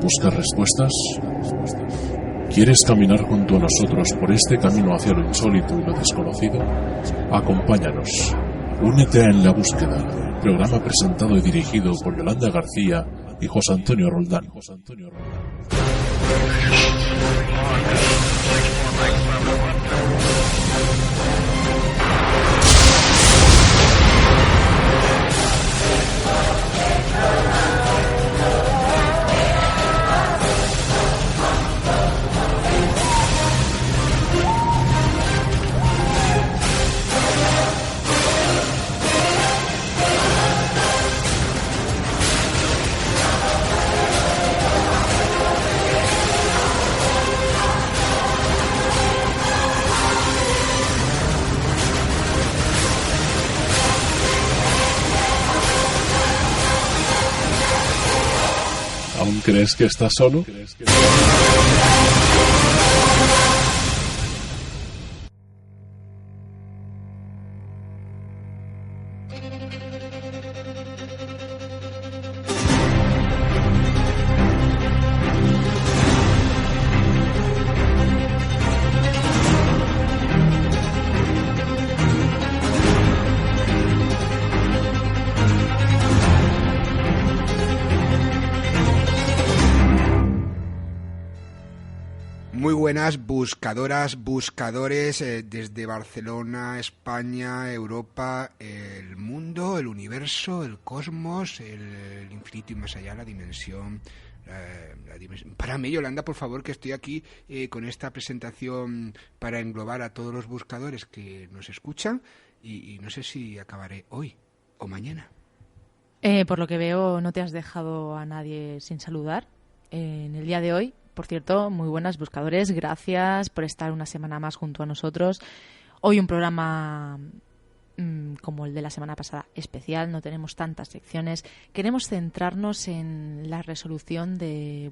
¿Buscas respuestas? ¿Quieres caminar junto a nosotros por este camino hacia lo insólito y lo desconocido? Acompáñanos. Únete a En la Búsqueda, programa presentado y dirigido por Yolanda García y José Antonio Roldán. ¿Aún crees que estás solo? Muy buenas buscadoras, buscadores desde Barcelona, España, Europa, el mundo, el universo, el cosmos, el infinito y más allá, la dimensión. Párame, Yolanda, por favor, que estoy aquí con esta presentación para englobar a todos los buscadores que nos escuchan y no sé si acabaré hoy o mañana. Por lo que veo, no te has dejado a nadie sin saludar en el día de hoy. Por cierto, muy buenas buscadores, gracias por estar una semana más junto a nosotros. Hoy un programa como el de la semana pasada especial, no tenemos tantas secciones. Queremos centrarnos en la resolución de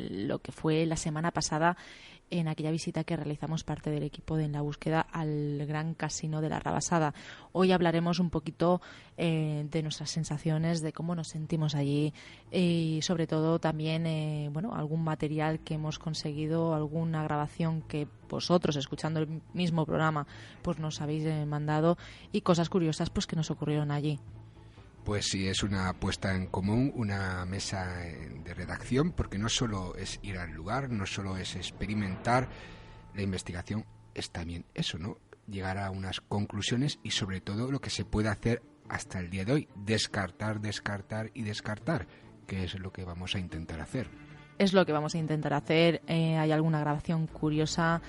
lo que fue la semana pasada en aquella visita que realizamos parte del equipo de En la Búsqueda al Gran Casino de la Rabasada. Hoy hablaremos un poquito de nuestras sensaciones, de cómo nos sentimos allí y sobre todo también algún material que hemos conseguido, alguna grabación que vosotros, escuchando el mismo programa, pues nos habéis mandado y cosas curiosas pues que nos ocurrieron allí. Pues sí, es una puesta en común, una mesa de redacción, porque no solo es ir al lugar, no solo es experimentar, la investigación es también eso, ¿no? Llegar a unas conclusiones y sobre todo lo que se puede hacer hasta el día de hoy, descartar, descartar y descartar, que es lo que vamos a intentar hacer. Es lo que vamos a intentar hacer, hay alguna grabación curiosa.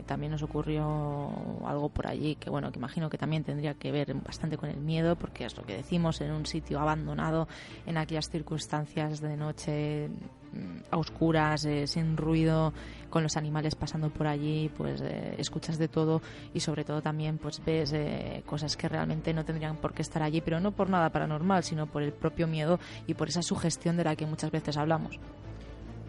También nos ocurrió algo por allí que que imagino que también tendría que ver bastante con el miedo, porque es lo que decimos, en un sitio abandonado, en aquellas circunstancias de noche a oscuras, sin ruido, con los animales pasando por allí, pues escuchas de todo y sobre todo también pues ves cosas que realmente no tendrían por qué estar allí, pero no por nada paranormal, sino por el propio miedo y por esa sugestión de la que muchas veces hablamos.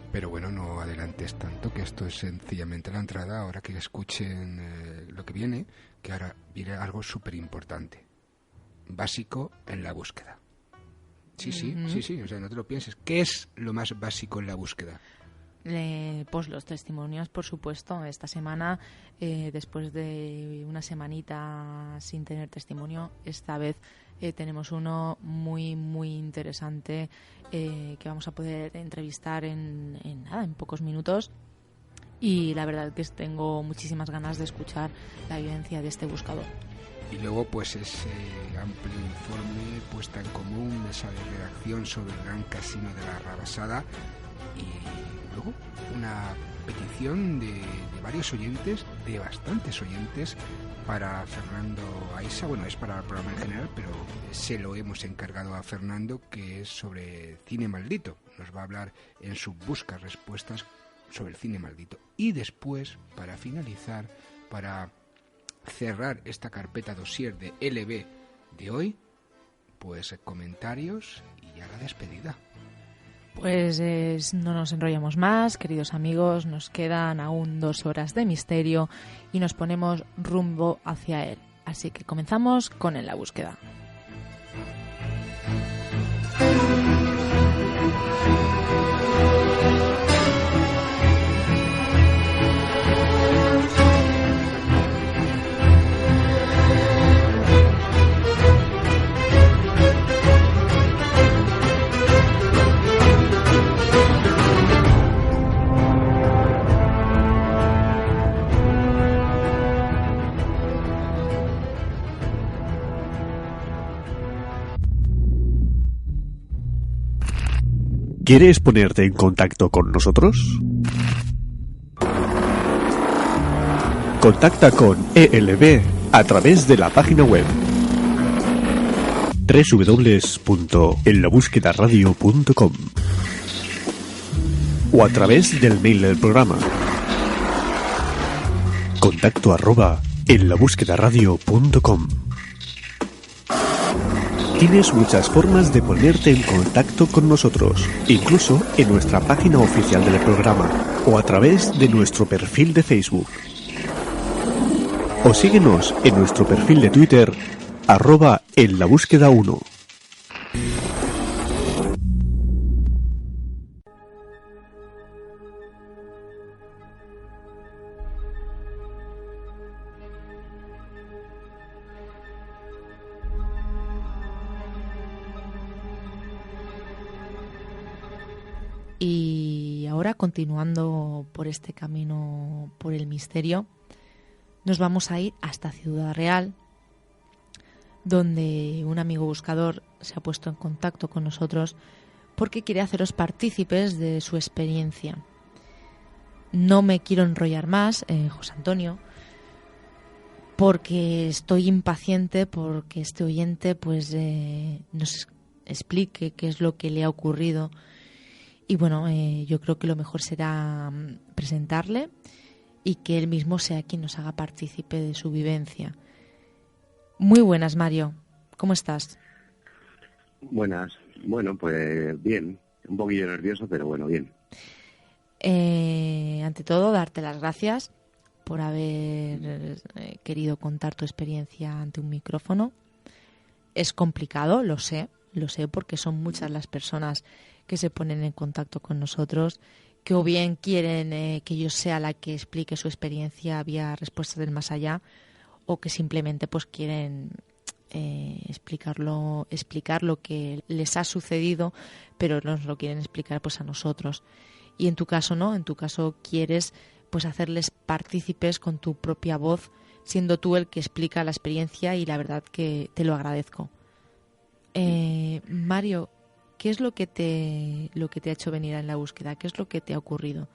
Pero bueno, no adelantes tanto, que esto es sencillamente la entrada. Ahora que escuchen lo que viene, que ahora viene algo súper importante, básico en la búsqueda. Sí, o sea, no te lo pienses. ¿Qué es lo más básico en la búsqueda? Pues los testimonios, por supuesto. Esta semana, después de una semanita sin tener testimonio, esta vez tenemos uno muy, muy interesante que vamos a poder entrevistar en pocos minutos. Y la verdad que tengo muchísimas ganas de escuchar la vivencia de este buscador. Y luego pues ese amplio informe, puesta en común, mesa de redacción sobre el Gran Casino de la Rabasada y luego una petición de varios oyentes, de bastantes oyentes, para Fernando Aisa. Bueno, es para el programa en general, pero se lo hemos encargado a Fernando, que es sobre cine maldito. Nos va a hablar en sus buscas respuestas sobre el cine maldito. Y después, para finalizar, para cerrar esta carpeta dossier de LB de hoy, pues comentarios y ya la despedida. Pues no nos enrollamos más, queridos amigos, nos quedan aún 2 horas de misterio y nos ponemos rumbo hacia él. Así que comenzamos con En la Búsqueda. ¿Quieres ponerte en contacto con nosotros? Contacta con ELB a través de la página web www.enlabúsquedaradio.com o a través del mail del programa contacto@enlabúsquedaradio.com. Tienes muchas formas de ponerte en contacto con nosotros, incluso en nuestra página oficial del programa o a través de nuestro perfil de Facebook. O síguenos en nuestro perfil de Twitter @enlabúsqueda1. Y ahora, continuando por este camino, por el misterio, nos vamos a ir hasta Ciudad Real, donde un amigo buscador se ha puesto en contacto con nosotros porque quiere haceros partícipes de su experiencia. No me quiero enrollar más, José Antonio, porque estoy impaciente porque este oyente pues nos explique qué es lo que le ha ocurrido. Y bueno, yo creo que lo mejor será presentarle y que él mismo sea quien nos haga partícipe de su vivencia. Muy buenas, Mario. ¿Cómo estás? Buenas. Bueno, pues bien. Un poquillo nervioso, pero bueno, bien. Ante todo, darte las gracias por haber querido contar tu experiencia ante un micrófono. Es complicado, lo sé, porque son muchas las personas que se ponen en contacto con nosotros, que o bien quieren que yo sea la que explique su experiencia vía respuestas del más allá, o que simplemente pues quieren explicar lo que les ha sucedido, pero nos lo quieren explicar pues a nosotros. Y en tu caso no, en tu caso quieres pues hacerles partícipes con tu propia voz, siendo tú el que explica la experiencia, y la verdad que te lo agradezco. Mario, ¿qué es lo que te ha hecho venir a En la Búsqueda? ¿Qué es lo que te ha ocurrido?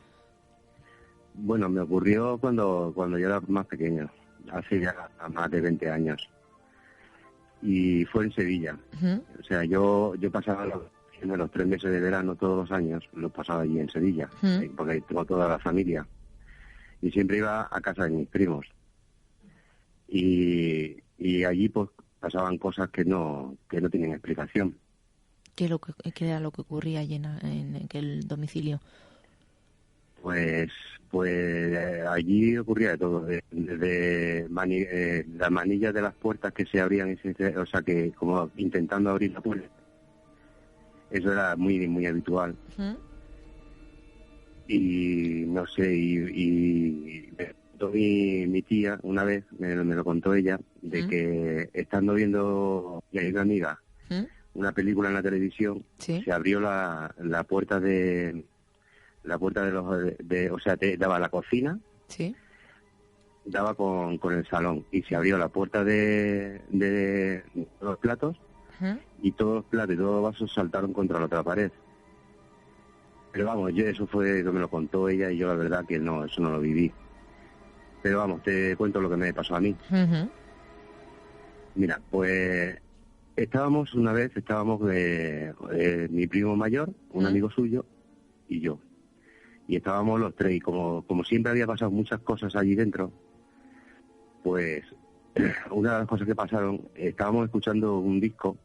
Bueno, me ocurrió cuando yo era más pequeño, hace ya más de 20 años. Y fue en Sevilla. Uh-huh. O sea, yo pasaba los 3 meses de verano todos los años, los pasaba allí en Sevilla, uh-huh, porque tengo toda la familia. Y siempre iba a casa de mis primos. Y allí pues pasaban cosas que no tenían explicación. ¿Qué era lo que ocurría allí en aquel domicilio? Pues allí ocurría de todo, desde las manillas de las puertas que se abrían, o sea, que como intentando abrir la puerta. Eso era muy muy habitual. Uh-huh. Y no sé, y me contó mi tía una vez, me lo contó ella, de que estando viendo y hay una amiga una película en la televisión, ¿sí?, se abrió la puerta de o sea, te daba la cocina, ¿sí?, daba con el salón, y se abrió la puerta de los platos, uh-huh, y todos los platos y todos los vasos saltaron contra la otra pared. Pero vamos, eso fue lo que me lo contó ella, y yo la verdad que no, eso no lo viví. Pero vamos, te cuento lo que me pasó a mí. uh-huh. Mira, pues estábamos mi primo mayor, un amigo suyo, y yo. Y estábamos los tres, y como siempre había pasado muchas cosas allí dentro, pues una de las cosas que pasaron, estábamos escuchando un disco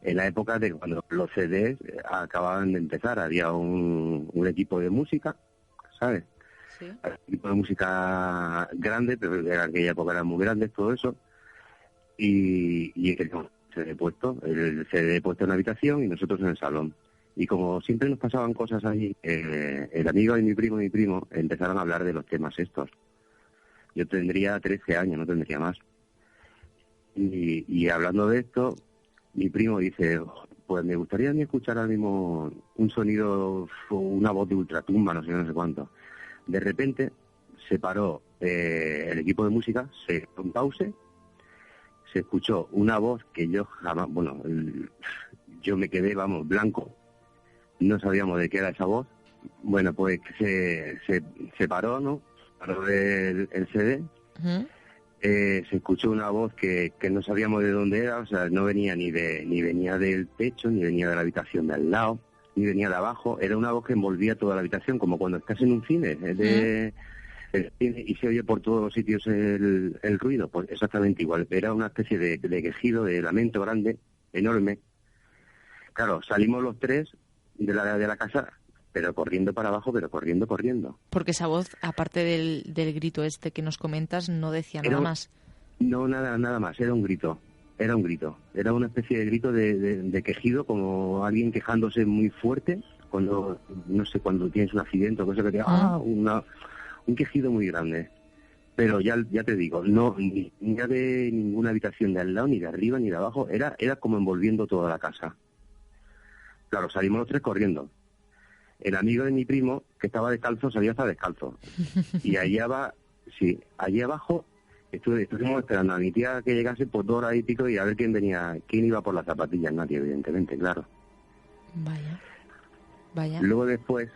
en la época de cuando los CDs acababan de empezar. Había un equipo de música, ¿sabes? Sí. Un equipo de música grande, pero en aquella época eran muy grandes, todo eso. Y teníamos el CD puesto en la habitación y nosotros en el salón. Y como siempre nos pasaban cosas allí, el amigo de mi primo empezaron a hablar de los temas estos. Yo tendría 13 años, no tendría más. Y hablando de esto, mi primo dice, pues me gustaría a mí escuchar ahora mismo un sonido, una voz de ultratumba, no sé cuánto. De repente se paró el equipo de música, se hizo un pause, se escuchó una voz que yo jamás, yo me quedé, blanco. no sabíamos de qué era esa voz. Bueno, pues se paró, ¿no? Paró el CD. ¿Mm? Se escuchó una voz que no sabíamos de dónde era, o sea, no venía ni venía del techo, ni venía de la habitación de al lado, ni venía de abajo. Era una voz que envolvía toda la habitación, como cuando estás en un cine, y se oye por todos los sitios el ruido. Pues exactamente igual. Era una especie de quejido, de lamento grande, enorme. Claro, salimos los tres de la casa, pero corriendo para abajo, pero corriendo. Porque esa voz, aparte del grito este que nos comentas, no decía nada más. No, nada más, era un grito. Era una especie de grito de quejido, como alguien quejándose muy fuerte, cuando, no sé, cuando tienes un accidente o cosa que te un quejido muy grande. Pero ya te digo, no, ni de ninguna habitación de al lado, ni de arriba, ni de abajo, era como envolviendo toda la casa. Claro, salimos los tres corriendo. El amigo de mi primo, que estaba descalzo, salió hasta descalzo. Y allí abajo estuvimos esperando a mi tía que llegase por 2 horas y pico y a ver quién iba por las zapatillas. Nadie, evidentemente, claro. Vaya. Luego después,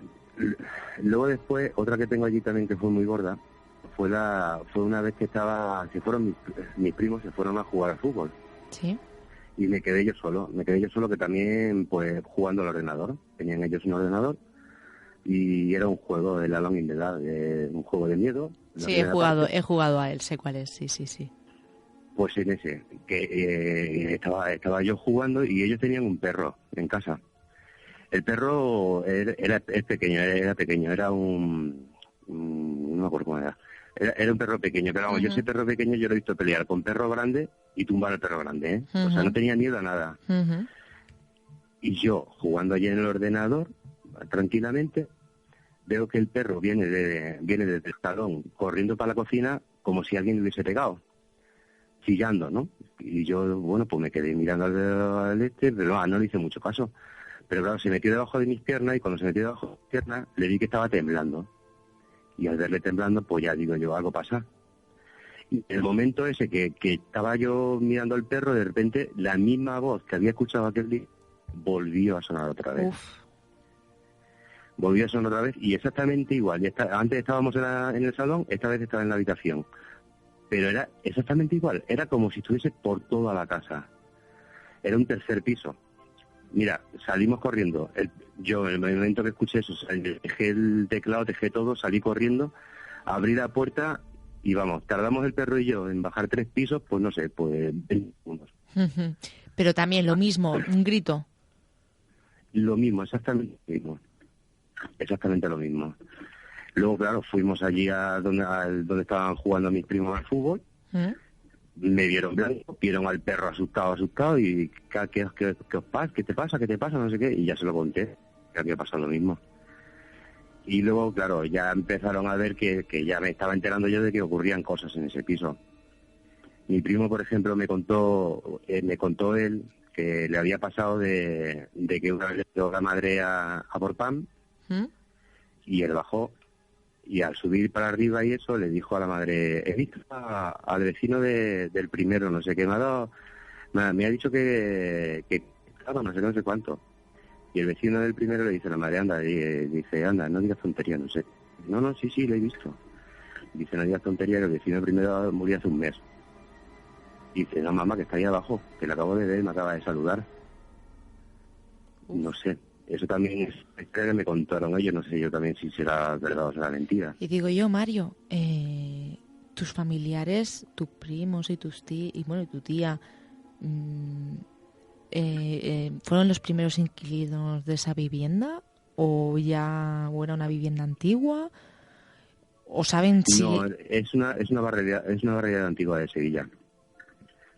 otra que tengo allí también que fue muy gorda, fue una vez que mis primos se fueron a jugar al fútbol. Sí. Y me quedé yo solo que también, pues, jugando al ordenador. Tenían ellos un ordenador y era un juego de la Long in the Dark, un juego de miedo. Sí, he jugado a él, sé cuál es, sí. Pues en ese, que estaba yo jugando y ellos tenían un perro en casa. El perro era pequeño, era un... no me acuerdo cómo era. Era un perro pequeño, pero vamos, yo ese perro pequeño yo lo he visto pelear con perro grande y tumbar al perro grande, ¿eh? O sea, no tenía miedo a nada. Y yo, jugando allí en el ordenador, tranquilamente, veo que el perro viene desde el salón, corriendo para la cocina, como si alguien le hubiese pegado, chillando, ¿no? Y yo, bueno, pues me quedé mirando al pero no le hice mucho caso. Pero claro, se metió debajo de mis piernas y cuando se metió debajo de mis piernas le vi que estaba temblando. Y al verle temblando, pues ya digo yo, algo pasa. Y en el momento ese que estaba yo mirando al perro, de repente la misma voz que había escuchado aquel día volvió a sonar otra vez. Volvió a sonar otra vez y exactamente igual. Antes estábamos en el salón, esta vez estaba en la habitación. Pero era exactamente igual. Era como si estuviese por toda la casa. Era un tercer piso. Mira, salimos corriendo. Yo, en el momento que escuché eso, dejé el teclado, dejé todo, salí corriendo, abrí la puerta y vamos, tardamos el perro y yo en bajar 3 pisos, pues no sé, pues 20 segundos. Pero también lo mismo, un grito. Lo mismo, exactamente lo mismo. Luego, claro, fuimos allí a donde estaban jugando mis primos al fútbol. Me vieron blanco, vieron al perro asustado y ¿qué os pasa? ¿Qué te pasa? No sé qué, y ya se lo conté, que había pasado lo mismo. Y luego, claro, ya empezaron a ver que ya me estaba enterando yo de que ocurrían cosas en ese piso. Mi primo, por ejemplo, me contó él que le había pasado de que una vez le dio la madre a por pan y él bajó. Y al subir para arriba y eso, le dijo a la madre, he visto al vecino del primero, no sé qué, me ha dicho que claro, no sé cuánto. Y el vecino del primero le dice a la madre, anda, no digas tontería, no sé. No, sí, lo he visto. Dice, no digas tontería, que el vecino del primero murió hace un mes. Y dice, no, mamá, que está ahí abajo, que le acabo de ver, me acaba de saludar. No sé. Eso también es que me contaron ellos, no sé yo también si será verdad o será mentira. Y digo yo, Mario, tus familiares, tus primos y tus tíos, y bueno, y tu tía, ¿fueron los primeros inquilinos de esa vivienda? ¿O era una vivienda antigua? ¿O saben si...? No, es una barriada antigua de Sevilla.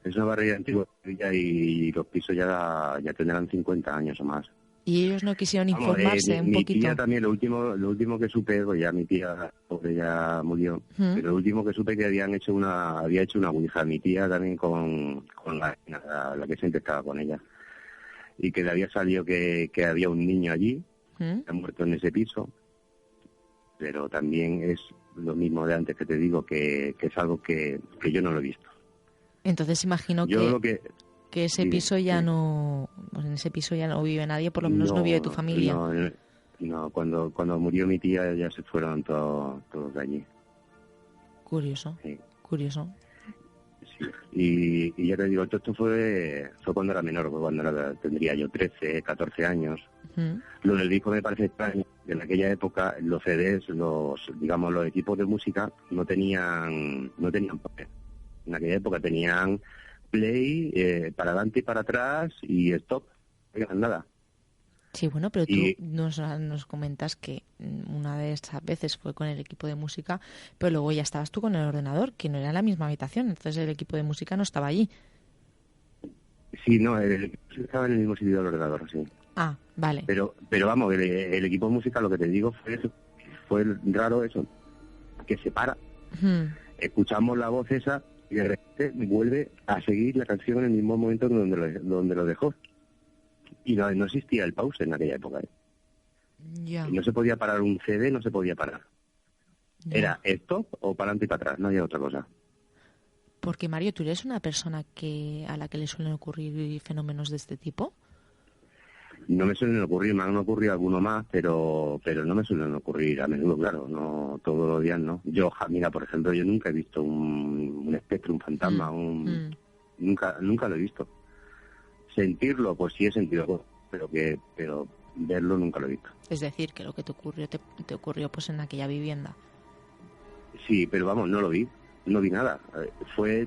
Es una barriada antigua de Sevilla y los pisos ya tendrán 50 años o más. Y ellos no quisieron informarse un poquito. Mi tía también, lo último que supe, pues ya mi tía pobre ya murió, pero lo último que supe que había hecho una ouija, mi tía también con la que siempre estaba con ella, y que le había salido que había un niño allí, que ha muerto en ese piso, pero también es lo mismo de antes que te digo, que es algo que yo no lo he visto. Entonces imagino yo que... que ese piso ya no, pues en ese piso ya no vive nadie, por lo menos no vive tu familia. No, cuando murió mi tía ya se fueron todos de allí. Curioso, sí. Curioso. Sí. Y ya te digo, esto fue cuando era menor, tendría yo 13, 14 años. Lo del disco me parece extraño. En aquella época los CDs, los equipos de música no tenían papel. En aquella época tenían play, para adelante y para atrás y stop, no tenían nada. Sí, bueno, pero tú nos comentas que una de estas veces fue con el equipo de música, pero luego ya estabas tú con el ordenador, que no era en la misma habitación, entonces el equipo de música no estaba allí. Sí, no, el equipo estaba en el mismo sitio del ordenador, sí. Ah, vale. Pero vamos, el equipo de música, lo que te digo, fue raro eso, que se para, escuchamos la voz esa y de repente vuelve a seguir la canción en el mismo momento donde lo dejó. Y no existía el pause en aquella época. Ya. Y no se podía parar un CD, no se podía parar. Ya. Era stop o para adelante y para atrás, no había otra cosa. Porque, Mario, ¿tú eres una persona a la que le suelen ocurrir fenómenos de este tipo? No me suelen ocurrir, me han ocurrido alguno más, pero no me suelen ocurrir a menudo, claro, no todos los días, no. Yo, mira, por ejemplo, yo nunca he visto un espectro, un fantasma, nunca lo he visto. Sentirlo, pues sí he sentido, pero verlo nunca lo he visto. Es decir, que lo que te ocurrió pues en aquella vivienda. Sí, pero vamos, no lo vi, no vi nada. Fue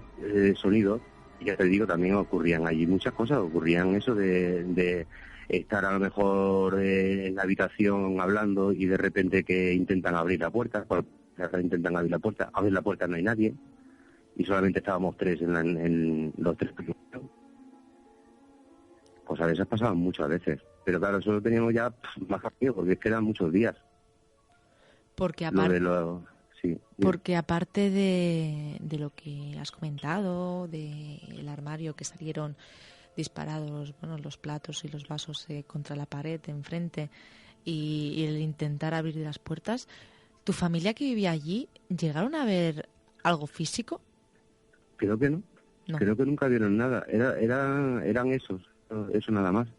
sonido, y ya te digo, también ocurrían allí muchas cosas, ocurrían eso de estar a lo mejor en la habitación hablando y de repente que intentan abrir la puerta, abrir la puerta no hay nadie, y solamente estábamos tres en los tres primeros. Cosas de esas pasaban muchas veces, pero claro, eso lo teníamos ya más rápido porque es que eran muchos días. Porque aparte de lo que has comentado, del armario que salieron disparados, bueno, los platos y los vasos contra la pared enfrente y el intentar abrir las puertas, ¿tu familia que vivía allí llegaron a ver algo físico? Creo que no. Creo que nunca vieron nada. Eran eso nada más.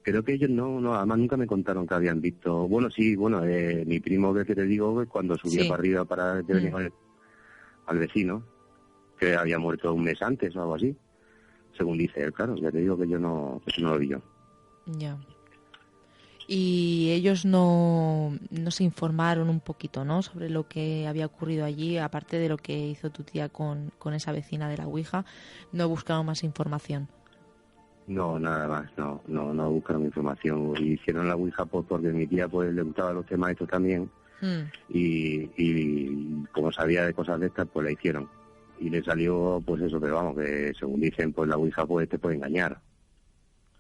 Creo que ellos no, además nunca me contaron que habían visto. Bueno, sí, mi primo que te digo, cuando subía para arriba para que venía al vecino, que había muerto un mes antes o algo así, según dice él, claro, ya te digo que eso no lo vi yo. Ya. Y ellos no se informaron un poquito, ¿no?, sobre lo que había ocurrido allí, aparte de lo que hizo tu tía con esa vecina de la Ouija, no buscaron más información. No, nada más, no buscaron información. Hicieron la Ouija porque mi tía pues le gustaban los temas estos también y como sabía de cosas de estas, pues la hicieron. Y le salió pues eso, pero vamos, que según dicen, pues la Ouija pues te puede engañar,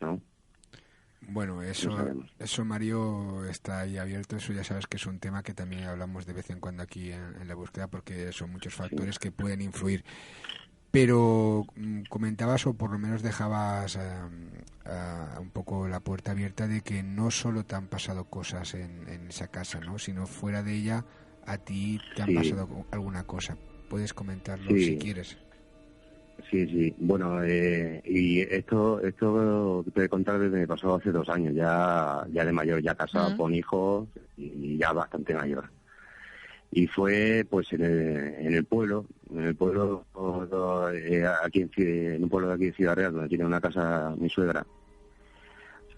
¿no? Bueno, eso Mario, está ahí abierto, eso ya sabes que es un tema que también hablamos de vez en cuando aquí en la búsqueda porque son muchos factores que pueden influir. Pero comentabas, o por lo menos dejabas un poco la puerta abierta de que no solo te han pasado cosas en esa casa, ¿no?, sino fuera de ella a ti te han pasado alguna cosa. Puedes comentarlo si quieres. Sí. Bueno, y esto te voy a contar desde me pasó hace 2 años, ya de mayor, ya casado con hijos y ya bastante mayor. Y fue pues en el pueblo aquí en un pueblo de aquí de Ciudad Real, donde tiene una casa mi suegra.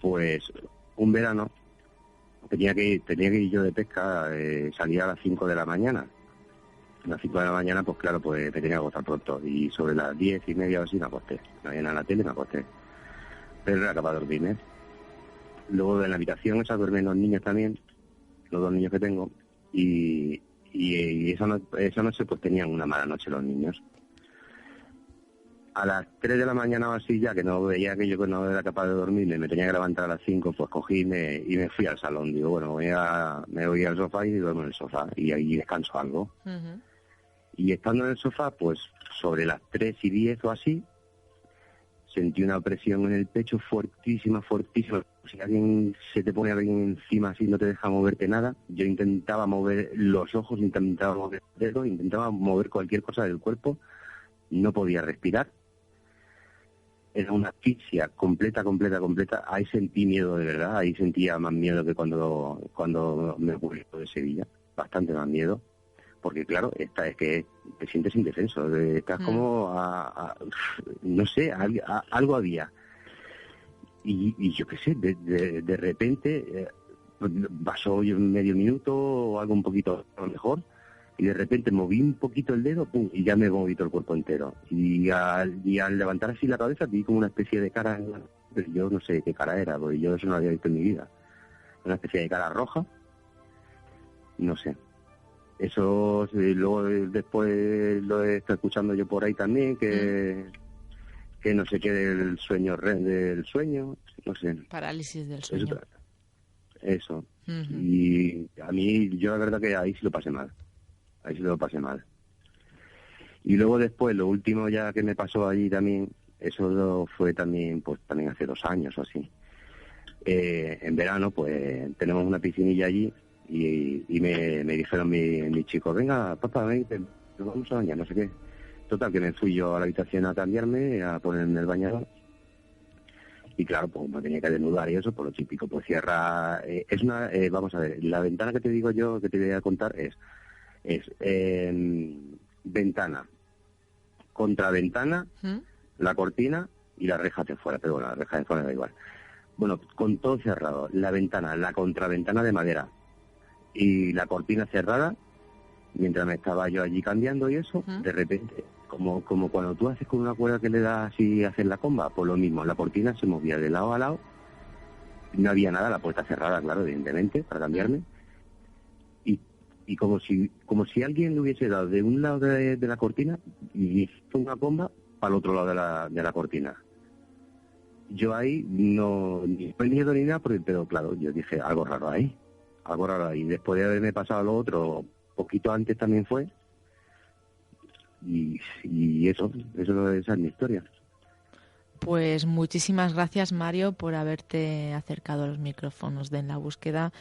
Pues un verano tenía que ir yo de pesca, salía a las 5 de la mañana. A las 5 de la mañana, pues claro, pues me tenía que acostar pronto. Y sobre las 10:30 o así me acosté. Me habían a la tele y me acosté. Pero era capaz de dormirme. Luego en la habitación esa duermen los niños también, los 2 niños que tengo. Y esa noche pues tenían una mala noche los niños. A las 3 de la mañana o así, ya que no veía que yo no era capaz de dormirme, me tenía que levantar a las 5, pues cogí y me fui al salón. Digo, bueno, me voy al sofá y duermo en el sofá y ahí descanso algo. Y estando en el sofá, pues sobre las 3:10 o así, sentí una presión en el pecho fuertísima. Si alguien se te pone alguien encima así, no te deja moverte nada. Yo intentaba mover los ojos, intentaba mover el dedo, intentaba mover cualquier cosa del cuerpo. No podía respirar. era una asfixia completa. Ahí sentí miedo de verdad, ahí sentía más miedo que cuando me ocurrió de Sevilla, bastante más miedo, porque claro, es que te sientes indefenso, estás como no sé, algo había. Y yo qué sé, de repente pasó medio minuto o algo un poquito a lo mejor, y de repente moví un poquito el dedo, pum, y ya me moví todo el cuerpo entero. Y al levantar así la cabeza vi como una especie de cara, pero yo no sé qué cara era, porque yo eso no lo había visto en mi vida. Una especie de cara roja, no sé. Eso luego después lo he estado escuchando yo por ahí también, que no sé qué del sueño, no sé. Parálisis del sueño. Eso. Y a mí, yo la verdad que ahí sí lo pasé mal. Y luego después, lo último ya que me pasó allí también, eso fue también, pues también hace 2 años o así. En verano, pues tenemos una piscinilla allí y me dijeron mis chicos, venga, papá, ven, vamos a bañar, no sé qué. Total, que me fui yo a la habitación a cambiarme, a ponerme el bañador. Y claro, pues me tenía que desnudar y eso, por lo típico, pues cierra... vamos a ver, la ventana que te digo yo, que te voy a contar es ventana, contraventana, la cortina y la reja hacia afuera, pero bueno, la reja de fuera da igual. Bueno, con todo cerrado, la ventana, la contraventana de madera y la cortina cerrada, mientras me estaba yo allí cambiando y eso, de repente, como cuando tú haces con una cuerda que le das y haces la comba, pues lo mismo, la cortina se movía de lado a lado, no había nada, la puerta cerrada, claro, evidentemente, para cambiarme. Y como si alguien le hubiese dado de un lado de la cortina y hizo una bomba para el otro lado de la cortina. Yo ahí no ni fue miedo ni nada, pero claro, yo dije algo raro ahí. Después de haberme pasado lo otro, poquito antes también fue. Y esa es mi historia. Pues muchísimas gracias, Mario, por haberte acercado a los micrófonos de En la Búsqueda.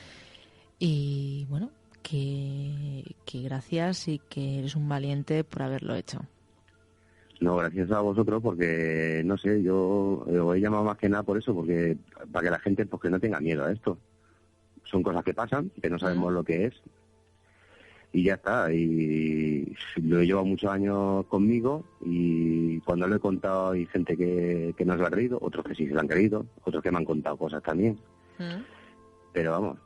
Y bueno, que gracias y que eres un valiente por haberlo hecho. No, gracias a vosotros porque, no sé, yo os he llamado más que nada por eso, porque para que la gente pues que no tenga miedo a esto. Son cosas que pasan, que no sabemos lo que es, y ya está. Y lo he llevado muchos años conmigo y cuando lo he contado hay gente que no se lo ha creído, otros que sí se lo han creído, otros que me han contado cosas también. Pero vamos,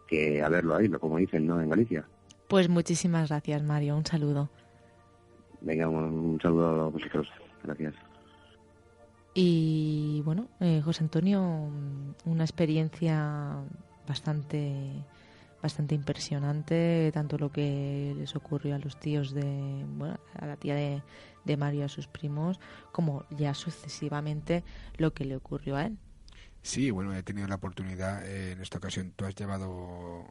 que a verlo ahí, como dicen, ¿no? En Galicia. Pues muchísimas gracias, Mario. Un saludo. Venga, un saludo a vosotros. Gracias. Y bueno, José Antonio, una experiencia bastante impresionante, tanto lo que les ocurrió a los tíos a la tía de Mario y a sus primos, como ya sucesivamente lo que le ocurrió a él. Sí, bueno, he tenido la oportunidad, en esta ocasión tú has llevado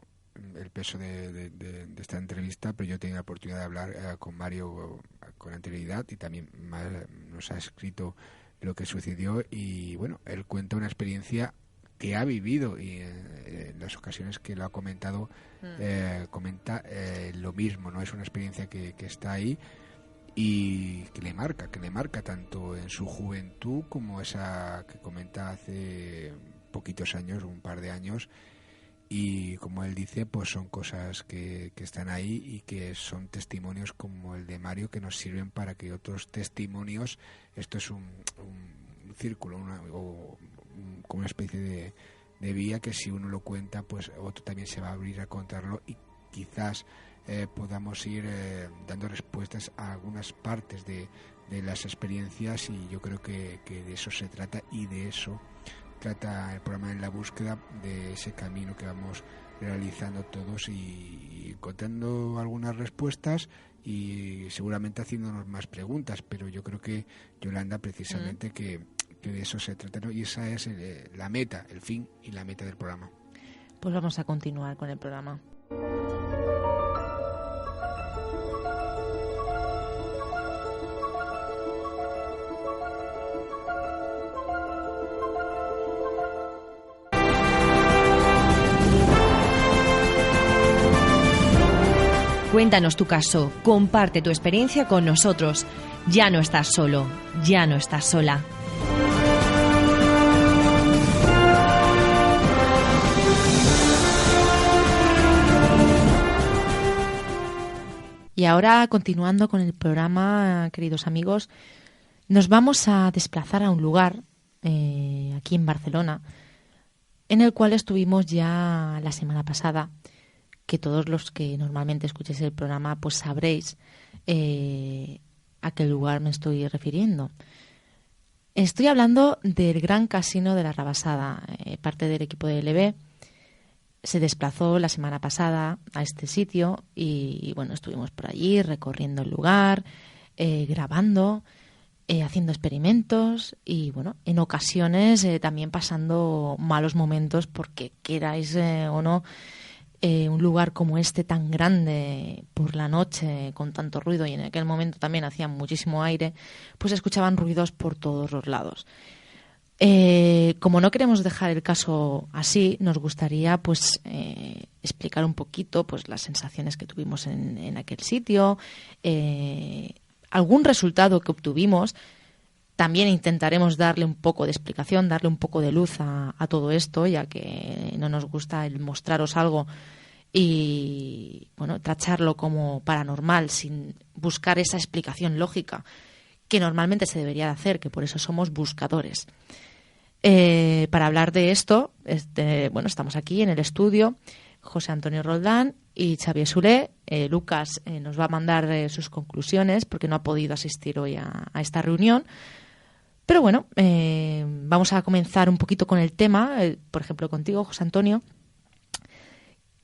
el peso de esta entrevista, pero yo he tenido la oportunidad de hablar con Mario con anterioridad y también nos ha escrito lo que sucedió y bueno, él cuenta una experiencia que ha vivido y en las ocasiones que lo ha comentado comenta lo mismo, no es una experiencia que está ahí y que le marca tanto en su juventud como esa que comenta hace poquitos años, un par de años, y como él dice, pues son cosas que están ahí y que son testimonios como el de Mario que nos sirven para que otros testimonios, esto es un círculo como una especie de vía que si uno lo cuenta, pues otro también se va a abrir a contarlo y quizás podamos ir dando respuestas a algunas partes de las experiencias y yo creo que de eso se trata y de eso trata el programa En la Búsqueda, de ese camino que vamos realizando todos y encontrando algunas respuestas y seguramente haciéndonos más preguntas, pero yo creo que Yolanda precisamente que de eso se trata, ¿no? Y esa es la meta, el fin y la meta del programa. Pues vamos a continuar con el programa. Cuéntanos tu caso, comparte tu experiencia con nosotros. Ya no estás solo, ya no estás sola. Y ahora, continuando con el programa, queridos amigos, nos vamos a desplazar a un lugar aquí en Barcelona, en el cual estuvimos ya la semana pasada, que todos los que normalmente escuchéis el programa pues sabréis a qué lugar me estoy refiriendo. Estoy hablando del Gran Casino de la Rabasada. Parte del equipo de LB se desplazó la semana pasada a este sitio y bueno, estuvimos por allí recorriendo el lugar, grabando, haciendo experimentos y bueno, en ocasiones también pasando malos momentos porque queráis o no, un lugar como este tan grande por la noche con tanto ruido, y en aquel momento también hacía muchísimo aire, pues escuchaban ruidos por todos los lados. Como no queremos dejar el caso así, nos gustaría pues explicar un poquito pues las sensaciones que tuvimos en aquel sitio, algún resultado que obtuvimos. También intentaremos darle un poco de explicación, darle un poco de luz a todo esto, ya que no nos gusta el mostraros algo y bueno, tacharlo como paranormal sin buscar esa explicación lógica que normalmente se debería de hacer, que por eso somos buscadores. Para hablar de esto, bueno, estamos aquí en el estudio, José Antonio Roldán y Xavier Soler. Lucas nos va a mandar sus conclusiones porque no ha podido asistir hoy a esta reunión. Pero bueno, vamos a comenzar un poquito con el tema, por ejemplo contigo, José Antonio.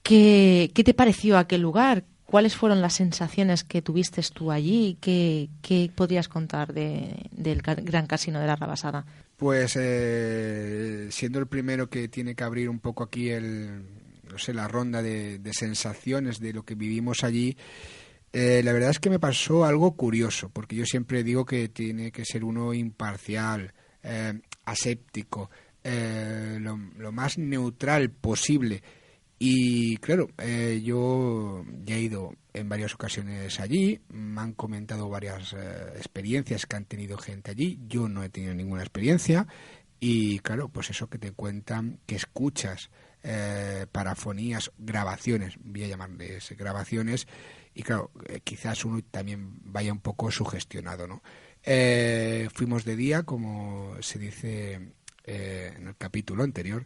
¿Qué te pareció aquel lugar? ¿Cuáles fueron las sensaciones que tuviste tú allí? ¿Qué podrías contar del Gran Casino de la Rabasada? Pues siendo el primero que tiene que abrir un poco aquí la ronda de sensaciones de lo que vivimos allí, la verdad es que me pasó algo curioso, porque yo siempre digo que tiene que ser uno imparcial, aséptico, lo más neutral posible. Y claro, yo ya he ido en varias ocasiones allí, me han comentado varias experiencias que han tenido gente allí, yo no he tenido ninguna experiencia y claro, pues eso que te cuentan, que escuchas parafonías, grabaciones, voy a llamarles grabaciones, y claro, quizás uno también vaya un poco sugestionado, ¿no? Fuimos de día, como se dice en el capítulo anterior,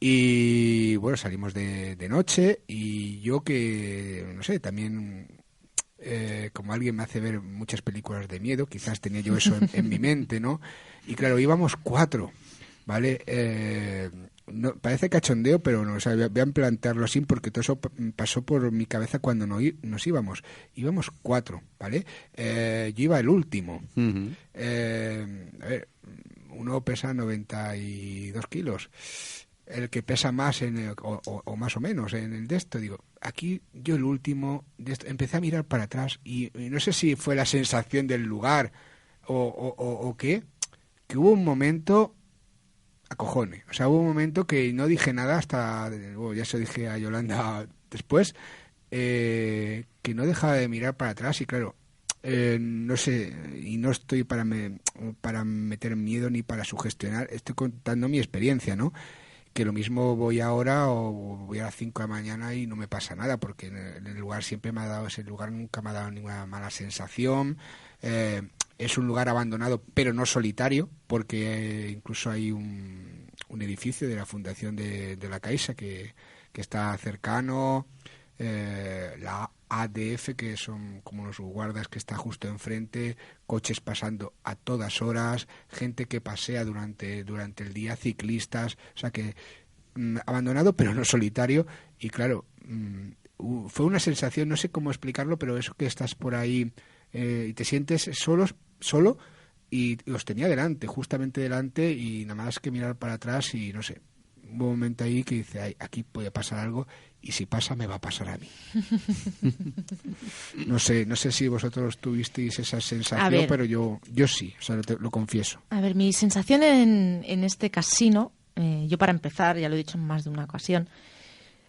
y bueno, salimos de noche, y yo que, no sé, también como alguien me hace ver muchas películas de miedo, quizás tenía yo eso en mi mente, ¿no? Y claro, íbamos 4, ¿vale? No, parece cachondeo, pero no, o sea, voy a plantearlo así porque todo eso pasó por mi cabeza cuando nos íbamos. Íbamos 4, ¿vale? Yo iba el último. Uh-huh. A ver, uno pesa 92 kilos. El que pesa más o más o menos en el de esto, digo, aquí yo el último, de esto, empecé a mirar para atrás y no sé si fue la sensación del lugar o qué, que hubo un momento acojone, o sea, hubo un momento que no dije nada hasta, bueno, ya se lo dije a Yolanda después, que no dejaba de mirar para atrás y claro, no sé, y no estoy para meter miedo ni para sugestionar, estoy contando mi experiencia, ¿no? Que lo mismo voy ahora o voy a las 5 de la mañana y no me pasa nada, porque en el lugar siempre me ha dado, ese lugar nunca me ha dado ninguna mala sensación. Es un lugar abandonado, pero no solitario, porque incluso hay un edificio de la Fundación de la Caixa que está cercano, la ADF, que son como los guardas que está justo enfrente, coches pasando a todas horas, gente que pasea durante el día, ciclistas, o sea que abandonado pero no solitario, y claro, fue una sensación, no sé cómo explicarlo, pero eso que estás por ahí y te sientes solo y los tenía delante, justamente delante, y nada más que mirar para atrás y no sé, hubo un momento ahí que dice, ay, aquí puede pasar algo y si pasa me va a pasar a mí. No sé si vosotros tuvisteis esa sensación, pero yo sí, o sea, lo confieso. A ver, mi sensación en este casino, yo para empezar, ya lo he dicho en más de una ocasión,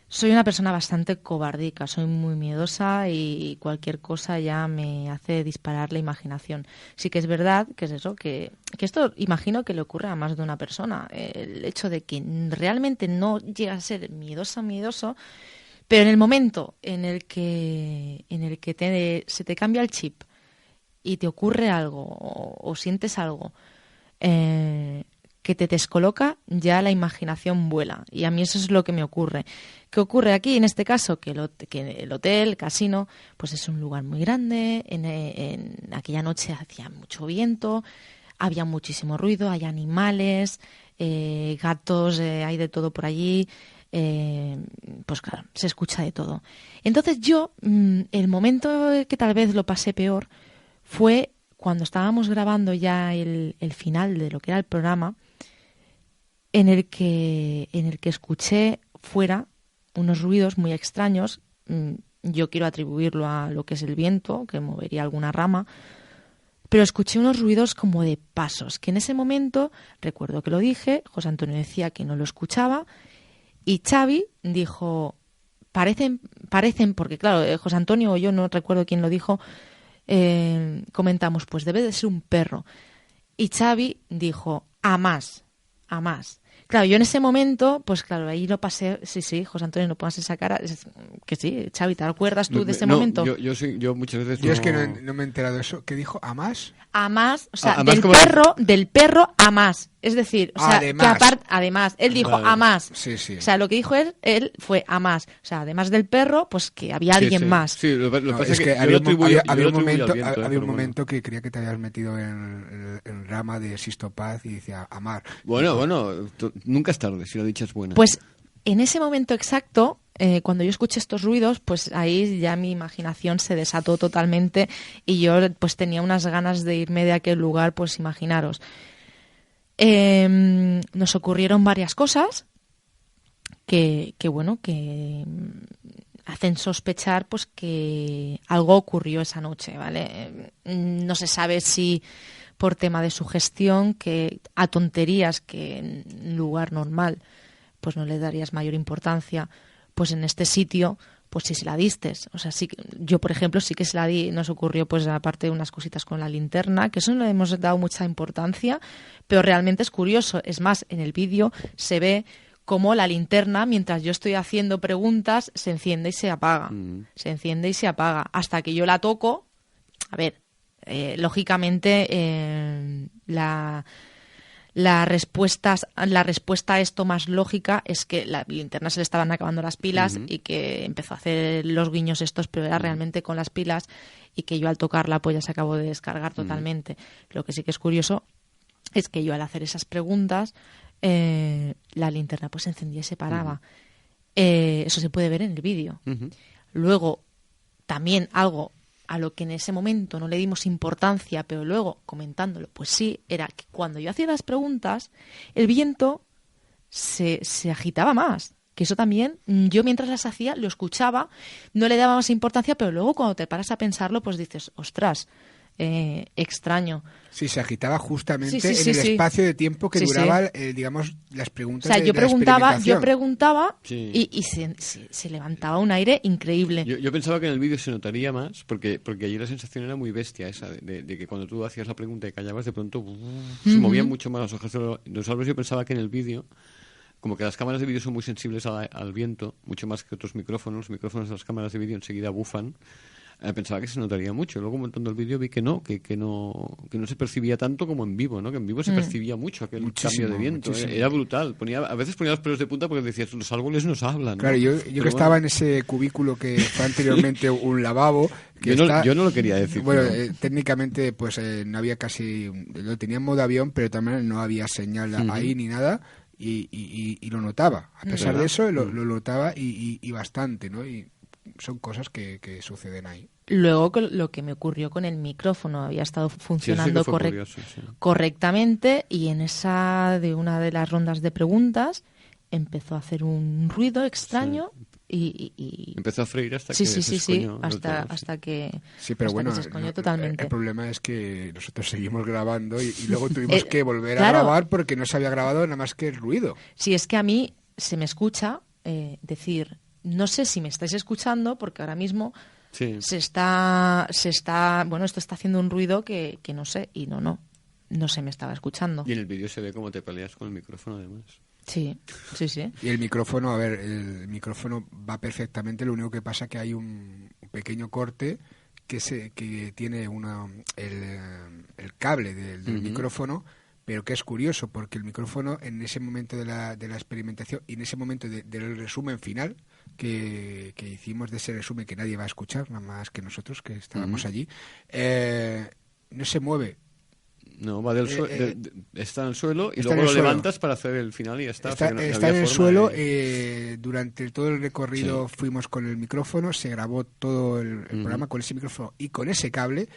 soy una persona bastante cobardica, soy muy miedosa y cualquier cosa ya me hace disparar la imaginación. Sí que es verdad que es eso, que esto imagino que le ocurre a más de una persona. El hecho de que realmente no llega a ser miedoso, Pero en el momento en el que se te cambia el chip y te ocurre algo o sientes algo que te descoloca, ya la imaginación vuela. Y a mí eso es lo que me ocurre. ¿Qué ocurre aquí en este caso? Que el hotel, el casino, pues es un lugar muy grande. En aquella noche hacía mucho viento, había muchísimo ruido, hay animales, gatos, hay de todo por allí. Pues claro, se escucha de todo. Entonces yo, el momento que tal vez lo pasé peor fue cuando estábamos grabando ya el final de lo que era el programa, en el que escuché fuera unos ruidos muy extraños. Yo quiero atribuirlo a lo que es el viento, que movería alguna rama, pero escuché unos ruidos como de pasos, que en ese momento, recuerdo que lo dije, José Antonio decía que no lo escuchaba, y Xavi dijo, parecen, porque claro, José Antonio o yo, no recuerdo quién lo dijo, comentamos, pues debe de ser un perro. Y Xavi dijo, a más. Claro, yo en ese momento, pues claro, ahí lo pasé, sí, José Antonio, no pongas esa cara, que sí, Xavi, ¿te acuerdas tú de ese momento? Yo muchas veces... Yo es que no me he enterado de eso. ¿Qué dijo? ¿A más? A más, o sea, más del perro a más. Es decir, o sea, además. que además, él dijo Vale. a más. Sí. O sea, lo que dijo él fue a más. O sea, además del perro, pues que había alguien más. Sí, lo que No, pasa es que yo lo atribuyo había un al momento, viento, había pero un bueno. momento que creía que te habías metido en rama de Sisto Paz y decía amar. Bueno, nunca es tarde, si la dicha es buena. Pues en ese momento exacto, cuando yo escuché estos ruidos, pues ahí ya mi imaginación se desató totalmente y yo pues tenía unas ganas de irme de aquel lugar, pues imaginaros. Nos ocurrieron varias cosas que hacen sospechar pues que algo ocurrió esa noche, ¿vale? No se sabe si por tema de sugestión, que a tonterías que en un lugar normal pues no le darías mayor importancia, pues en este sitio pues sí se la distes. O sea, sí, yo por ejemplo sí que se la di. Nos ocurrió pues aparte de unas cositas con la linterna, que eso no le hemos dado mucha importancia, pero realmente es curioso. Es más, en el vídeo se ve cómo la linterna, mientras yo estoy haciendo preguntas, se enciende y se apaga. Se enciende y se apaga. Hasta que yo la toco. A ver, lógicamente la respuesta a esto más lógica es que la linterna se le estaban acabando las pilas y que empezó a hacer los guiños estos, pero era realmente con las pilas, y que yo al tocarla pues ya se acabó de descargar totalmente. Lo que sí que es curioso es que yo al hacer esas preguntas la linterna pues se encendía y se paraba. Eso se puede ver en el vídeo. Luego, también algo a lo que en ese momento no le dimos importancia, pero luego comentándolo, pues sí, era que cuando yo hacía las preguntas, el viento se agitaba más. Que eso también, yo mientras las hacía, lo escuchaba, no le daba más importancia, pero luego cuando te paras a pensarlo, pues dices, ostras, extraño. Sí, se agitaba justamente Sí, en el espacio de tiempo que Sí, duraba, digamos, las preguntas. O sea, yo preguntaba Sí. y se levantaba un aire increíble. Yo pensaba que en el vídeo se notaría más, porque allí la sensación era muy bestia esa, de que cuando tú hacías la pregunta y callabas, de pronto se movían mucho más las hojas de los árboles. Yo pensaba que en el vídeo, como que las cámaras de vídeo son muy sensibles al viento, mucho más que otros micrófonos, los micrófonos de las cámaras de vídeo enseguida bufan. Pensaba que se notaría mucho. Luego, montando el vídeo, vi que no se percibía tanto como en vivo, ¿no? Que en vivo se percibía mucho aquel Muchísimo, cambio de viento. muchísimo. Era brutal. A veces ponía los pelos de punta porque decías, los árboles nos hablan, ¿no? Claro, yo Pero que bueno, estaba en ese cubículo que fue anteriormente un lavabo. Que yo no lo quería decir. Bueno, pero- técnicamente pues no había casi... Lo tenía en modo avión, pero también no había señal ahí ni nada. Y lo notaba. A pesar de eso, lo notaba y bastante, ¿no? Y son cosas que suceden ahí. Luego lo que me ocurrió con el micrófono, había estado funcionando Sí, fue curioso, sí. correctamente, y en una de las rondas de preguntas empezó a hacer un ruido extraño y Empezó a freír hasta sí, que sí, se sí, escoñó del hasta todo, que Sí, pero hasta bueno, que se escoñó totalmente. el problema es que nosotros seguimos grabando y luego tuvimos que volver claro. a grabar porque no se había grabado nada más que el ruido. Sí, es que a mí se me escucha decir, no sé si me estáis escuchando, porque ahora mismo Sí. esto está haciendo un ruido que no sé, y no se me estaba escuchando. Y en el vídeo se ve cómo te peleas con el micrófono, además. Sí, sí, sí. Y el micrófono, a ver, el micrófono va perfectamente, lo único que pasa que hay un pequeño corte que tiene el cable del micrófono, pero que es curioso porque el micrófono en ese momento de la experimentación y en ese momento del resumen final que hicimos, de ese resumen que nadie va a escuchar, nada más que nosotros que estábamos allí, no se mueve. No, va está en el suelo y luego lo levantas para hacer el final y ya está. Está en el suelo. Durante todo el recorrido fuimos con el micrófono, se grabó todo el programa con ese micrófono y con ese cable.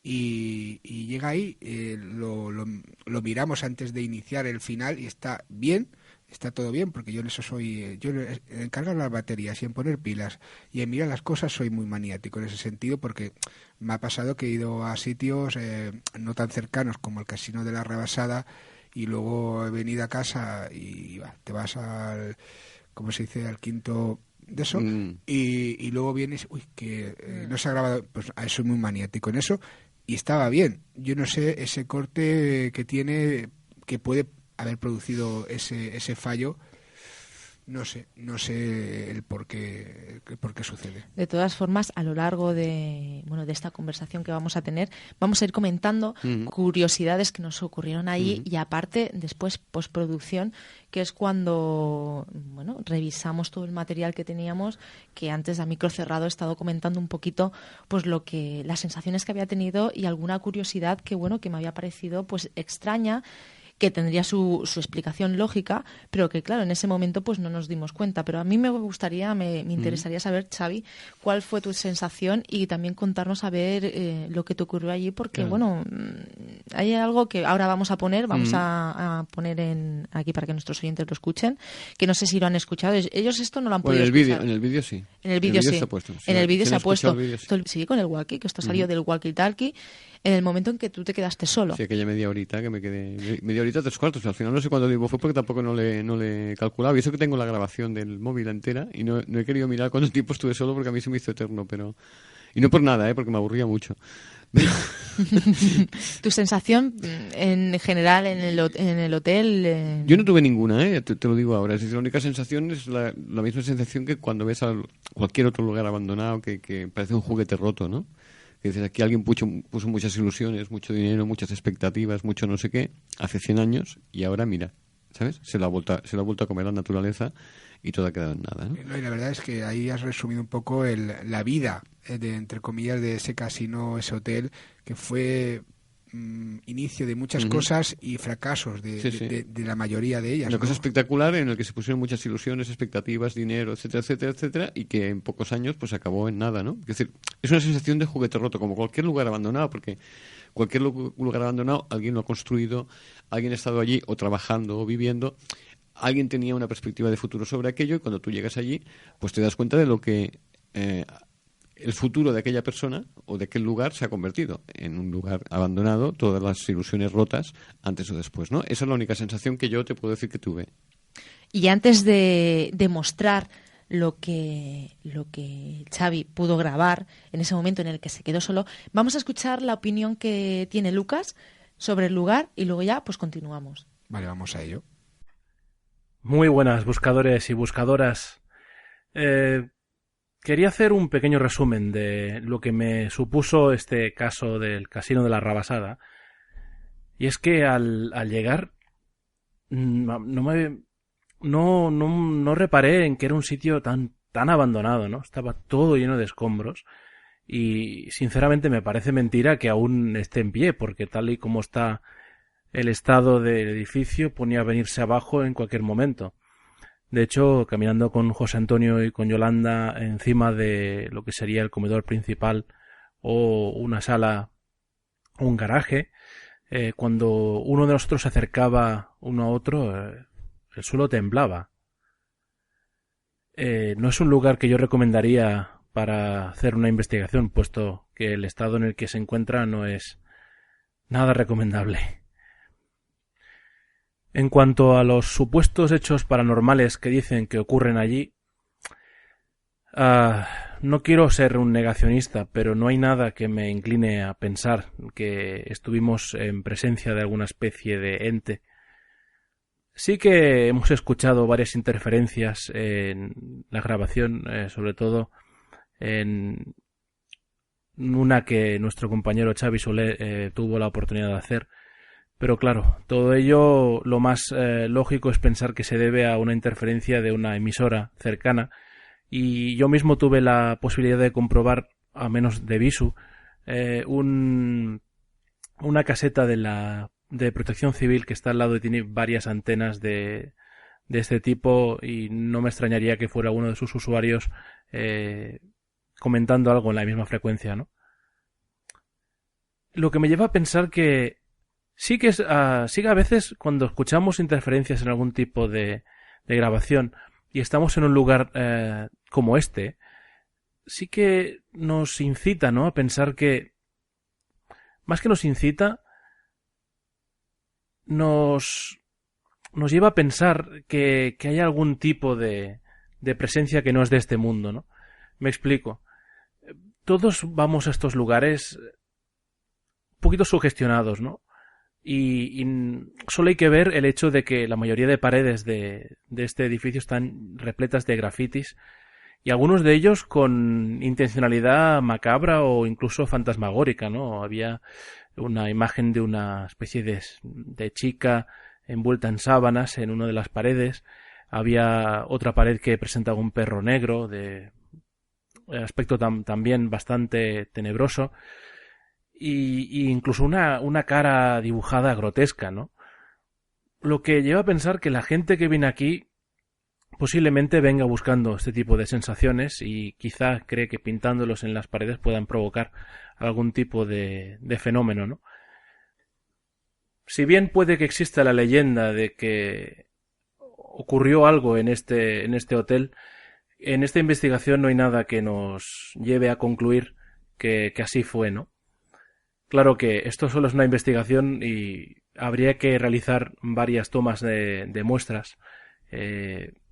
Y llega ahí, lo miramos antes de iniciar el final y está bien, está todo bien, porque yo en eso yo en cargar las baterías y en poner pilas y en mirar las cosas soy muy maniático en ese sentido, porque me ha pasado que he ido a sitios no tan cercanos como el Casino de la Rabasada y luego he venido a casa y te vas al, ¿cómo se dice?, al quinto de eso y luego vienes, que no se ha grabado, pues soy muy maniático en eso. Y estaba bien. Yo no sé ese corte que tiene, que puede haber producido ese fallo. No sé el por qué sucede. De todas formas, a lo largo de esta conversación que vamos a tener, vamos a ir comentando curiosidades que nos ocurrieron allí y aparte, después, postproducción, que es cuando revisamos todo el material que teníamos, que antes a micro cerrado he estado comentando un poquito pues las sensaciones que había tenido y alguna curiosidad que me había parecido pues extraña, que tendría su explicación lógica, pero que claro, en ese momento pues no nos dimos cuenta. Pero a mí me interesaría saber, Xavi, cuál fue tu sensación y también contarnos a ver lo que te ocurrió allí, porque hay algo que ahora vamos a poner aquí para que nuestros oyentes lo escuchen, que no sé si lo han escuchado. Ellos esto no lo han podido escuchar. En el vídeo sí. En el vídeo sí. Se ha puesto. En el vídeo se ha puesto. Sí, con el walkie, que esto salió del walkie-talkie, en el momento en que tú te quedaste solo. Sí, aquella media horita que me quedé... Media horita, 3/4. Al final no sé cuánto tiempo fue porque tampoco no le he calculado. Y eso que tengo la grabación del móvil entera y no he querido mirar cuánto tiempo estuve solo porque a mí se me hizo eterno, pero... Y no por nada, porque me aburría mucho. ¿Tu sensación en general en el hotel? Yo no tuve ninguna, te lo digo ahora. Es decir, la única sensación es la misma sensación que cuando ves a cualquier otro lugar abandonado que parece un juguete roto, ¿no? Que dices, aquí alguien puso muchas ilusiones, mucho dinero, muchas expectativas, mucho no sé qué, hace 100 años y ahora mira, ¿sabes? Se lo ha vuelto a comer la naturaleza y todo ha quedado en nada, ¿no? Y la verdad es que ahí has resumido un poco la vida, entre comillas, de ese casino, ese hotel, que fue inicio de muchas cosas y fracasos de la mayoría de ellas. Una cosa espectacular en la que se pusieron muchas ilusiones, expectativas, dinero, etcétera, etcétera, etcétera, y que en pocos años pues acabó en nada, ¿no? Es decir, es una sensación de juguete roto, como cualquier lugar abandonado, porque cualquier lugar abandonado alguien lo ha construido, alguien ha estado allí o trabajando o viviendo, alguien tenía una perspectiva de futuro sobre aquello y cuando tú llegas allí pues te das cuenta de lo que el futuro de aquella persona o de aquel lugar se ha convertido en un lugar abandonado, todas las ilusiones rotas antes o después, ¿no? Esa es la única sensación que yo te puedo decir que tuve. Y antes de mostrar lo que Xavi pudo grabar en ese momento en el que se quedó solo, vamos a escuchar la opinión que tiene Lucas sobre el lugar y luego ya pues continuamos. Vale, vamos a ello. Muy buenas, buscadores y buscadoras. Quería hacer un pequeño resumen de lo que me supuso este caso del Casino de la Rabasada. Y es que al llegar no reparé en que era un sitio tan abandonado, ¿no? Estaba todo lleno de escombros y sinceramente me parece mentira que aún esté en pie, porque tal y como está el estado del edificio ponía a venirse abajo en cualquier momento. De hecho, caminando con José Antonio y con Yolanda encima de lo que sería el comedor principal o una sala o un garaje, cuando uno de nosotros se acercaba uno a otro, el suelo temblaba. No es un lugar que yo recomendaría para hacer una investigación, puesto que el estado en el que se encuentra no es nada recomendable. En cuanto a los supuestos hechos paranormales que dicen que ocurren allí, no quiero ser un negacionista, pero no hay nada que me incline a pensar que estuvimos en presencia de alguna especie de ente. Sí que hemos escuchado varias interferencias en la grabación, sobre todo en una que nuestro compañero Xavi Soler tuvo la oportunidad de hacer. Pero claro, todo ello lo más lógico es pensar que se debe a una interferencia de una emisora cercana. Y yo mismo tuve la posibilidad de comprobar, a menos de visu, una caseta de protección civil que está al lado y tiene varias antenas de este tipo, y no me extrañaría que fuera uno de sus usuarios comentando algo en la misma frecuencia, ¿no? Lo que me lleva a pensar que sí que a veces cuando escuchamos interferencias en algún tipo de grabación y estamos en un lugar como este, sí que nos incita, ¿no?, a pensar que, más que nos incita, nos lleva a pensar que hay algún tipo de presencia que no es de este mundo, ¿no? Me explico. Todos vamos a estos lugares un poquito sugestionados, ¿no? Y solo hay que ver el hecho de que la mayoría de paredes de este edificio están repletas de grafitis, y algunos de ellos con intencionalidad macabra o incluso fantasmagórica, ¿no? Había una imagen de una especie de chica envuelta en sábanas en una de las paredes. Había otra pared que presentaba un perro negro de aspecto también bastante tenebroso, y incluso una cara dibujada grotesca, ¿no? Lo que lleva a pensar que la gente que viene aquí posiblemente venga buscando este tipo de sensaciones y quizá cree que pintándolos en las paredes puedan provocar algún tipo de fenómeno, ¿no? Si bien puede que exista la leyenda de que ocurrió algo en este hotel, en esta investigación no hay nada que nos lleve a concluir que así fue, ¿no? Claro que esto solo es una investigación y habría que realizar varias tomas de muestras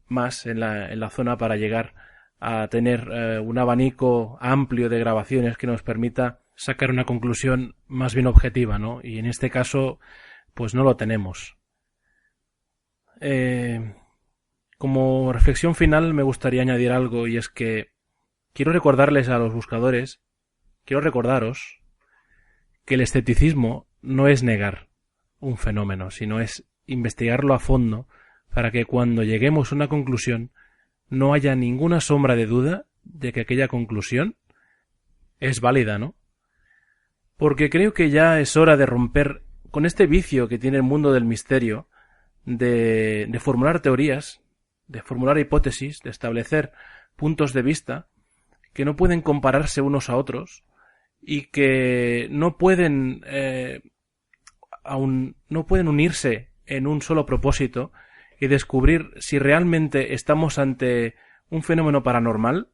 más en la zona para llegar a tener un abanico amplio de grabaciones que nos permita sacar una conclusión más bien objetiva, ¿no? Y en este caso, pues no lo tenemos. Como reflexión final me gustaría añadir algo, y es que quiero recordaros que el escepticismo no es negar un fenómeno, sino es investigarlo a fondo para que cuando lleguemos a una conclusión no haya ninguna sombra de duda de que aquella conclusión es válida, ¿no? Porque creo que ya es hora de romper con este vicio que tiene el mundo del misterio de formular teorías, de formular hipótesis, de establecer puntos de vista que no pueden compararse unos a otros y que no pueden unirse en un solo propósito y descubrir si realmente estamos ante un fenómeno paranormal,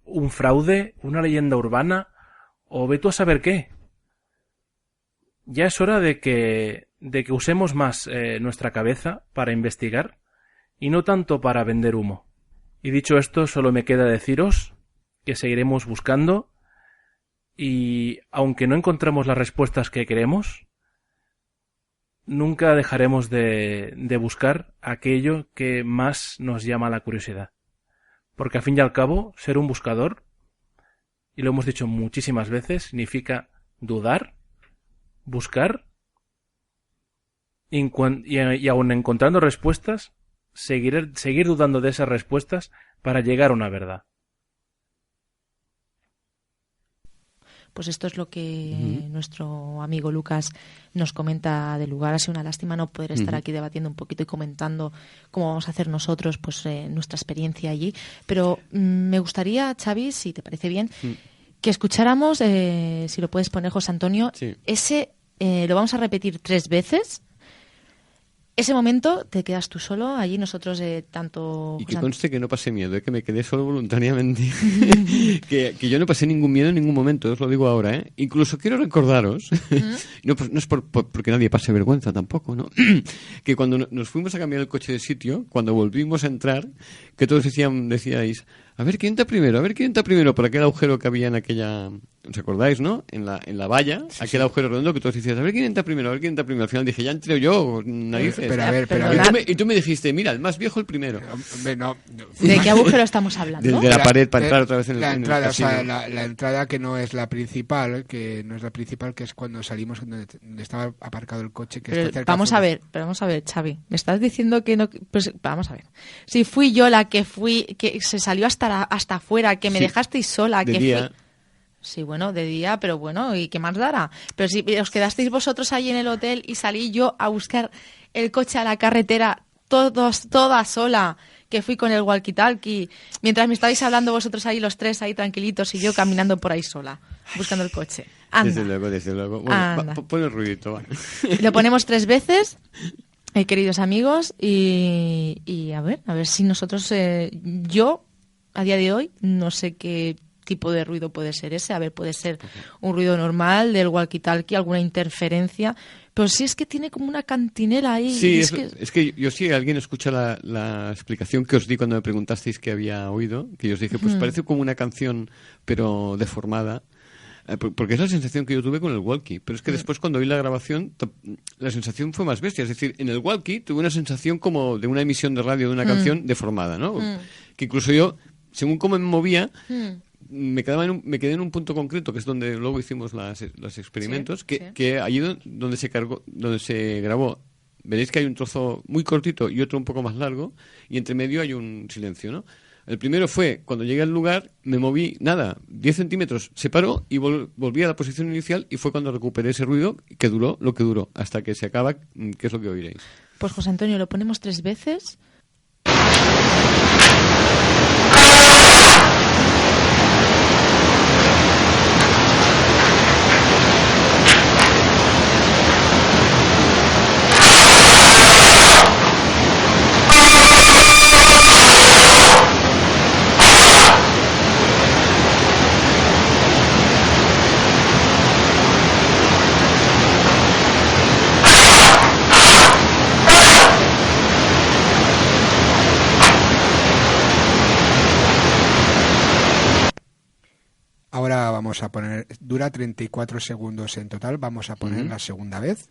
un fraude, una leyenda urbana o ve tú a saber qué. Ya es hora de que usemos más nuestra cabeza para investigar y no tanto para vender humo. Y dicho esto, solo me queda deciros que seguiremos buscando, y aunque no encontramos las respuestas que queremos, nunca dejaremos de buscar aquello que más nos llama la curiosidad. Porque al fin y al cabo, ser un buscador, y lo hemos dicho muchísimas veces, significa dudar, buscar, y aun encontrando respuestas, seguir dudando de esas respuestas para llegar a una verdad. Pues esto es lo que nuestro amigo Lucas nos comenta del lugar. Ha sido una lástima no poder estar aquí debatiendo un poquito y comentando cómo vamos a hacer nosotros pues nuestra experiencia allí. Pero me gustaría, Xavi, si te parece bien, que escucháramos, si lo puedes poner, José Antonio, ese lo vamos a repetir 3 veces. Ese momento te quedas tú solo, allí nosotros tanto... Y que conste que no pasé miedo, que me quedé solo voluntariamente. que yo no pasé ningún miedo en ningún momento, os lo digo ahora, ¿eh? Incluso quiero recordaros, no es porque nadie pase vergüenza tampoco, ¿no? Que cuando nos fuimos a cambiar el coche de sitio, cuando volvimos a entrar, que todos decíais, A ver quién entra primero por aquel agujero que había en aquella... ¿Os acordáis, no? En la valla, sí, aquel agujero redondo que todos decías, a ver quién entra primero. Al final dije, ya entré yo, narices. Y tú me dijiste, mira, el más viejo el primero. No. ¿De qué agujero estamos hablando? De la pared para entrar otra vez en la el entrada, casino. O sea, la entrada que no es la principal, que es cuando salimos donde estaba aparcado el coche. Que está cerca. Vamos a ver, Xavi. Me estás diciendo que no... Pues vamos a ver. Si fui yo la que se salió hasta afuera, que me dejasteis sola, de que día. fui... Sí, bueno, de día, pero bueno, ¿y qué más dará? Pero si os quedasteis vosotros ahí en el hotel y salí yo a buscar el coche a la carretera toda sola, que fui con el walkie-talkie, mientras me estabais hablando vosotros ahí los tres ahí tranquilitos y yo caminando por ahí sola, buscando el coche. Anda. Desde luego. Bueno, pon el ruidito, va. Lo ponemos 3 veces, queridos amigos, y a ver si nosotros, yo, a día de hoy, no sé qué tipo de ruido puede ser ese. A ver, puede ser un ruido normal del walkie-talkie, alguna interferencia, pero sí es que tiene como una cantinela ahí. Sí, es que yo sí, alguien escucha la explicación que os di cuando me preguntasteis qué había oído, que yo os dije, pues parece como una canción, pero deformada. Porque es la sensación que yo tuve con el walkie, pero es que después cuando oí la grabación la sensación fue más bestia, es decir, en el walkie tuve una sensación como de una emisión de radio de una canción deformada, ¿no? Que incluso yo, según cómo me movía, me quedé en un punto concreto, que es donde luego hicimos los experimentos, que allí donde se grabó, veréis que hay un trozo muy cortito y otro un poco más largo, y entre medio hay un silencio, ¿no? El primero fue, cuando llegué al lugar, me moví, 10 centímetros, se paró y volví a la posición inicial, y fue cuando recuperé ese ruido, que duró lo que duró, hasta que se acaba, que es lo que oiréis. Pues José Antonio, lo ponemos 3 veces. Ahora vamos a poner, dura 34 segundos en total, vamos a poner la segunda vez.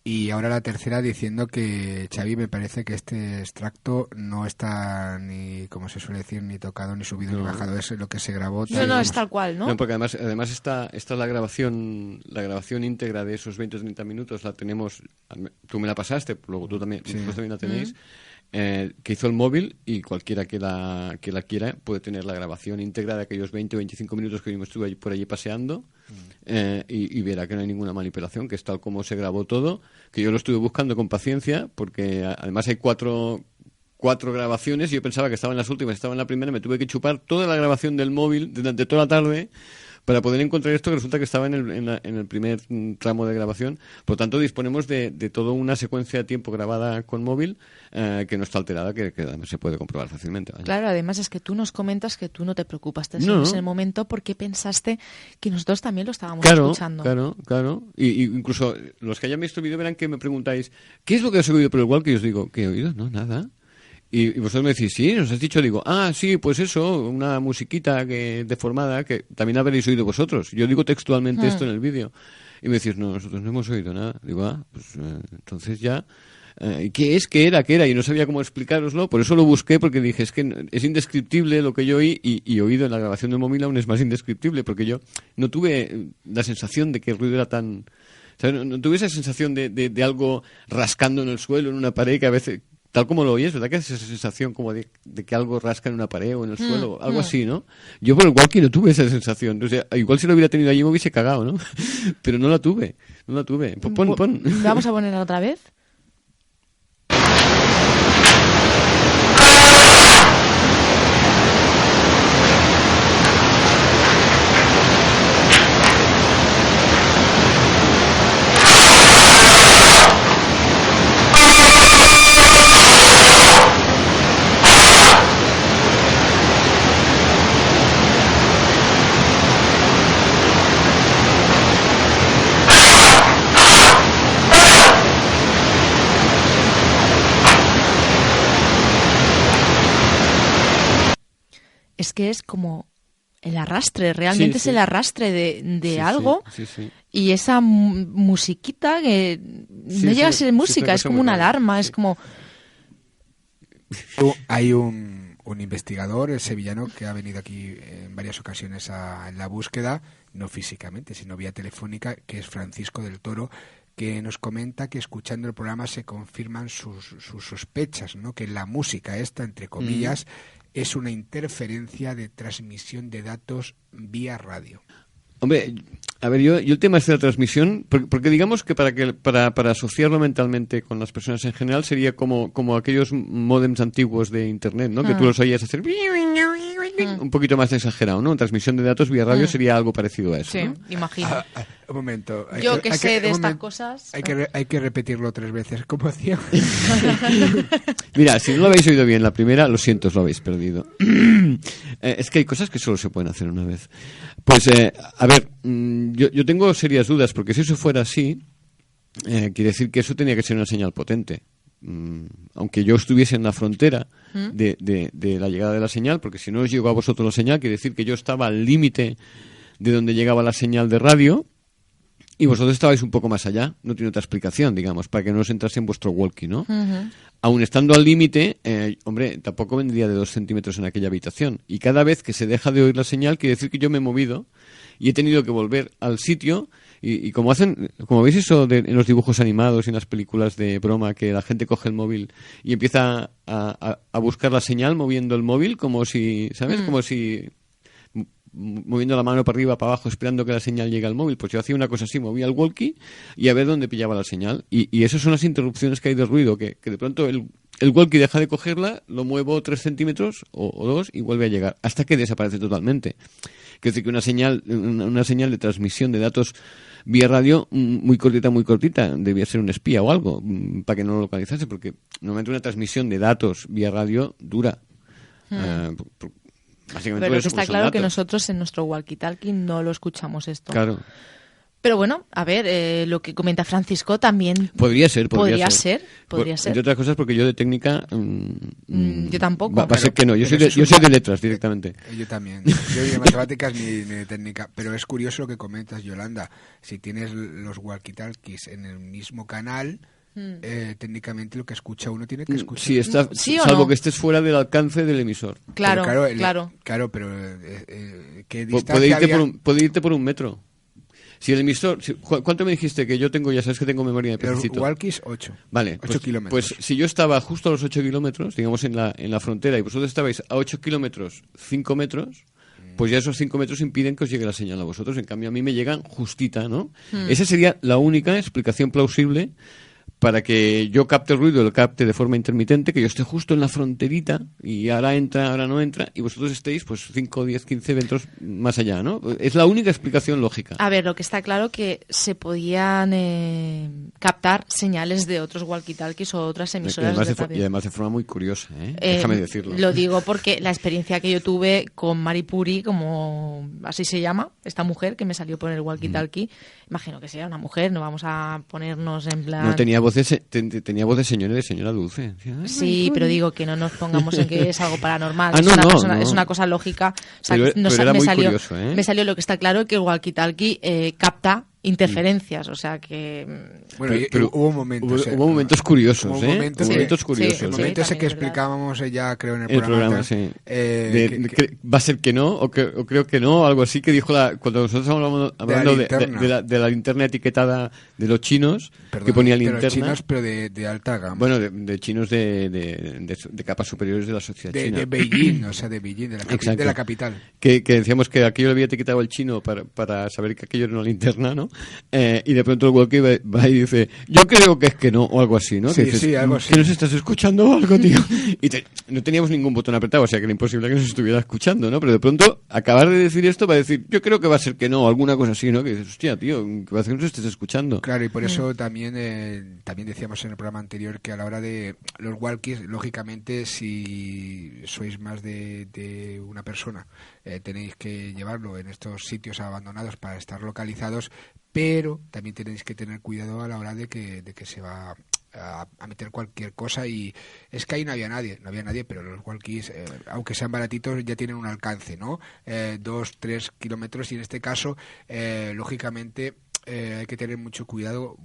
Y ahora la tercera diciendo que, Xavi, me parece que este extracto no está ni, como se suele decir, ni tocado, ni subido, ni bajado. Es lo que se grabó. No, es tal cual, ¿no? No, porque además está la grabación íntegra de esos 20 o 30 minutos, la tenemos, tú me la pasaste, luego tú también, vosotros también la tenéis, que hizo el móvil, y cualquiera que la quiera puede tener la grabación íntegra de aquellos 20 o 25 minutos que yo me estuve por allí paseando, y verá que no hay ninguna manipulación, que es tal como se grabó todo, que yo lo estuve buscando con paciencia, porque además hay cuatro grabaciones, y yo pensaba que estaban las últimas, estaba en la primera, me tuve que chupar toda la grabación del móvil durante toda la tarde para poder encontrar esto, que resulta que estaba en el primer tramo de grabación. Por lo tanto, disponemos de toda una secuencia de tiempo grabada con móvil, que no está alterada, que además se puede comprobar fácilmente. ¿Vale? Claro, además es que tú nos comentas que tú no te preocupaste en ese momento porque pensaste que nosotros también lo estábamos escuchando. Claro. Y incluso los que hayan visto el vídeo verán que me preguntáis, ¿qué es lo que has oído por el walkie? Y os digo, ¿qué he oído? No, nada. Y vosotros me decís, sí, nos has dicho, digo, sí, pues eso, una musiquita deformada que también habréis oído vosotros. Yo digo textualmente esto en el vídeo. Y me decís, no, nosotros no hemos oído nada. Digo, pues entonces ya... ¿Qué es? ¿Qué era? Y no sabía cómo explicároslo, por eso lo busqué, porque dije, es que es indescriptible lo que yo oí, y oído en la grabación de móvil aún es más indescriptible, porque yo no tuve la sensación de que el ruido era tan... ¿sabes? No tuve esa sensación de algo rascando en el suelo, en una pared, que a veces... Tal como lo oyes, ¿verdad? Que es esa sensación como de que algo rasca en una pared o en el suelo, algo así, ¿no? Yo por el walkie no tuve esa sensación. O sea, igual si lo hubiera tenido allí me hubiese cagado, ¿no? Pero no la tuve. Pon. ¿Vamos a ponerla otra vez? es que es como el arrastre, realmente es el arrastre de algo. Sí. Y esa musiquita que no llega a ser música, es como una alarma, es como... Hay un investigador sevillano que ha venido aquí en varias ocasiones en la búsqueda, no físicamente, sino vía telefónica, que es Francisco del Toro, que nos comenta que escuchando el programa se confirman sus sospechas, ¿no? Que la música esta, entre comillas, es una interferencia de transmisión de datos vía radio. Hombre, a ver, yo el tema de la transmisión, porque digamos que para asociarlo mentalmente con las personas en general sería como aquellos módems antiguos de internet, ¿no? Que tú los oías hacer un poquito más exagerado, ¿no? Transmisión de datos vía radio sería algo parecido a eso, Sí, ¿no? imagino. Un momento. Yo que sé de estas cosas... Hay que repetirlo 3 veces, como hacía. Mira, si no lo habéis oído bien la primera, lo siento, os lo habéis perdido. Es que hay cosas que solo se pueden hacer una vez. Pues, a ver, yo tengo serias dudas, porque si eso fuera así, quiere decir que eso tenía que ser una señal potente. Aunque yo estuviese en la frontera de la llegada de la señal, porque si no os llegó a vosotros la señal, quiere decir que yo estaba al límite de donde llegaba la señal de radio y vosotros estabais un poco más allá. No tiene otra explicación, digamos, para que no os entrase en vuestro walkie, ¿no? Aún estando al límite, hombre, tampoco vendría de 2 centímetros en aquella habitación. Y cada vez que se deja de oír la señal, quiere decir que yo me he movido y he tenido que volver al sitio. Y como veis eso en los dibujos animados y en las películas de broma, que la gente coge el móvil y empieza a buscar la señal moviendo el móvil, como si, ¿sabes? Como si moviendo la mano para arriba, para abajo, esperando que la señal llegue al móvil. Pues yo hacía una cosa así, movía el walkie y a ver dónde pillaba la señal. Y esas son las interrupciones que hay de ruido, que de pronto el walkie deja de cogerla, lo muevo 3 centímetros o 2 y vuelve a llegar, hasta que desaparece totalmente. Quiere decir que una señal de transmisión de datos vía radio muy cortita, debía ser un espía o algo, para que no lo localizase, porque normalmente una transmisión de datos vía radio dura. Básicamente pero que está claro datos. que nosotros en nuestro walkie-talkie no lo escuchamos esto. Claro. Pero bueno, a ver, lo que comenta Francisco también... Podría ser. Entre otras cosas porque yo de técnica... yo tampoco. Va a ser que no, yo soy de letras directamente. Yo también. Yo de matemáticas ni de técnica. Pero es curioso lo que comentas, Yolanda. Si tienes los walkie-talkies en el mismo canal... técnicamente lo que escucha uno tiene que escuchar. Sí, salvo que estés fuera del alcance del emisor. Claro, claro, pero ¿qué distancia puede irte por 1 metro. Si el emisor... ¿Cuánto me dijiste que yo tengo? Ya sabes que tengo memoria de pececito. Los walkies, 8. Vale. 8 kilómetros. Pues si yo estaba justo a los 8 kilómetros, digamos en la frontera, y vosotros estabais a 8 kilómetros, 5 metros... pues ya esos 5 metros impiden que os llegue la señal a vosotros. En cambio, a mí me llegan justita, ¿no? Esa sería la única explicación plausible para que yo capte el ruido, lo capte de forma intermitente, que yo esté justo en la fronterita y ahora entra, ahora no entra, y vosotros estéis pues 5, 10, 15 metros más allá, ¿no? Es la única explicación lógica. A ver, lo que está claro que se podían captar señales de otros walkie-talkies o otras emisoras y además de forma muy curiosa, ¿eh? Déjame decirlo. Lo digo porque la experiencia que yo tuve con Mari Puri, como así se llama, esta mujer que me salió por el walkie-talkie, imagino que sea una mujer, no vamos a ponernos en plan... No, tenía voz de señora y de señora dulce. Sí, pero digo que no nos pongamos en que es algo paranormal. Es una cosa lógica. O sea, pero era muy curioso, ¿eh? Me salió lo que está claro, que el walkie-talkie capta interferencias, o sea que... Bueno, pero hubo momentos... Hubo momentos curiosos, momentos curiosos. El momento ese que explicábamos ya, creo, en el programa. Sí. Va a ser que no, o creo que no, algo así que dijo cuando nosotros estábamos hablando de la linterna etiquetada de los chinos, que ponía linterna... De los chinos, pero de alta gama. Bueno, de chinos de capas superiores de la sociedad china. De Beijing, o sea, de Beijing, de la capital. Que decíamos que aquello lo había etiquetado el chino para saber que aquello era una linterna, ¿no? Y de pronto el walkie va y dice, yo creo que es que no, o algo así, ¿no? Sí, dices, sí, algo así. ¿Que nos estás escuchando o algo, tío? Y no teníamos ningún botón apretado, o sea que era imposible que nos estuviera escuchando, ¿no? Pero de pronto, acabar de decir esto va a decir, yo creo que va a ser que no, o alguna cosa así, ¿no? Que dices, hostia, tío, que va a ser que nos estés escuchando. Claro, y por eso también decíamos en el programa anterior que a la hora de los walkies, lógicamente, si sois más de una persona, tenéis que llevarlo en estos sitios abandonados para estar localizados, pero también tenéis que tener cuidado a la hora de que se va a meter cualquier cosa, y es que ahí no había nadie, pero los walkies, aunque sean baratitos, ya tienen un alcance, ¿no? 2-3 kilómetros, y en este caso, lógicamente, hay que tener mucho cuidado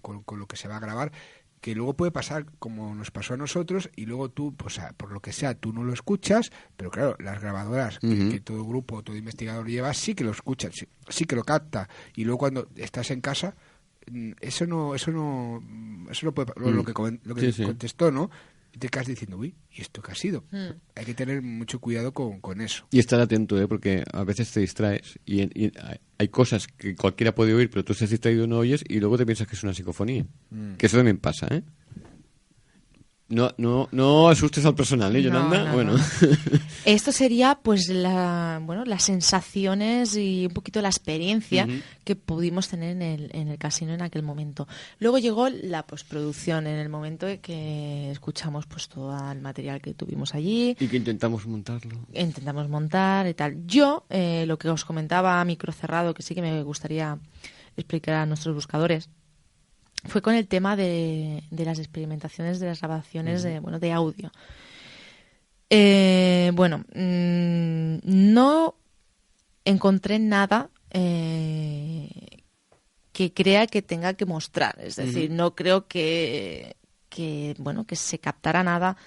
con lo que se va a grabar, que luego puede pasar como nos pasó a nosotros, y luego tú, pues por lo que sea, tú no lo escuchas, pero claro, las grabadoras que todo grupo, todo investigador lleva, sí que lo escuchan, sí que lo capta, y luego cuando estás en casa, eso no puede, lo que contestó, ¿no? Y te quedas diciendo, uy, ¿y esto qué ha sido? Hay que tener mucho cuidado con eso. Y estar atento, porque a veces te distraes y hay cosas que cualquiera puede oír, pero tú estás distraído y no oyes, y luego te piensas que es una psicofonía. Que eso también pasa, ¿eh? No asustes al personal, ¿eh, Yolanda? No. Bueno. Esto sería, pues, las sensaciones y un poquito la experiencia que pudimos tener en el casino en aquel momento. Luego llegó la postproducción, en el momento en que escuchamos pues todo el material que tuvimos allí. Y que intentamos montarlo. Intentamos montar y tal. Yo, lo que os comentaba a micro cerrado, que sí que me gustaría explicar a nuestros buscadores, fue con el tema de las experimentaciones de las grabaciones de audio. No encontré nada que crea que tenga que mostrar. Es decir, no creo que se captara nada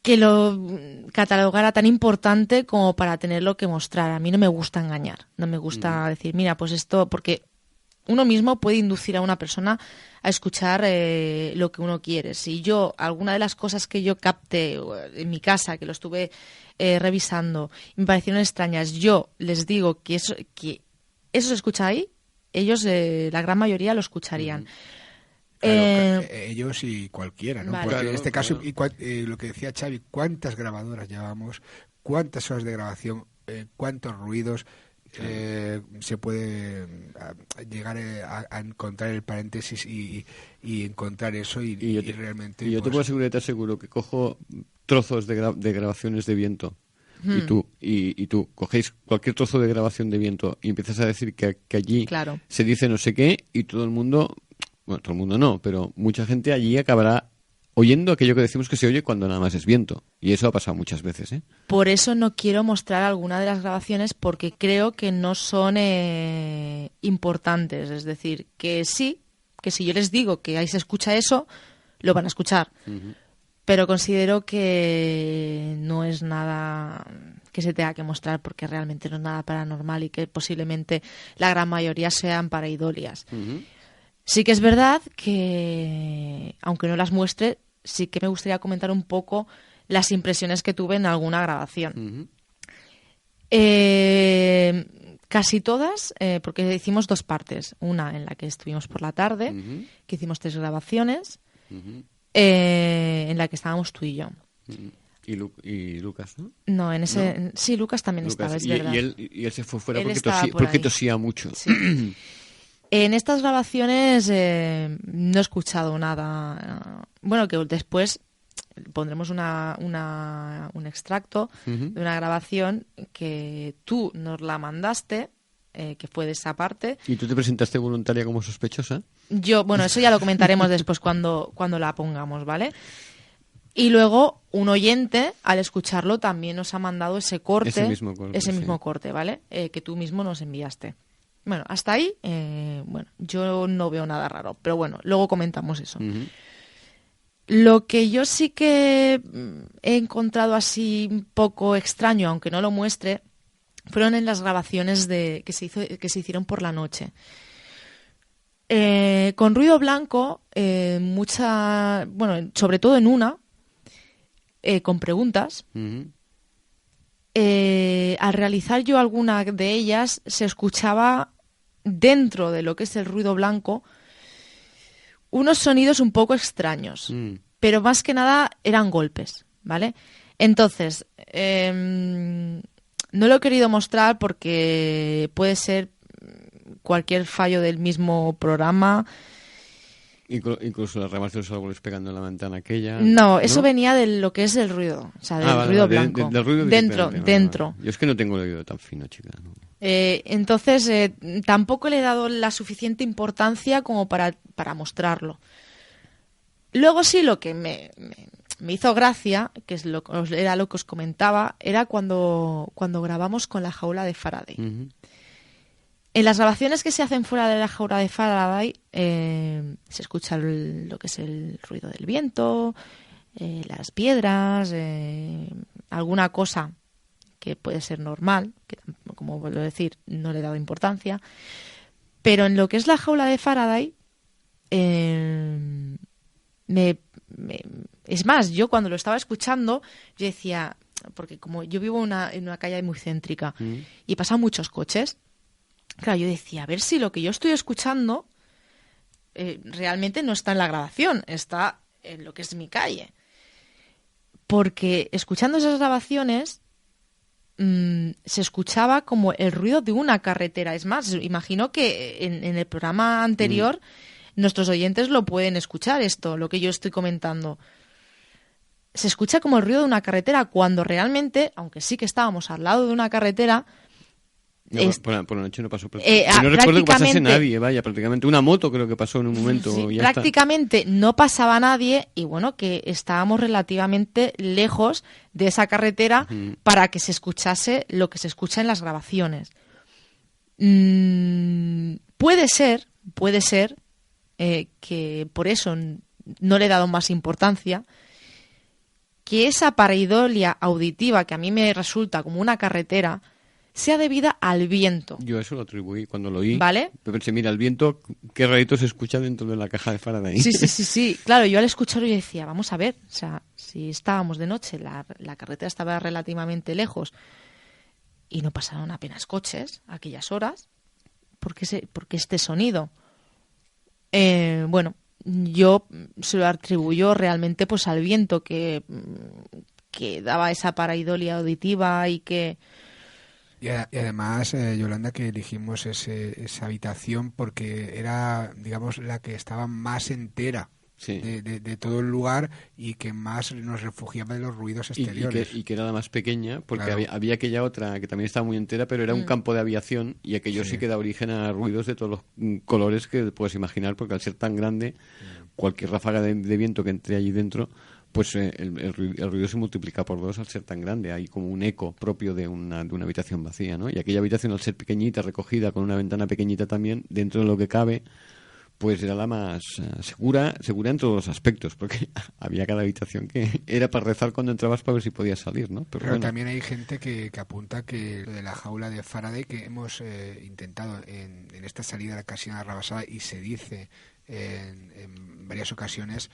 que lo catalogara tan importante como para tenerlo que mostrar. A mí no me gusta engañar. No me gusta decir, mira, pues esto, porque uno mismo puede inducir a una persona a escuchar lo que uno quiere. Si yo, alguna de las cosas que yo capté en mi casa, que lo estuve revisando, me parecieron extrañas, yo les digo que eso se escucha ahí, ellos, la gran mayoría, lo escucharían. Claro, ellos y cualquiera, ¿no? Vale. Porque Claro, en este caso, claro. lo que decía Xavi, ¿cuántas grabadoras llevamos? ¿Cuántas horas de grabación? ¿Cuántos ruidos? Se puede llegar a encontrar el paréntesis y encontrar eso y realmente... Y yo te puedo asegurar, te aseguro que cojo trozos de grabaciones de viento y tú cogéis cualquier trozo de grabación de viento y empiezas a decir que allí se dice no sé qué, y todo el mundo no, pero mucha gente allí acabará oyendo aquello que decimos que se oye cuando nada más es viento. Y eso ha pasado muchas veces, ¿eh? Por eso no quiero mostrar alguna de las grabaciones, porque creo que no son importantes. Es decir, que sí, que si yo les digo que ahí se escucha eso, lo van a escuchar. Pero considero que no es nada que se tenga que mostrar, porque realmente no es nada paranormal y que posiblemente la gran mayoría sean pareidolias. Sí que es verdad que, aunque no las muestre, sí que me gustaría comentar un poco las impresiones que tuve en alguna grabación. Casi todas, porque hicimos dos partes. Una en la que estuvimos por la tarde, que hicimos 3 grabaciones, en la que estábamos tú y yo. Y Lucas, ¿no? No, en ese... Sí, Lucas también estaba, es verdad. Y él se fue fuera Él porque tosía mucho. Sí. En estas grabaciones no he escuchado nada. Bueno, que después pondremos un extracto de una grabación que tú nos la mandaste, que fue de esa parte. ¿Y tú te presentaste voluntaria como sospechosa? Eso ya lo comentaremos después cuando la pongamos, ¿vale? Y luego un oyente, al escucharlo, también nos ha mandado ese corte. Ese mismo corte, ¿vale? Que tú mismo nos enviaste. Bueno, hasta ahí, yo no veo nada raro, pero bueno, luego comentamos eso. Lo que yo sí que he encontrado así un poco extraño, aunque no lo muestre, fueron en las grabaciones que se hicieron por la noche. Con ruido blanco, sobre todo en una, con preguntas. Al realizar yo alguna de ellas, se escuchaba dentro de lo que es el ruido blanco unos sonidos un poco extraños, pero más que nada eran golpes, ¿vale? Entonces, no lo he querido mostrar porque puede ser cualquier fallo del mismo programa. Incluso las ramas de los árboles pegando en la ventana aquella. No, eso venía de lo que es el ruido, o sea, del ruido blanco. Del ruido dentro. Yo es que no tengo el oído tan fino, chica. ¿No? Entonces, tampoco le he dado la suficiente importancia como para mostrarlo. Luego sí, lo que me hizo gracia, que era lo que os comentaba, era cuando grabamos con la jaula de Faraday. Uh-huh. En las grabaciones que se hacen fuera de la jaula de Faraday se escucha lo que es el ruido del viento, las piedras, alguna cosa que puede ser normal, que como vuelvo a decir, no le he dado importancia. Pero en lo que es la jaula de Faraday, es más, yo cuando lo estaba escuchando, yo decía, porque como yo vivo en una calle muy céntrica y pasan muchos coches, claro, yo decía, a ver si lo que yo estoy escuchando realmente no está en la grabación, está en lo que es mi calle. Porque escuchando esas grabaciones se escuchaba como el ruido de una carretera. Es más, imagino que en el programa anterior nuestros oyentes lo pueden escuchar esto, lo que yo estoy comentando. Se escucha como el ruido de una carretera cuando realmente, aunque sí que estábamos al lado de una carretera... No, por la noche no pasó. No recuerdo que pasase nadie, vaya, prácticamente. Una moto creo que pasó en un momento. Sí, ya prácticamente está. No pasaba nadie y bueno, que estábamos relativamente lejos de esa carretera para que se escuchase lo que se escucha en las grabaciones. Puede ser que por eso no le he dado más importancia, que esa pareidolia auditiva que a mí me resulta como una carretera sea debida al viento. Yo eso lo atribuí cuando lo oí. ¿Vale? Pensé, mira, el viento, qué rarito se escucha dentro de la caja de Faraday. Sí. Claro, yo al escucharlo yo decía, vamos a ver, o sea, si estábamos de noche, la carretera estaba relativamente lejos y no pasaron apenas coches a aquellas horas, ¿por qué este sonido? Bueno, yo se lo atribuyo realmente pues al viento que daba esa pareidolia auditiva y que... Y además, Yolanda, que elegimos esa habitación porque era, digamos, la que estaba más entera de todo el lugar y que más nos refugiaba de los ruidos exteriores. Y que era la más pequeña, porque claro. había aquella otra que también estaba muy entera, pero era un campo de aviación y aquello sí que da origen a ruidos de todos los colores que puedes imaginar, porque al ser tan grande, cualquier ráfaga de viento que entre allí dentro... pues el ruido se multiplica por 2 al ser tan grande. Hay como un eco propio de una habitación vacía, ¿no? Y aquella habitación, al ser pequeñita, recogida, con una ventana pequeñita también, dentro de lo que cabe, pues era la más segura en todos los aspectos, porque había cada habitación que era para rezar cuando entrabas para ver si podías salir, ¿no? Pero bueno. También hay gente que apunta que lo de la jaula de Faraday, que hemos intentado en esta salida de la casina de la Rabasada, y se dice en varias ocasiones...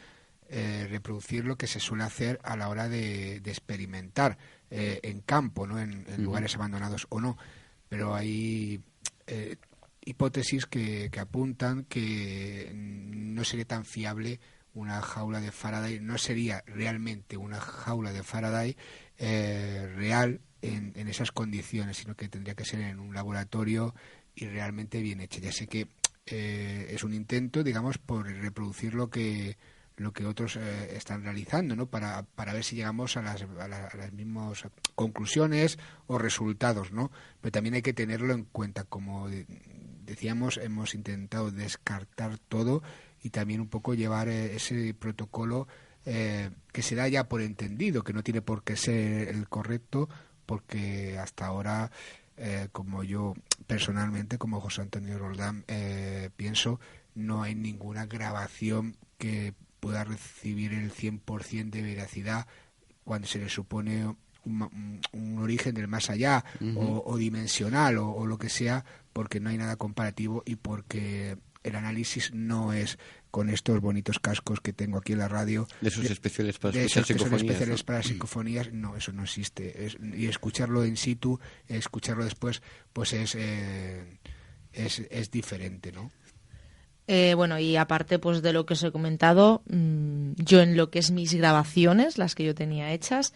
reproducir lo que se suele hacer a la hora de experimentar en campo, ¿no? En lugares abandonados o no, pero hay hipótesis que apuntan que no sería tan fiable una jaula de Faraday, no sería realmente una jaula de Faraday real en esas condiciones, sino que tendría que ser en un laboratorio y realmente bien hecha. Ya sé que es un intento, digamos, por reproducir lo que otros están realizando, ¿no? Para ver si llegamos a las mismas conclusiones o resultados, ¿no? Pero también hay que tenerlo en cuenta. Como decíamos, hemos intentado descartar todo y también un poco llevar ese protocolo que se da ya por entendido, que no tiene por qué ser el correcto, porque hasta ahora, como yo personalmente, como José Antonio Roldán, pienso, no hay ninguna grabación que pueda recibir el 100% de veracidad cuando se le supone un origen del más allá o dimensional o lo que sea, porque no hay nada comparativo y porque el análisis no es con estos bonitos cascos que tengo aquí en la radio. De esos especiales para escuchar psicofonías. Son especiales para psicofonías, no, eso no existe. Y escucharlo in situ, escucharlo después, pues es diferente, ¿no? Bueno, y aparte pues de lo que os he comentado, yo en lo que es mis grabaciones, las que yo tenía hechas,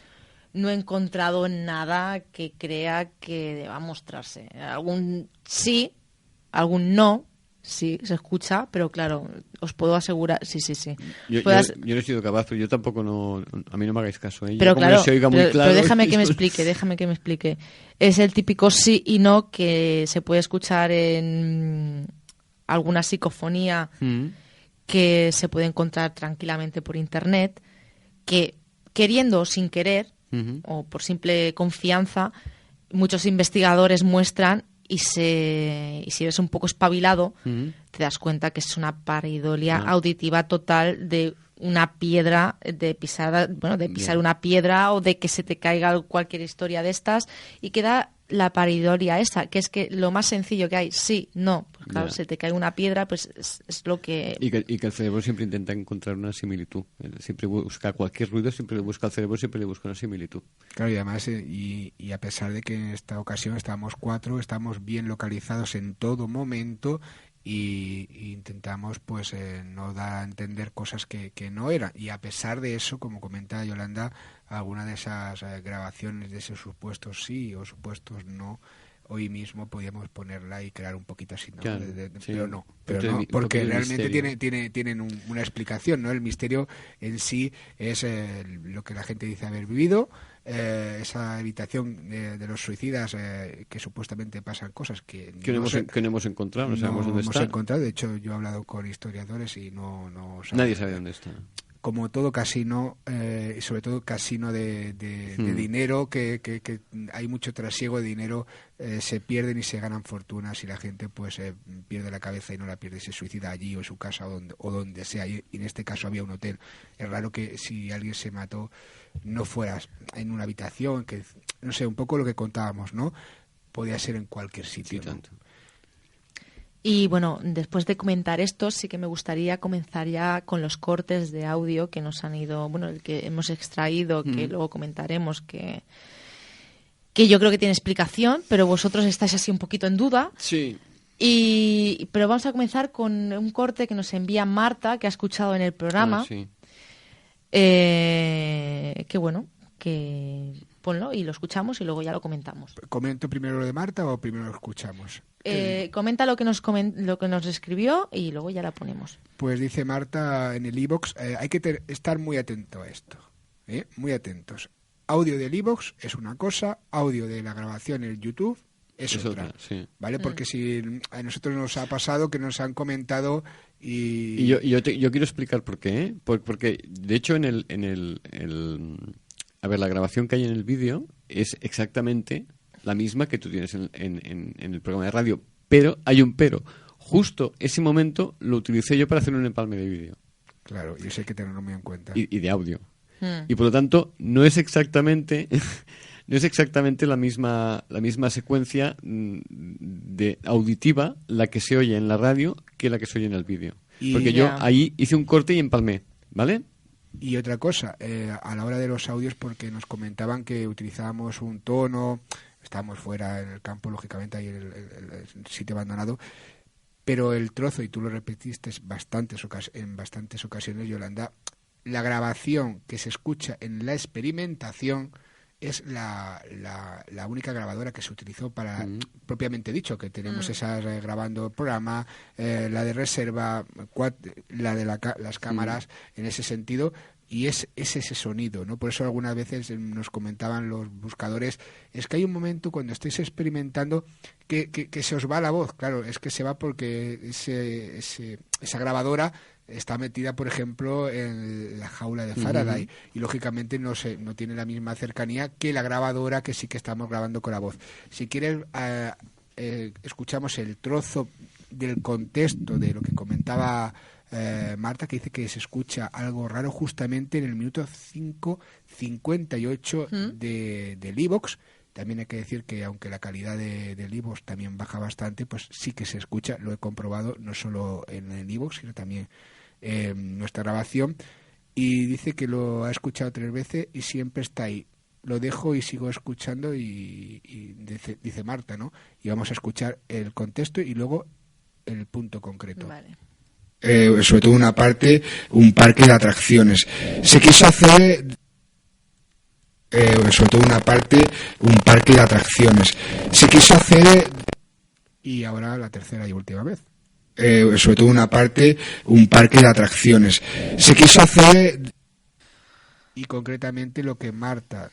no he encontrado nada que crea que deba mostrarse. Algún sí, algún no, sí, se escucha, pero claro, os puedo asegurar, sí. Yo no he sido capaz, pero yo tampoco a mí no me hagáis caso. Pero claro, pero déjame que me explique. Es el típico sí y no que se puede escuchar en... alguna psicofonía que se puede encontrar tranquilamente por internet, que queriendo o sin querer, o por simple confianza, muchos investigadores muestran, y si eres un poco espabilado, te das cuenta que es una pareidolia auditiva total de una piedra, de pisar una piedra, o de que se te caiga cualquier historia de estas, y queda la pareidolia esa, que es que lo más sencillo que hay, sí, no, pues claro, se te cae una piedra, pues es lo que... Y que el cerebro siempre intenta encontrar una similitud. Siempre busca cualquier ruido, siempre le busca al cerebro, siempre le busca una similitud. Claro, y además, y a pesar de que en esta ocasión estábamos 4, estamos bien localizados en todo momento, y intentamos pues no dar a entender cosas que no eran, y a pesar de eso, como comenta Yolanda, alguna de esas grabaciones de esos supuestos sí o supuestos no, hoy mismo podíamos ponerla y crear un poquito así, ¿no? Claro, sí. pero no, porque realmente tienen una explicación, ¿no? El misterio en sí es lo que la gente dice haber vivido, esa evitación de los suicidas, que supuestamente pasan cosas que no hemos encontrado, no sabemos dónde está. Encontrado. De hecho, yo he hablado con historiadores y no nadie sabe dónde está. Como todo casino, y sobre todo casino de dinero, que hay mucho trasiego de dinero, se pierden y se ganan fortunas, y la gente pues pierde la cabeza y no la pierde, se suicida allí o en su casa o donde sea, y en este caso había un hotel. Es raro que si alguien se mató no fueras en una habitación, que no sé, un poco lo que contábamos, ¿no? Podía ser en cualquier sitio, sí, ¿no? tanto. Y bueno, después de comentar esto, sí que me gustaría comenzar ya con los cortes de audio que nos han ido, bueno, el que hemos extraído, que luego comentaremos, que yo creo que tiene explicación, pero vosotros estáis así un poquito en duda. Sí. Pero vamos a comenzar con un corte que nos envía Marta, que ha escuchado en el programa. Sí. Que bueno, que ponlo y lo escuchamos y luego ya lo comentamos. ¿Comento primero lo de Marta o primero lo escuchamos? Comenta lo que nos escribió y luego ya la ponemos. Pues dice Marta en el iVoox, hay que estar muy atento a esto, muy atentos. Audio del iVoox es una cosa, audio de la grabación en el YouTube es otra, sí. ¿Vale? Porque si a nosotros nos ha pasado que nos han comentado y yo quiero explicar por qué, porque de hecho a ver, la grabación que hay en el vídeo es exactamente la misma que tú tienes en el programa de radio, pero hay un pero. Justo ese momento lo utilicé yo para hacer un empalme de vídeo. Claro, y eso hay que tenerlo muy en cuenta. Y de audio. Y por lo tanto, no es exactamente la misma secuencia de auditiva la que se oye en la radio que la que se oye en el vídeo. Porque yo ahí hice un corte y empalmé, ¿vale? Y otra cosa, a la hora de los audios, porque nos comentaban que utilizábamos un tono, estábamos fuera en el campo, lógicamente, ahí en el sitio abandonado, pero el trozo, y tú lo repetiste en bastantes ocasiones, Yolanda, la grabación que se escucha en la experimentación es la única grabadora que se utilizó para, propiamente dicho, que tenemos esas grabando el programa, la de reserva, la de las cámaras, en ese sentido, y es ese sonido, ¿no? Por eso algunas veces nos comentaban los buscadores, es que hay un momento cuando estáis experimentando que se os va la voz. Claro, es que se va porque esa grabadora está metida, por ejemplo, en la jaula de Faraday, y lógicamente no tiene la misma cercanía que la grabadora que sí que estamos grabando con la voz. Si quieres, escuchamos el trozo del contexto de lo que comentaba Marta, que dice que se escucha algo raro justamente en el minuto 5:58 del iVoox. También hay que decir que aunque la calidad del iVoox también baja bastante, pues sí que se escucha, lo he comprobado, no solo en el iVoox, sino también en nuestra grabación, y dice que lo ha escuchado 3 veces y siempre está ahí. Lo dejo y sigo escuchando y dice Marta, ¿no? Y vamos a escuchar el contexto y luego el punto concreto. Vale. Sobre todo un parque de atracciones. Se quiso hacer... sobre todo un parque de atracciones. Se quiso hacer... Y ahora la tercera y última vez. Sobre todo un parque de atracciones. Se quiso hacer... Y concretamente lo que Marta,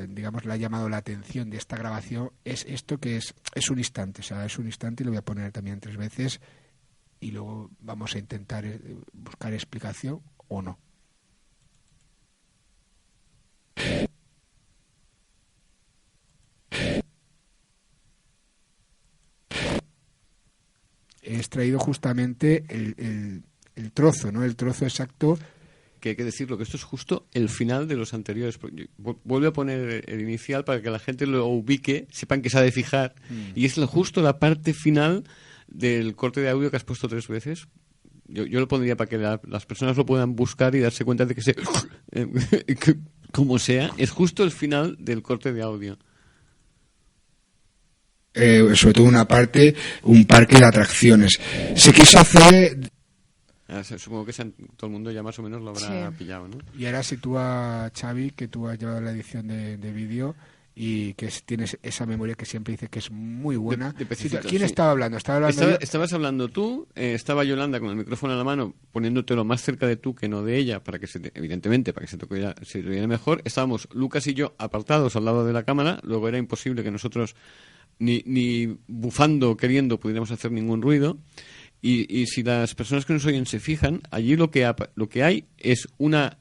digamos, le ha llamado la atención de esta grabación es esto, que es un instante. O sea, es un instante, y lo voy a poner también 3 veces. y luego vamos a intentar buscar explicación o no. He extraído justamente el trozo, ¿no? El trozo exacto. Que hay que decirlo, que esto es justo el final de los anteriores. Vuelve a poner el inicial para que la gente lo ubique, sepan que se ha de fijar. Y es justo la parte final del corte de audio que has puesto 3 veces. Yo lo pondría para que las personas lo puedan buscar y darse cuenta de que como sea, es justo el final del corte de audio. Sobre todo un parque de atracciones. Se quiso hacer... Supongo que todo el mundo ya más o menos lo habrá pillado, ¿no? Y ahora sitúa Xavi, que tú has llevado la edición de vídeo y que tienes esa memoria que siempre dice que es muy buena. ¿Quién estaba hablando? Estabas hablando tú, estaba Yolanda con el micrófono en la mano, poniéndotelo más cerca de tú que no de ella, evidentemente, para que se te oyera mejor. Estábamos Lucas y yo apartados al lado de la cámara, luego era imposible que nosotros, ni bufando, queriendo, pudiéramos hacer ningún ruido. Y si las personas que nos oyen se fijan, allí lo que hay es una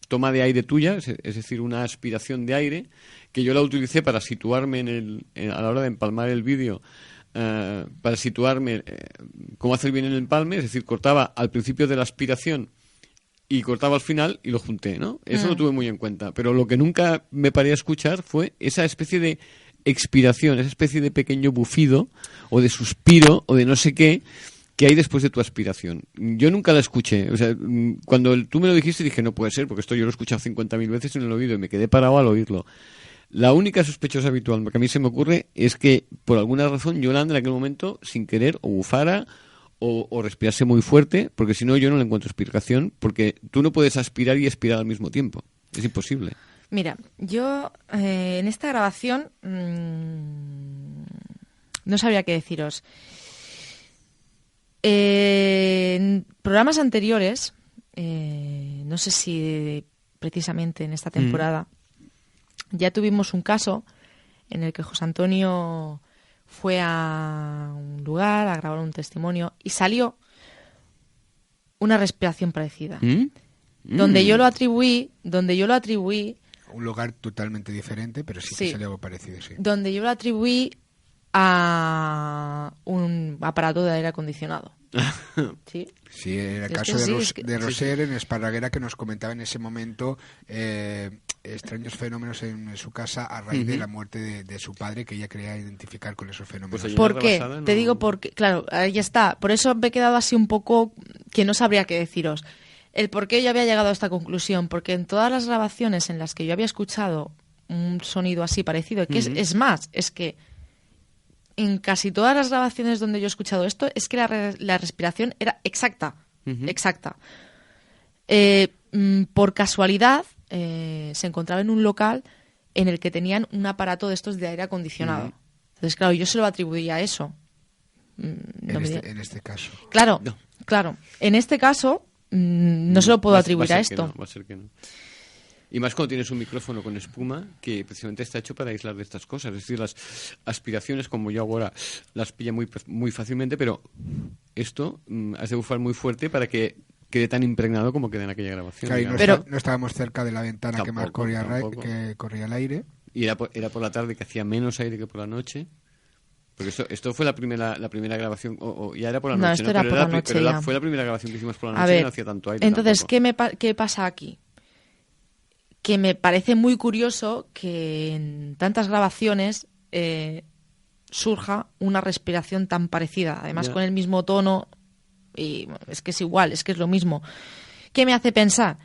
toma de aire tuya, es decir, una aspiración de aire, que yo la utilicé para situarme a la hora de empalmar el vídeo, para situarme cómo hacer bien el empalme, es decir, cortaba al principio de la aspiración y cortaba al final y lo junté, ¿no? Eso lo tuve muy en cuenta. Pero lo que nunca me paré a escuchar fue esa especie de expiración, esa especie de pequeño bufido o de suspiro o de no sé qué que hay después de tu aspiración. Yo nunca la escuché. O sea, cuando tú me lo dijiste dije, no puede ser, porque esto yo lo he escuchado 50.000 veces en el oído y me quedé parado al oírlo. La única sospechosa habitual que a mí se me ocurre es que por alguna razón Yolanda en aquel momento, sin querer, o bufara o respirase muy fuerte, porque si no yo no le encuentro explicación, porque tú no puedes aspirar y expirar al mismo tiempo. Es imposible. Mira, yo en esta grabación no sabría qué deciros. En programas anteriores, no sé si precisamente en esta temporada, ya tuvimos un caso en el que José Antonio fue a un lugar a grabar un testimonio y salió una respiración parecida. Donde yo lo atribuí un lugar totalmente diferente, pero sí que salió algo parecido, sí. Donde yo lo atribuí a un aparato de aire acondicionado. ¿Sí? Sí, era el caso de Roser en Esparraguera, que nos comentaba en ese momento extraños fenómenos en su casa a raíz de la muerte de su padre, que ella quería identificar con esos fenómenos. Pues ¿por qué? No... Te digo porque, claro, ahí está. Por eso me he quedado así un poco que no sabría qué deciros. El por qué yo había llegado a esta conclusión, porque en todas las grabaciones en las que yo había escuchado un sonido así parecido, que es más, es que en casi todas las grabaciones donde yo he escuchado esto, es que la respiración era exacta, exacta. Por casualidad, se encontraba en un local en el que tenían un aparato de estos de aire acondicionado. Entonces, claro, yo se lo atribuía a eso. En este caso. Claro, claro. En este caso... no se lo puedo atribuir a esto. Va a ser que no. Y más cuando tienes un micrófono con espuma que precisamente está hecho para aislar de estas cosas. Es decir, las aspiraciones, como yo ahora, las pilla muy fácilmente, pero esto has de bufar muy fuerte para que quede tan impregnado como queda en aquella grabación. Claro, no estábamos cerca de la ventana que más corría el aire. Y era por la tarde, que hacía menos aire que por la noche. Porque esto fue la primera grabación, o ya era por la noche. No, esto era por la noche. Pero fue la primera grabación que hicimos por la noche y no hacía tanto aire. Entonces, ¿qué pasa aquí? Que me parece muy curioso que en tantas grabaciones surja una respiración tan parecida, además con el mismo tono, y es que es igual, es que es lo mismo. ¿Qué me hace pensar?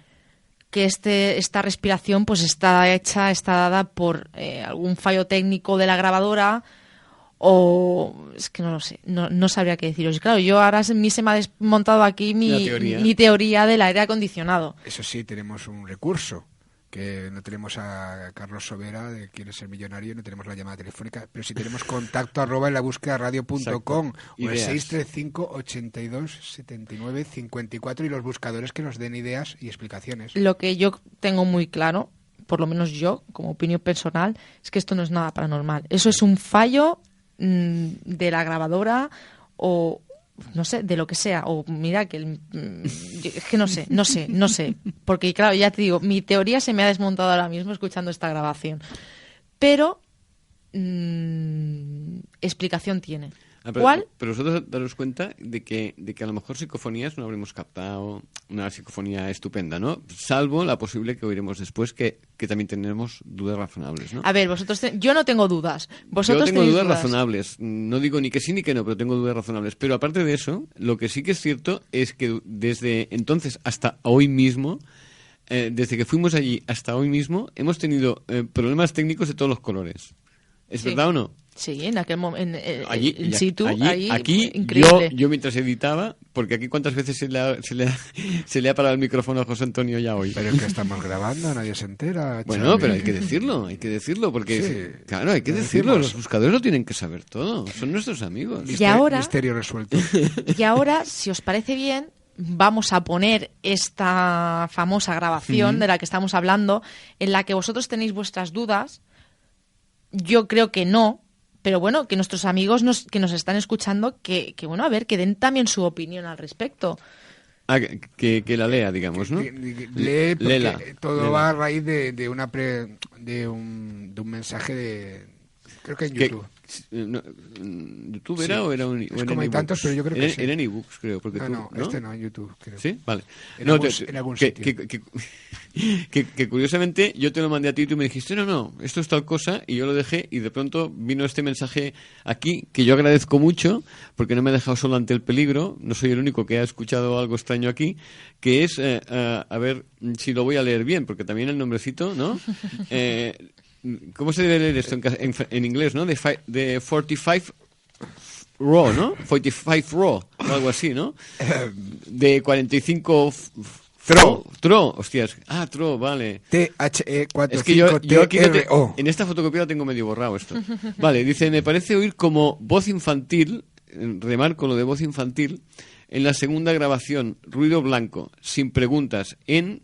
Que esta respiración pues está dada por algún fallo técnico de la grabadora, o es que no lo sé, no sabría qué deciros. Claro, yo ahora se me ha desmontado aquí mi teoría del aire acondicionado. Eso sí, tenemos un recurso, que no tenemos a Carlos Sobera de Quiere Ser Millonario, no tenemos la llamada telefónica, pero sí tenemos contacto @ en la búsqueda radio.com o el 635 82 79 54 y los buscadores que nos den ideas y explicaciones. Lo que yo tengo muy claro, por lo menos yo, como opinión personal, es que esto no es nada paranormal. Eso es un fallo de la grabadora o no sé, de lo que sea, o mira que es que no sé, porque claro, ya te digo, mi teoría se me ha desmontado ahora mismo escuchando esta grabación, pero explicación tiene. ¿Cuál? Pero vosotros daros cuenta de que a lo mejor psicofonías no habremos captado una psicofonía estupenda, ¿no? Salvo la posible que oiremos después, que también tenemos dudas razonables, ¿no? A ver, yo no tengo dudas. Vosotros yo tengo tenéis dudas razonables. No digo ni que sí ni que no, pero tengo dudas razonables. Pero aparte de eso, lo que sí que es cierto es que desde entonces hasta hoy mismo, desde que fuimos allí hasta hoy mismo, hemos tenido problemas técnicos de todos los colores. ¿Es verdad o no? Sí, en aquel momento, allí, in situ, aquí increíble. yo mientras editaba, porque aquí cuántas veces se le ha parado el micrófono a José Antonio ya hoy. Pero es que estamos grabando, nadie se entera. Bueno, Xavi. pero hay que decirlo, porque Sí, claro, hay que decirlo, los buscadores lo tienen que saber todo, son nuestros amigos. Misterio resuelto. Y ahora, si os parece bien, vamos a poner esta famosa grabación de la que estamos hablando, en la que vosotros tenéis vuestras dudas. Yo creo que no, pero bueno, que nuestros amigos que nos están escuchando, que bueno, a ver, que den también su opinión al respecto. Ah, que la lea, digamos, ¿no? Lee, porque Léela. todo va a raíz de un mensaje de... Creo que en YouTube. ¿YouTube era o era un Es como hay tantos, pero yo creo que sí. Era en ebooks, creo. Porque No, este no, en YouTube, creo. ¿Sí? Vale. En algún sitio. Que curiosamente yo te lo mandé a ti y tú me dijiste, no, esto es tal cosa, y yo lo dejé, y de pronto vino este mensaje aquí, que yo agradezco mucho, porque no me ha dejado solo ante el peligro, no soy el único que ha escuchado algo extraño aquí, que es, a ver si lo voy a leer bien, porque también el nombrecito, ¿no? ¿Cómo se debe leer esto en inglés, no? De 45 Raw, ¿no? 45 Raw, o algo así, ¿no? De 45 Tro, hostias. Ah, Tro, vale. THE45TRO. Es que yo aquí en esta fotocopia lo tengo medio borrado esto. Vale, dice, me parece oír como voz infantil, remarco lo de voz infantil, en la segunda grabación, ruido blanco, sin preguntas, en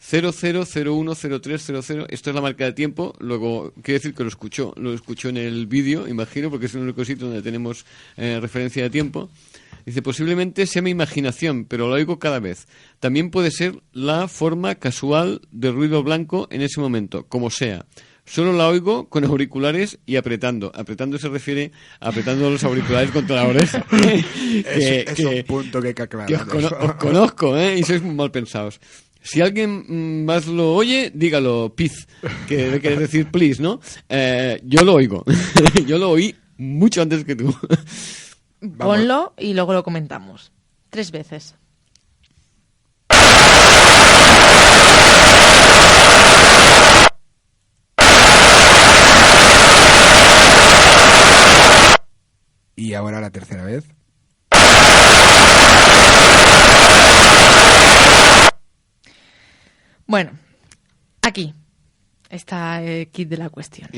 00010300. Esto es la marca de tiempo. Luego quiere decir que lo escuchó en el vídeo, imagino, porque es el único sitio donde tenemos referencia de tiempo. Dice, posiblemente sea mi imaginación, pero lo oigo cada vez. También puede ser la forma casual de ruido blanco en ese momento, como sea. Solo la oigo con auriculares y apretando. Apretando se refiere a apretando los auriculares contra la oreja. Es un punto que hay que aclarar. Que os conozco, y sois muy mal pensados. Si alguien más lo oye, dígalo, please, que debe querer decir please, ¿no? Yo lo oigo. Yo lo oí mucho antes que tú. Ponlo y luego lo comentamos. 3 veces. Y ahora la tercera vez. Bueno, aquí está el kit de la cuestión.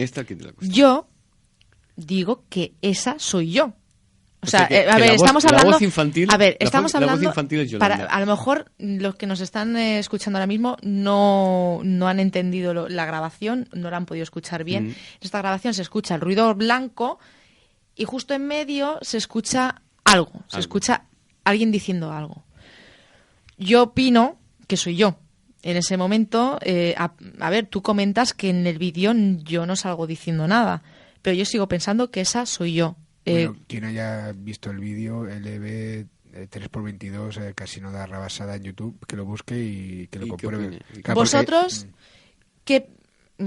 Yo digo que esa soy yo. O sea, a ver, estamos hablando. La voz infantil, estamos hablando. La voz infantil es Yolanda. A lo mejor los que nos están escuchando ahora mismo no han entendido la grabación, no la han podido escuchar bien. En esta grabación se escucha el ruido blanco y justo en medio se escucha algo. Se escucha alguien diciendo algo. Yo opino que soy yo. En ese momento, a ver, tú comentas que en el vídeo yo no salgo diciendo nada, pero yo sigo pensando que esa soy yo. Bueno, quien haya visto el vídeo, LB 3x22, Casino de la Rabasada en YouTube, que lo busque y que lo compruebe. ¿Vosotros qué?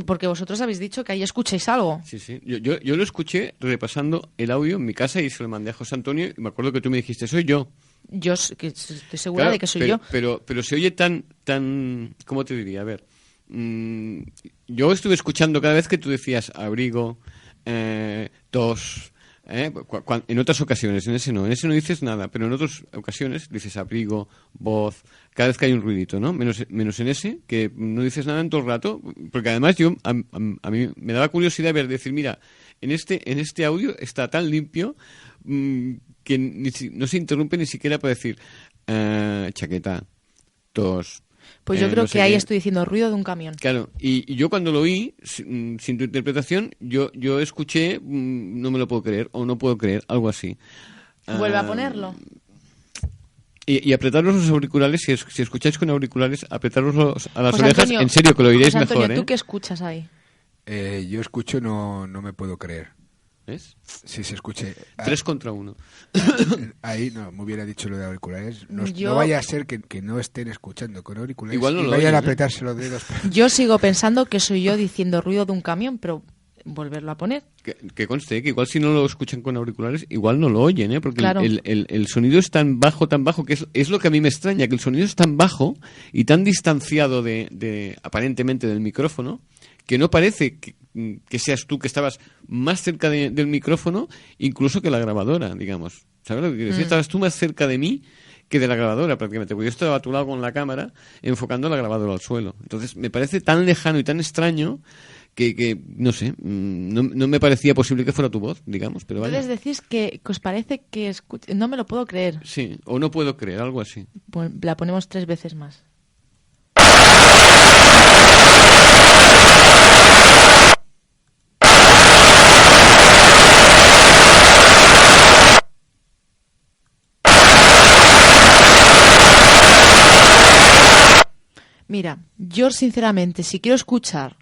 Porque vosotros habéis dicho que ahí escucháis algo. Sí. Yo lo escuché repasando el audio en mi casa y se lo mandé a José Antonio y me acuerdo que tú me dijiste, soy yo. Yo estoy segura de que soy yo. Pero se oye tan, ¿cómo te diría? A ver, yo estuve escuchando cada vez que tú decías abrigo, tos... en otras ocasiones, en ese no dices nada, pero en otras ocasiones dices abrigo, voz, cada vez que hay un ruidito, ¿no? Menos en ese, que no dices nada en todo el rato, porque además a mí me daba curiosidad decir, mira, en este audio está tan limpio que no se interrumpe ni siquiera para decir chaqueta, tos. Pues yo creo que ahí estoy diciendo ruido de un camión. Claro, y yo cuando lo oí, sin tu interpretación, yo escuché, no me lo puedo creer, o no puedo creer, algo así. ¿Vuelve a ponerlo? Y apretaros los auriculares, si escucháis con auriculares, apretaros a las José orejas, Antonio, en serio, que lo oiréis José Antonio, mejor, ¿tú qué escuchas ahí? Yo escucho, no me puedo creer. ¿Ves? Si se escuche. 3 contra 1. Ahí no, me hubiera dicho lo de auriculares. No Yo- vaya a ser que no estén escuchando con auriculares Igual no y lo vayan oyen, a ¿eh? apretarse los dedos. Yo sigo pensando que soy yo diciendo ruido de un camión, pero volverlo a poner. Que conste, que igual si no lo escuchan con auriculares, igual no lo oyen, ¿eh? Porque Claro. el sonido es tan bajo, que es lo que a mí me extraña, que el sonido es tan bajo y tan distanciado aparentemente del micrófono, que no parece que seas tú que estabas más cerca del micrófono, incluso que la grabadora, digamos. ¿Sabes lo que quiero decir? Estabas tú más cerca de mí que de la grabadora, prácticamente. Porque yo estaba a tu lado con la cámara, enfocando la grabadora al suelo. Entonces, me parece tan lejano y tan extraño que no sé, no me parecía posible que fuera tu voz, digamos, pero vaya. Entonces decís que os parece que no me lo puedo creer. Sí, o no puedo creer, algo así. Pues la ponemos 3 veces más. Mira, yo sinceramente, si quiero escuchar,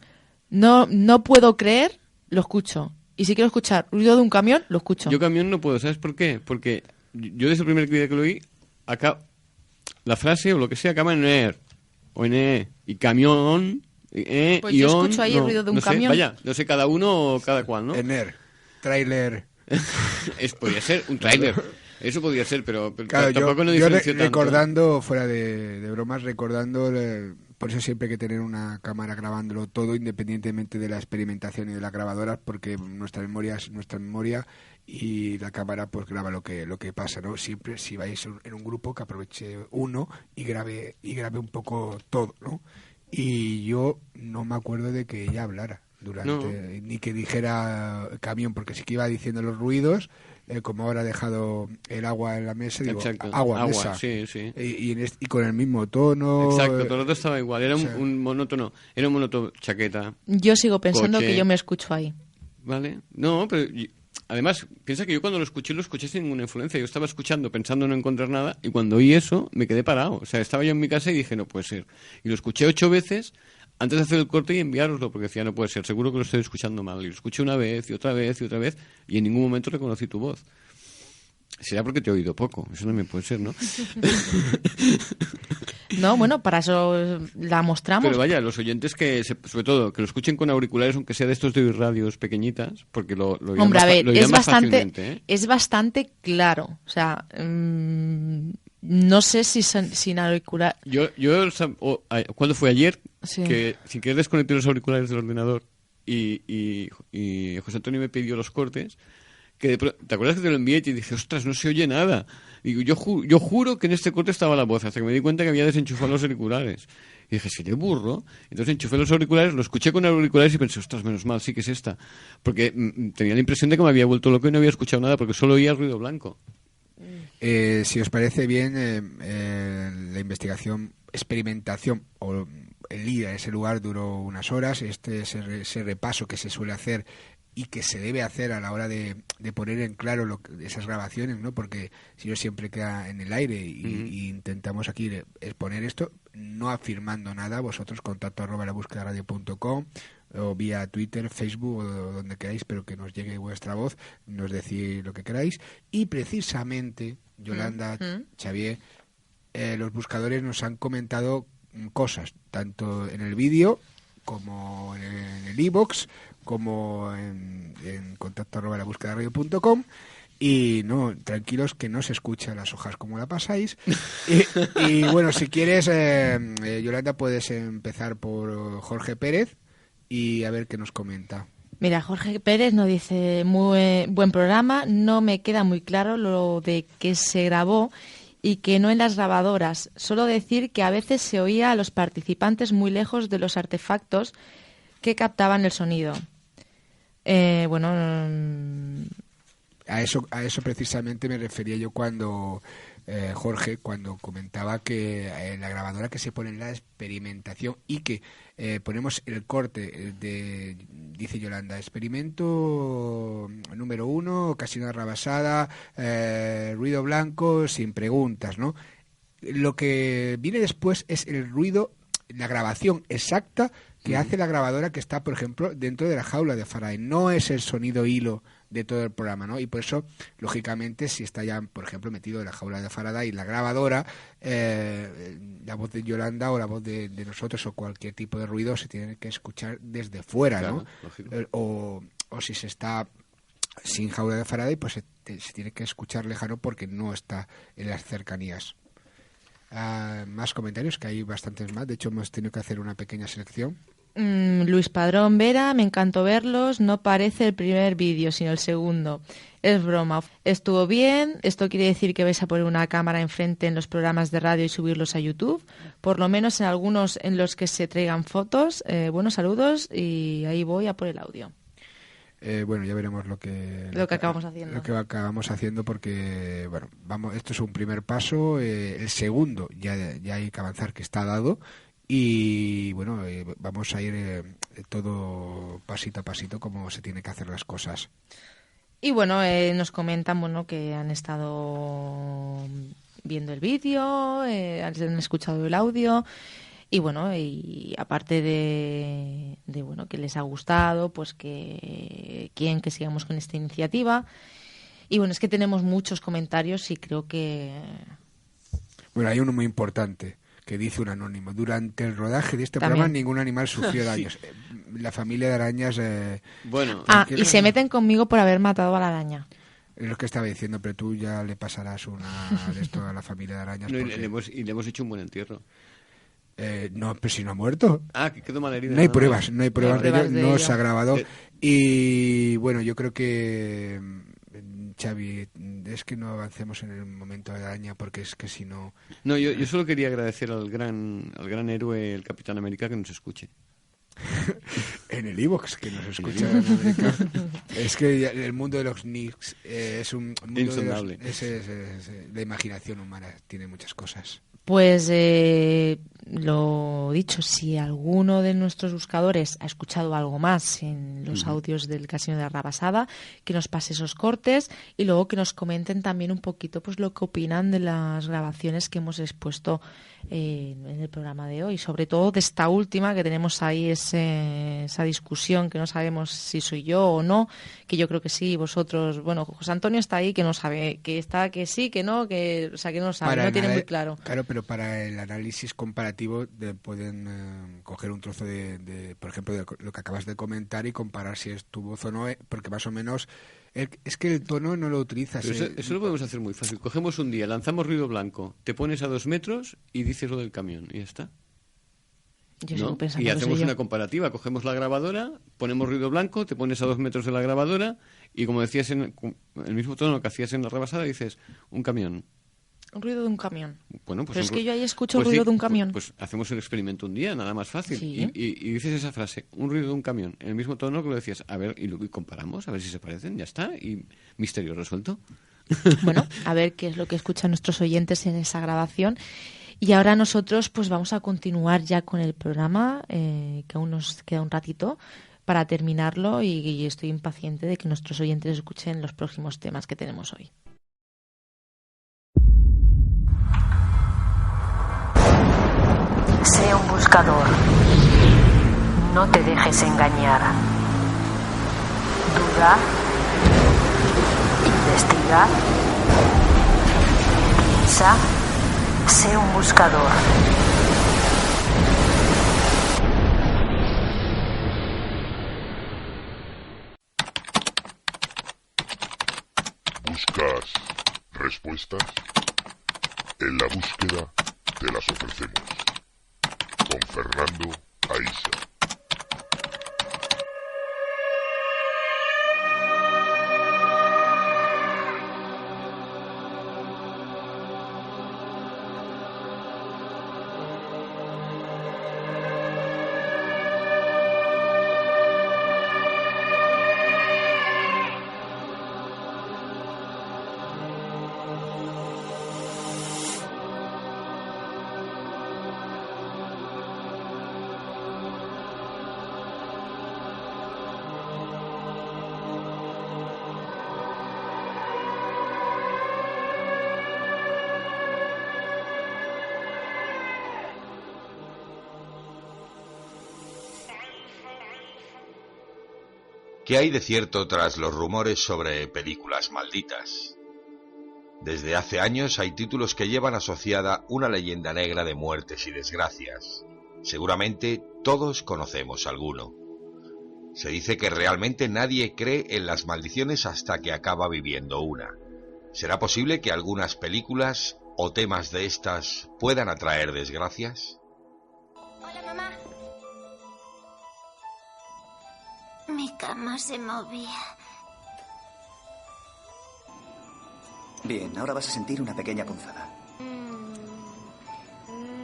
no puedo creer, lo escucho. Y si quiero escuchar ruido de un camión, lo escucho. Yo camión no puedo, ¿sabes por qué? Porque yo desde el primer día que lo oí, acá la frase o lo que sea acaba en er o en y camión, Pues y yo on, escucho ahí el ruido de un no sé, camión. vaya, no sé cada uno o cada cual, ¿no? Ener, tráiler. Podría ser un tráiler. Eso podría ser, pero Claro, tampoco no yo diferencio tanto. recordando, fuera de bromas, recordando, por eso siempre hay que tener una cámara grabándolo todo, independientemente de la experimentación y de las grabadoras, porque nuestra memoria es nuestra memoria y la cámara pues graba lo que pasa, ¿no? Siempre si vais en un grupo que aproveche uno y grabe un poco todo, ¿no? Y yo no me acuerdo de que ella hablara durante, ni que dijera camión, porque sí que iba diciendo los ruidos. Como ahora ha dejado el agua en la mesa, digo, Exacto. agua, mesa. Sí, sí. Y con el mismo tono. Exacto, todo el rato estaba igual. Era o sea, un monótono. Era un monótono chaqueta. Yo sigo pensando Coche. que yo me escucho ahí. ¿Vale? No, pero además, piensa que yo cuando lo escuché sin ninguna influencia. Yo estaba escuchando pensando no encontrar nada y cuando oí eso me quedé parado. O sea, estaba yo en mi casa y dije, no puede ser. Y lo escuché 8 veces antes de hacer el corte y enviároslo, porque decía, no puede ser, seguro que lo estoy escuchando mal. Y lo escuché una vez y otra vez y otra vez y en ningún momento reconocí tu voz. Será porque te he oído poco, eso no me puede ser, ¿no? No, bueno, para eso la mostramos. Pero vaya, los oyentes sobre todo, que lo escuchen con auriculares, aunque sea de estos de radios pequeñitas, porque lo oirán Hombre, a ver, lo oirán es más fácilmente, ¿eh? es bastante claro. O sea, no sé si sin auricular. ¿Cuándo fue ayer? Sí. Que sin querer desconecté los auriculares del ordenador y José Antonio me pidió los cortes. ¿Te acuerdas que te lo envié y te dije, ostras, no se oye nada? Digo, yo juro que en este corte estaba la voz, hasta que me di cuenta que había desenchufado los auriculares. Y dije, ¿seré burro? Entonces enchufé los auriculares, lo escuché con auriculares y pensé, ostras, menos mal, sí que es esta. Porque tenía la impresión de que me había vuelto loco y no había escuchado nada, porque solo oía ruido blanco. Si os parece bien, la experimentación o el ir a ese lugar duró unas horas. Ese repaso que se suele hacer y que se debe hacer a la hora de poner en claro esas grabaciones, ¿no? Porque si no siempre queda en el aire y intentamos aquí exponer esto, no afirmando nada, vosotros contacto@labusquedaradio.com o vía Twitter, Facebook o donde queráis, pero que nos llegue vuestra voz, nos decís lo que queráis. Y precisamente, Yolanda, Xavier, los buscadores nos han comentado cosas, tanto en el vídeo como en el iVoox, como en contacto@labusquedaradio.com. Y no, tranquilos que no se escuchan las hojas como la pasáis. Y bueno, si quieres, Yolanda, puedes empezar por Jorge Pérez y a ver qué nos comenta. Mira, Jorge Pérez nos dice, muy buen programa, no me queda muy claro lo de que se grabó y que no en las grabadoras. Solo decir que a veces se oía a los participantes muy lejos de los artefactos que captaban el sonido. A eso precisamente me refería yo cuando Jorge, cuando comentaba que la grabadora que se pone en la experimentación y que ponemos el corte dice Yolanda, experimento número 1, casi una rabasada, ruido blanco, sin preguntas, ¿no? lo que viene después es el ruido, la grabación exacta que hace la grabadora que está, por ejemplo, dentro de la jaula de Faraday. No es el sonido hilo de todo el programa, ¿no? Y por eso, lógicamente, si está ya, por ejemplo, metido en la jaula de Faraday, la grabadora, la voz de Yolanda o la voz de nosotros o cualquier tipo de ruido se tiene que escuchar desde fuera, Claro, ¿no? lógico. O si se está sin jaula de Faraday, pues se tiene que escuchar lejano porque no está en las cercanías. Más comentarios, que hay bastantes más. De hecho, hemos tenido que hacer una pequeña selección. Luis Padrón Vera, me encantó verlos. No parece el primer vídeo, sino el segundo. Es broma. Estuvo bien. Esto quiere decir que vais a poner una cámara enfrente en los programas de radio y subirlos a YouTube. Por lo menos en algunos en los que se traigan fotos. Buenos saludos y ahí voy a por el audio. Bueno, ya veremos lo que acabamos haciendo. Lo que acabamos haciendo porque, bueno, vamos, esto es un primer paso. El segundo ya hay que avanzar, que está dado. Y bueno, vamos a ir todo pasito a pasito como se tiene que hacer las cosas. Y bueno, nos comentan que han estado viendo el vídeo, han escuchado el audio. Y bueno, y aparte de bueno, que les ha gustado, pues que quieren que sigamos con esta iniciativa. Y bueno, es que tenemos muchos comentarios y creo que... Bueno, hay uno muy importante que dice un anónimo: durante el rodaje de este programa ningún animal sufrió daños. La familia de arañas... Bueno. Y se meten conmigo por haber matado a la araña. Es lo que estaba diciendo, pero tú ya le pasarás una de esto a la familia de arañas. No, porque... y le hemos hecho un buen entierro. No, pero si no ha muerto. Que quedó malherida. No hay pruebas de ello, no se ha grabado. Y bueno, yo creo que, Xavi, es que no avancemos en el momento de araña, porque es que si no... No, yo solo quería agradecer al gran héroe, el Capitán América, que nos escuche. En el iVoox, que nos escucha en América. Es que el mundo de los Knicks es un mundo insondable. La imaginación humana tiene muchas cosas. Pues lo dicho, si alguno de nuestros buscadores ha escuchado algo más en los audios del Casino de la Rabasada, que nos pase esos cortes y luego que nos comenten también un poquito pues lo que opinan de las grabaciones que hemos expuesto en el programa de hoy, sobre todo de esta última, que tenemos ahí esa discusión que no sabemos si soy yo o no, que yo creo que sí, vosotros, bueno, José Antonio está ahí que no sabe, que está que sí, que no, que, o sea, que no sabe, no tiene muy claro. Claro, pero para el análisis comparativo pueden coger un trozo de, por ejemplo, de lo que acabas de comentar y comparar si es tu voz o no, porque más o menos es que el tono no lo utilizas. Eso lo podemos hacer muy fácil. Cogemos un día, lanzamos ruido blanco, te pones a 2 metros y dices lo del camión y ya está. ¿No? Y hacemos una comparativa, cogemos la grabadora, ponemos ruido blanco, te pones a 2 metros de la grabadora y como decías en el mismo tono que hacías en la rebasada, dices un camión. Un ruido de un camión. Bueno, pues pero es que yo ahí escucho el ruido de un camión. Pues hacemos el experimento un día, nada más fácil. Sí. Y dices esa frase, un ruido de un camión, en el mismo tono que lo decías. A ver, y comparamos, a ver si se parecen, ya está. Y misterio resuelto. Bueno, a ver qué es lo que escuchan nuestros oyentes en esa grabación. Y ahora nosotros pues vamos a continuar ya con el programa, que aún nos queda un ratito para terminarlo y estoy impaciente de que nuestros oyentes escuchen los próximos temas que tenemos hoy. Sé un buscador. No te dejes engañar. Duda. Investiga. Piensa. Sé un buscador. ¿Buscas respuestas? En la búsqueda te las ofrecemos. Con Fernando Aisa. ¿Qué hay de cierto tras los rumores sobre películas malditas? Desde hace años hay títulos que llevan asociada una leyenda negra de muertes y desgracias. Seguramente todos conocemos alguno. Se dice que realmente nadie cree en las maldiciones hasta que acaba viviendo una. ¿Será posible que algunas películas o temas de estas puedan atraer desgracias? Hola, mamá. Mi cama se movía. Bien, ahora vas a sentir una pequeña punzada.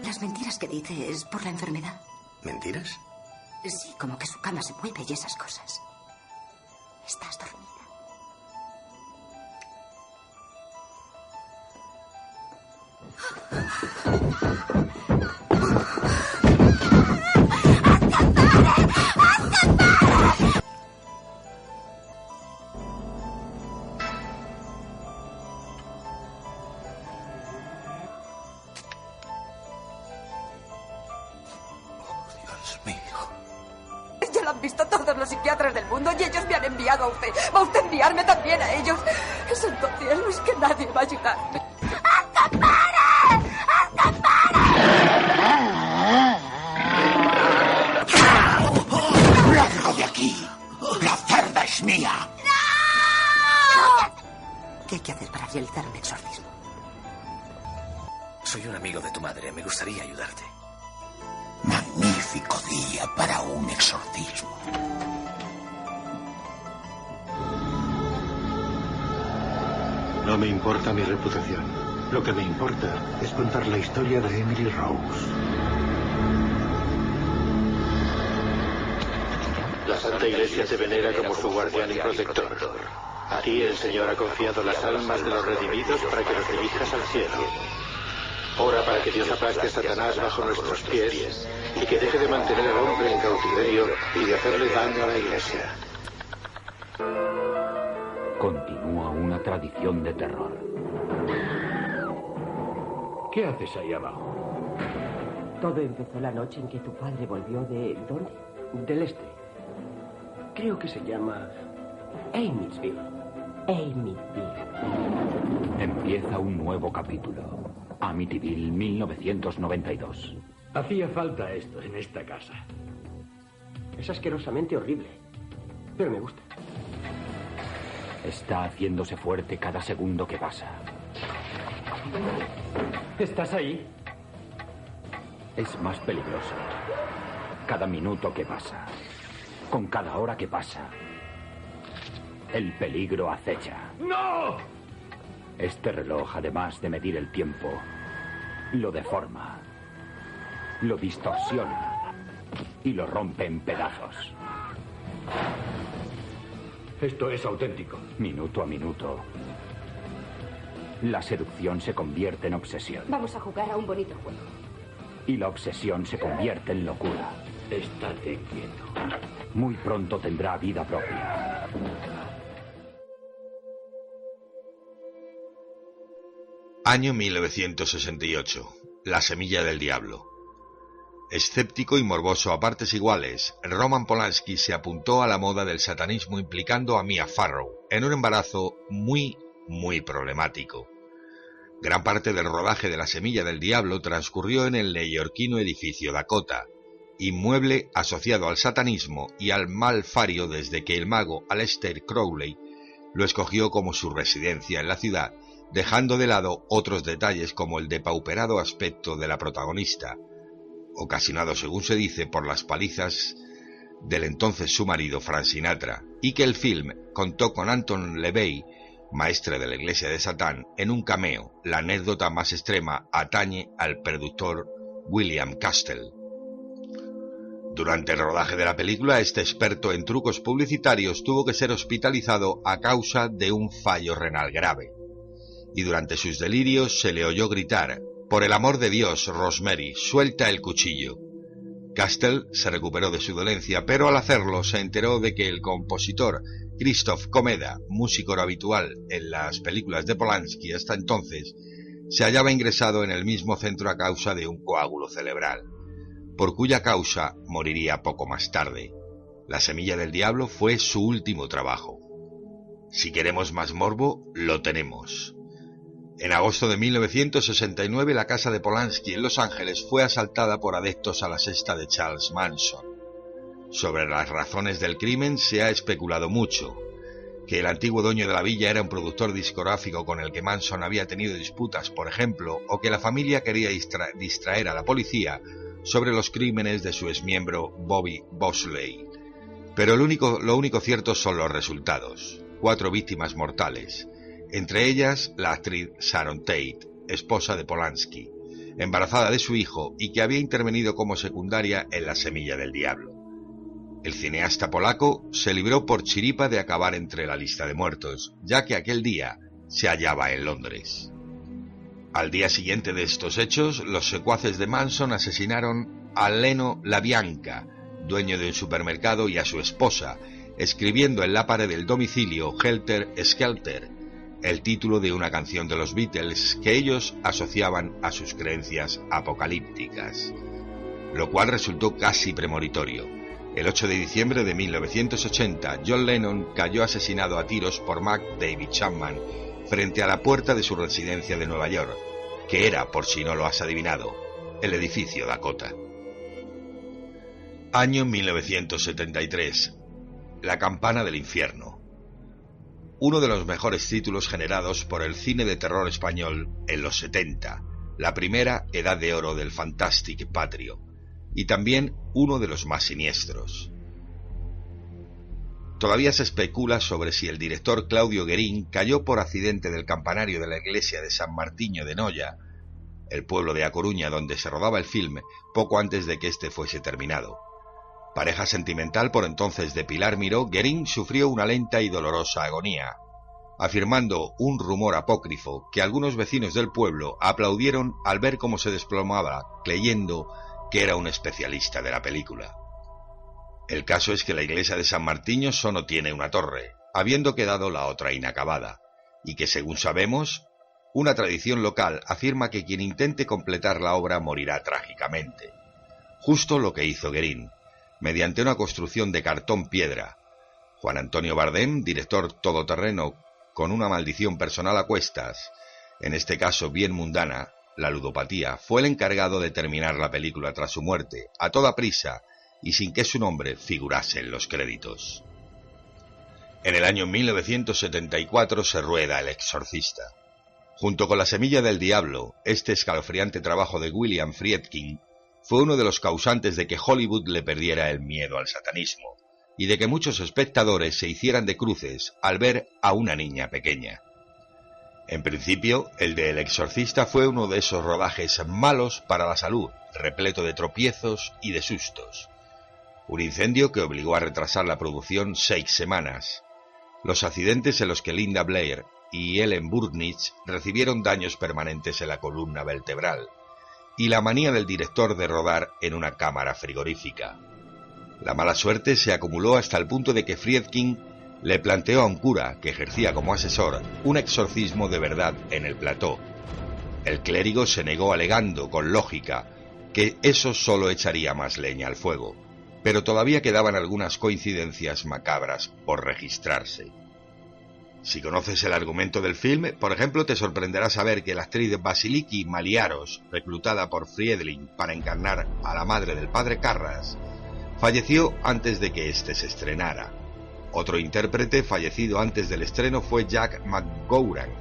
Las mentiras que dice es por la enfermedad. ¿Mentiras? Sí, como que su cama se mueve y esas cosas. Estás dormida. Ya lo han visto todos los psiquiatras del mundo y ellos me han enviado a usted. ¿Va usted a enviarme también a ellos? Santo cielo, es que nadie va a ayudarme. ¡Largo de aquí! ¡La cerda es mía! ¿Qué hay que hacer para realizar un exorcismo? Soy un amigo de tu madre. Me gustaría ayudarte. Magnífico día para un exorcismo. No me importa mi reputación. Lo que me importa es contar la historia de Emily Rose. La Santa Iglesia te venera como su guardián y protector. A ti el Señor ha confiado las almas de los redimidos para que los dirijas al cielo. Ora para que Dios aplaste a Satanás bajo nuestros pies y que deje de mantener al hombre en cautiverio y de hacerle daño a la Iglesia. Continúa una tradición de terror. ¿Qué haces ahí abajo? Todo empezó la noche en que tu padre volvió de... ¿dónde? Del este. Creo que se llama... Amitsville. Amitsville. Empieza un nuevo capítulo. Amityville, 1992. Hacía falta esto en esta casa. Es asquerosamente horrible, pero me gusta. Está haciéndose fuerte cada segundo que pasa. ¿Estás ahí? Es más peligroso cada minuto que pasa. Con cada hora que pasa, el peligro acecha. ¡No! Este reloj, además de medir el tiempo, lo deforma, lo distorsiona y lo rompe en pedazos. Esto es auténtico. Minuto a minuto, la seducción se convierte en obsesión. Vamos a jugar a un bonito juego. Y la obsesión se convierte en locura. Estate quieto. Muy pronto tendrá vida propia. Año 1968. La semilla del diablo. Escéptico y morboso a partes iguales, Roman Polanski se apuntó a la moda del satanismo implicando a Mia Farrow en un embarazo muy problemático. Gran parte del rodaje de La semilla del diablo transcurrió en el neoyorquino edificio Dakota, inmueble asociado al satanismo y al mal fario desde que el mago Aleister Crowley lo escogió como su residencia en la ciudad, dejando de lado otros detalles como el depauperado aspecto de la protagonista, ocasionado según se dice por las palizas del entonces su marido Frank Sinatra, y que el film contó con Anton LaVey, maestre de la Iglesia de Satán, en un cameo. La anécdota más extrema atañe al productor William Castle. Durante el rodaje de la película, este experto en trucos publicitarios tuvo que ser hospitalizado a causa de un fallo renal grave, y durante sus delirios se le oyó gritar: «Por el amor de Dios, Rosemary, suelta el cuchillo». Castle se recuperó de su dolencia, pero al hacerlo se enteró de que el compositor Krzysztof Komeda, músico habitual en las películas de Polanski hasta entonces, se hallaba ingresado en el mismo centro a causa de un coágulo cerebral, por cuya causa moriría poco más tarde. La semilla del diablo fue su último trabajo. Si queremos más morbo, lo tenemos. En agosto de 1969, la casa de Polanski en Los Ángeles fue asaltada por adeptos a la secta de Charles Manson. Sobre las razones del crimen se ha especulado mucho. Que el antiguo dueño de la villa era un productor discográfico con el que Manson había tenido disputas, por ejemplo, o que la familia quería distraer a la policía sobre los crímenes de su exmiembro Bobby Bosley. Pero lo único cierto son los resultados. 4 víctimas mortales, entre ellas la actriz Sharon Tate, esposa de Polanski, embarazada de su hijo y que había intervenido como secundaria en La semilla del diablo. El cineasta polaco se libró por chiripa de acabar entre la lista de muertos, ya que aquel día se hallaba en Londres. Al día siguiente de estos hechos, los secuaces de Manson asesinaron a Leno LaBianca, dueño de un supermercado, y a su esposa, escribiendo en la pared del domicilio Helter Skelter, el título de una canción de los Beatles que ellos asociaban a sus creencias apocalípticas, lo cual resultó casi premonitorio. El 8 de diciembre de 1980, John Lennon cayó asesinado a tiros por Mac David Chapman frente a la puerta de su residencia de Nueva York, que era, por si no lo has adivinado, el edificio Dakota. Año 1973. La campana del infierno. Uno de los mejores títulos generados por el cine de terror español en los 70, la primera edad de oro del Fantastic Patrio, y también uno de los más siniestros. Todavía se especula sobre si el director Claudio Guerín cayó por accidente del campanario de la iglesia de San Martiño de Noia, el pueblo de A Coruña donde se rodaba el filme, poco antes de que este fuese terminado. Pareja sentimental por entonces de Pilar Miró, Guerín sufrió una lenta y dolorosa agonía, afirmando un rumor apócrifo que algunos vecinos del pueblo aplaudieron al ver cómo se desplomaba, creyendo que era un especialista de la película. El caso es que la iglesia de San Martiño solo tiene una torre, habiendo quedado la otra inacabada, y que, según sabemos, una tradición local afirma que quien intente completar la obra morirá trágicamente. Justo lo que hizo Guerín, mediante una construcción de cartón-piedra. Juan Antonio Bardem, director todoterreno con una maldición personal a cuestas, en este caso bien mundana, la ludopatía, fue el encargado de terminar la película tras su muerte, a toda prisa, y sin que su nombre figurase en los créditos. En el año 1974 se rueda El exorcista. Junto con La semilla del diablo, este escalofriante trabajo de William Friedkin fue uno de los causantes de que Hollywood le perdiera el miedo al satanismo, y de que muchos espectadores se hicieran de cruces al ver a una niña pequeña. En principio, el de El exorcista fue uno de esos rodajes malos para la salud, repleto de tropiezos y de sustos. Un incendio que obligó a retrasar la producción 6 semanas. Los accidentes en los que Linda Blair y Ellen Burnish recibieron daños permanentes en la columna vertebral, y la manía del director de rodar en una cámara frigorífica. La mala suerte se acumuló hasta el punto de que Friedkin le planteó a un cura, que ejercía como asesor, un exorcismo de verdad en el plató. El clérigo se negó alegando, con lógica, que eso solo echaría más leña al fuego, pero todavía quedaban algunas coincidencias macabras por registrarse. Si conoces el argumento del film, por ejemplo, te sorprenderá saber que la actriz Basiliki Maliaros, reclutada por Friedkin para encarnar a la madre del padre Carras, falleció antes de que éste se estrenara. Otro intérprete fallecido antes del estreno fue Jack McGowran,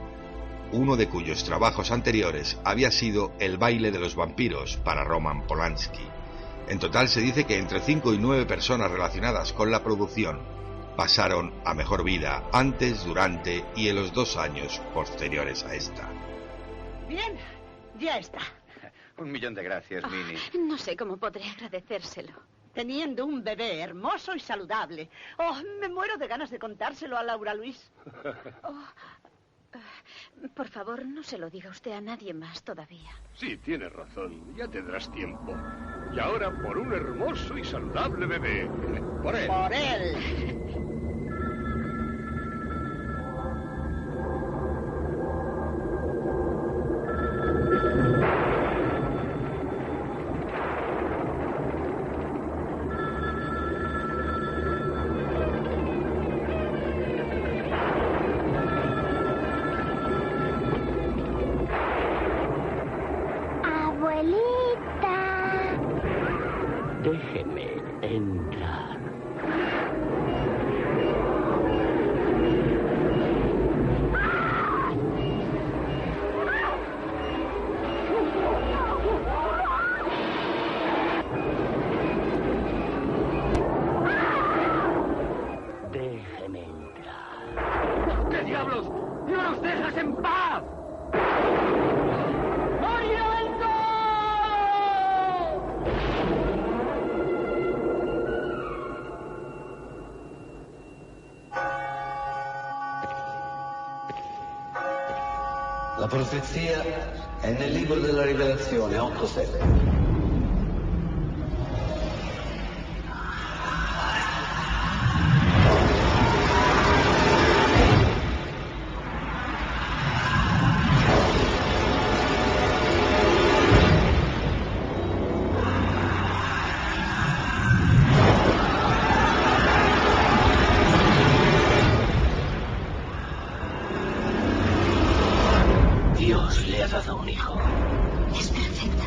uno de cuyos trabajos anteriores había sido El baile de los vampiros para Roman Polanski. En total se dice que entre 5 y 9 personas relacionadas con la producción pasaron a mejor vida antes, durante y en los 2 años posteriores a esta. Bien, ya está. 1.000.000 de gracias, Minnie. No sé cómo podré agradecérselo. Teniendo un bebé hermoso y saludable. Oh, me muero de ganas de contárselo a Laura Luis. Por favor, no se lo diga usted a nadie más todavía. Sí, tienes razón. Ya tendrás tiempo. Y ahora por un hermoso y saludable bebé. Por él. Por él. entrar. Déjeme entrar. ¿Qué diablos? ¡No nos dejas en paz! La profezia è nel libro della Rivelazione 8:7. Dios le ha dado un hijo. Es perfecto.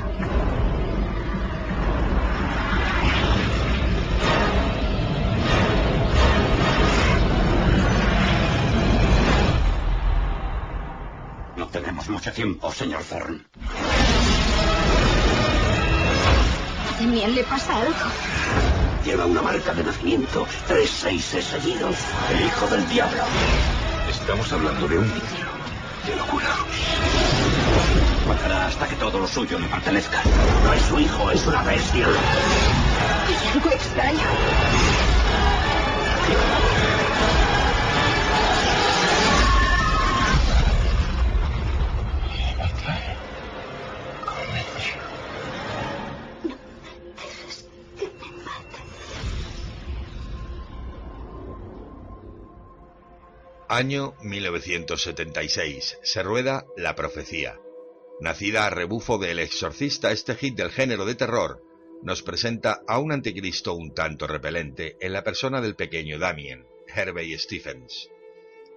No tenemos mucho tiempo, señor Thorne. ¿A Demian le pasa algo? Lleva una marca de nacimiento, 3 6 seguidos. El hijo del diablo. Estamos hablando de un niño. De locura. Matará hasta que todo lo suyo le pertenezca. No es su hijo, es una bestia. Hay algo extraño. Año 1976. Se rueda La Profecía. Nacida a rebufo de El Exorcista, este hit del género de terror nos presenta a un anticristo un tanto repelente en la persona del pequeño Damien, Harvey Stephens.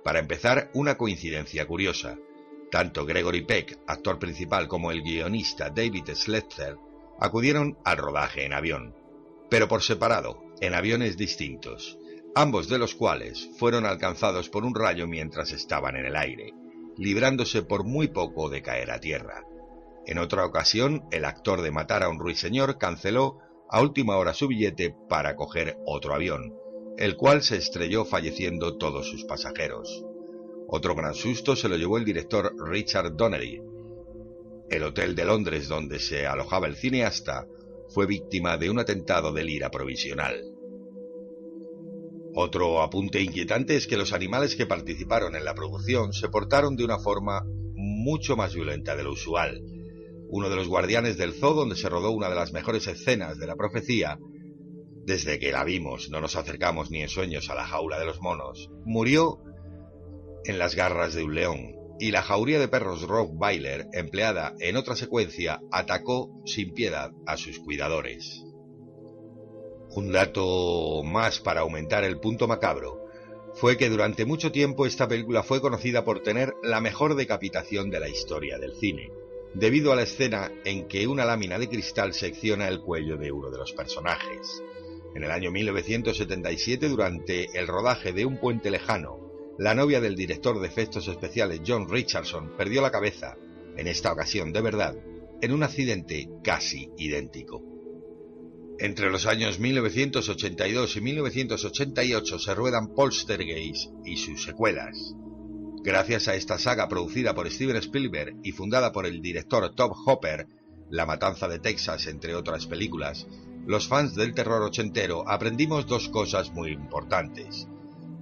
Para empezar, una coincidencia curiosa. Tanto Gregory Peck, actor principal, como el guionista David Sletzer acudieron al rodaje en avión, pero por separado, en aviones distintos, ambos de los cuales fueron alcanzados por un rayo mientras estaban en el aire, librándose por muy poco de caer a tierra. En otra ocasión, el actor de Matar a un ruiseñor canceló a última hora su billete para coger otro avión, el cual se estrelló falleciendo todos sus pasajeros. Otro gran susto se lo llevó el director Richard Donnery. El hotel de Londres donde se alojaba el cineasta fue víctima de un atentado de lira provisional. Otro apunte inquietante es que los animales que participaron en la producción se portaron de una forma mucho más violenta de lo usual. Uno de los guardianes del zoo, donde se rodó una de las mejores escenas de La Profecía, desde que la vimos no nos acercamos ni en sueños a la jaula de los monos, murió en las garras de un león, y la jauría de perros Rottweiler, empleada en otra secuencia, atacó sin piedad a sus cuidadores. Un dato más para aumentar el punto macabro fue que durante mucho tiempo esta película fue conocida por tener la mejor decapitación de la historia del cine, debido a la escena en que una lámina de cristal secciona el cuello de uno de los personajes. En el año 1977, durante el rodaje de Un puente lejano, la novia del director de efectos especiales John Richardson perdió la cabeza, en esta ocasión de verdad, en un accidente casi idéntico. Entre los años 1982 y 1988 se ruedan Poltergeist y sus secuelas. Gracias a esta saga producida por Steven Spielberg y fundada por el director Tobe Hooper, La Matanza de Texas, entre otras películas, los fans del terror ochentero aprendimos dos cosas muy importantes.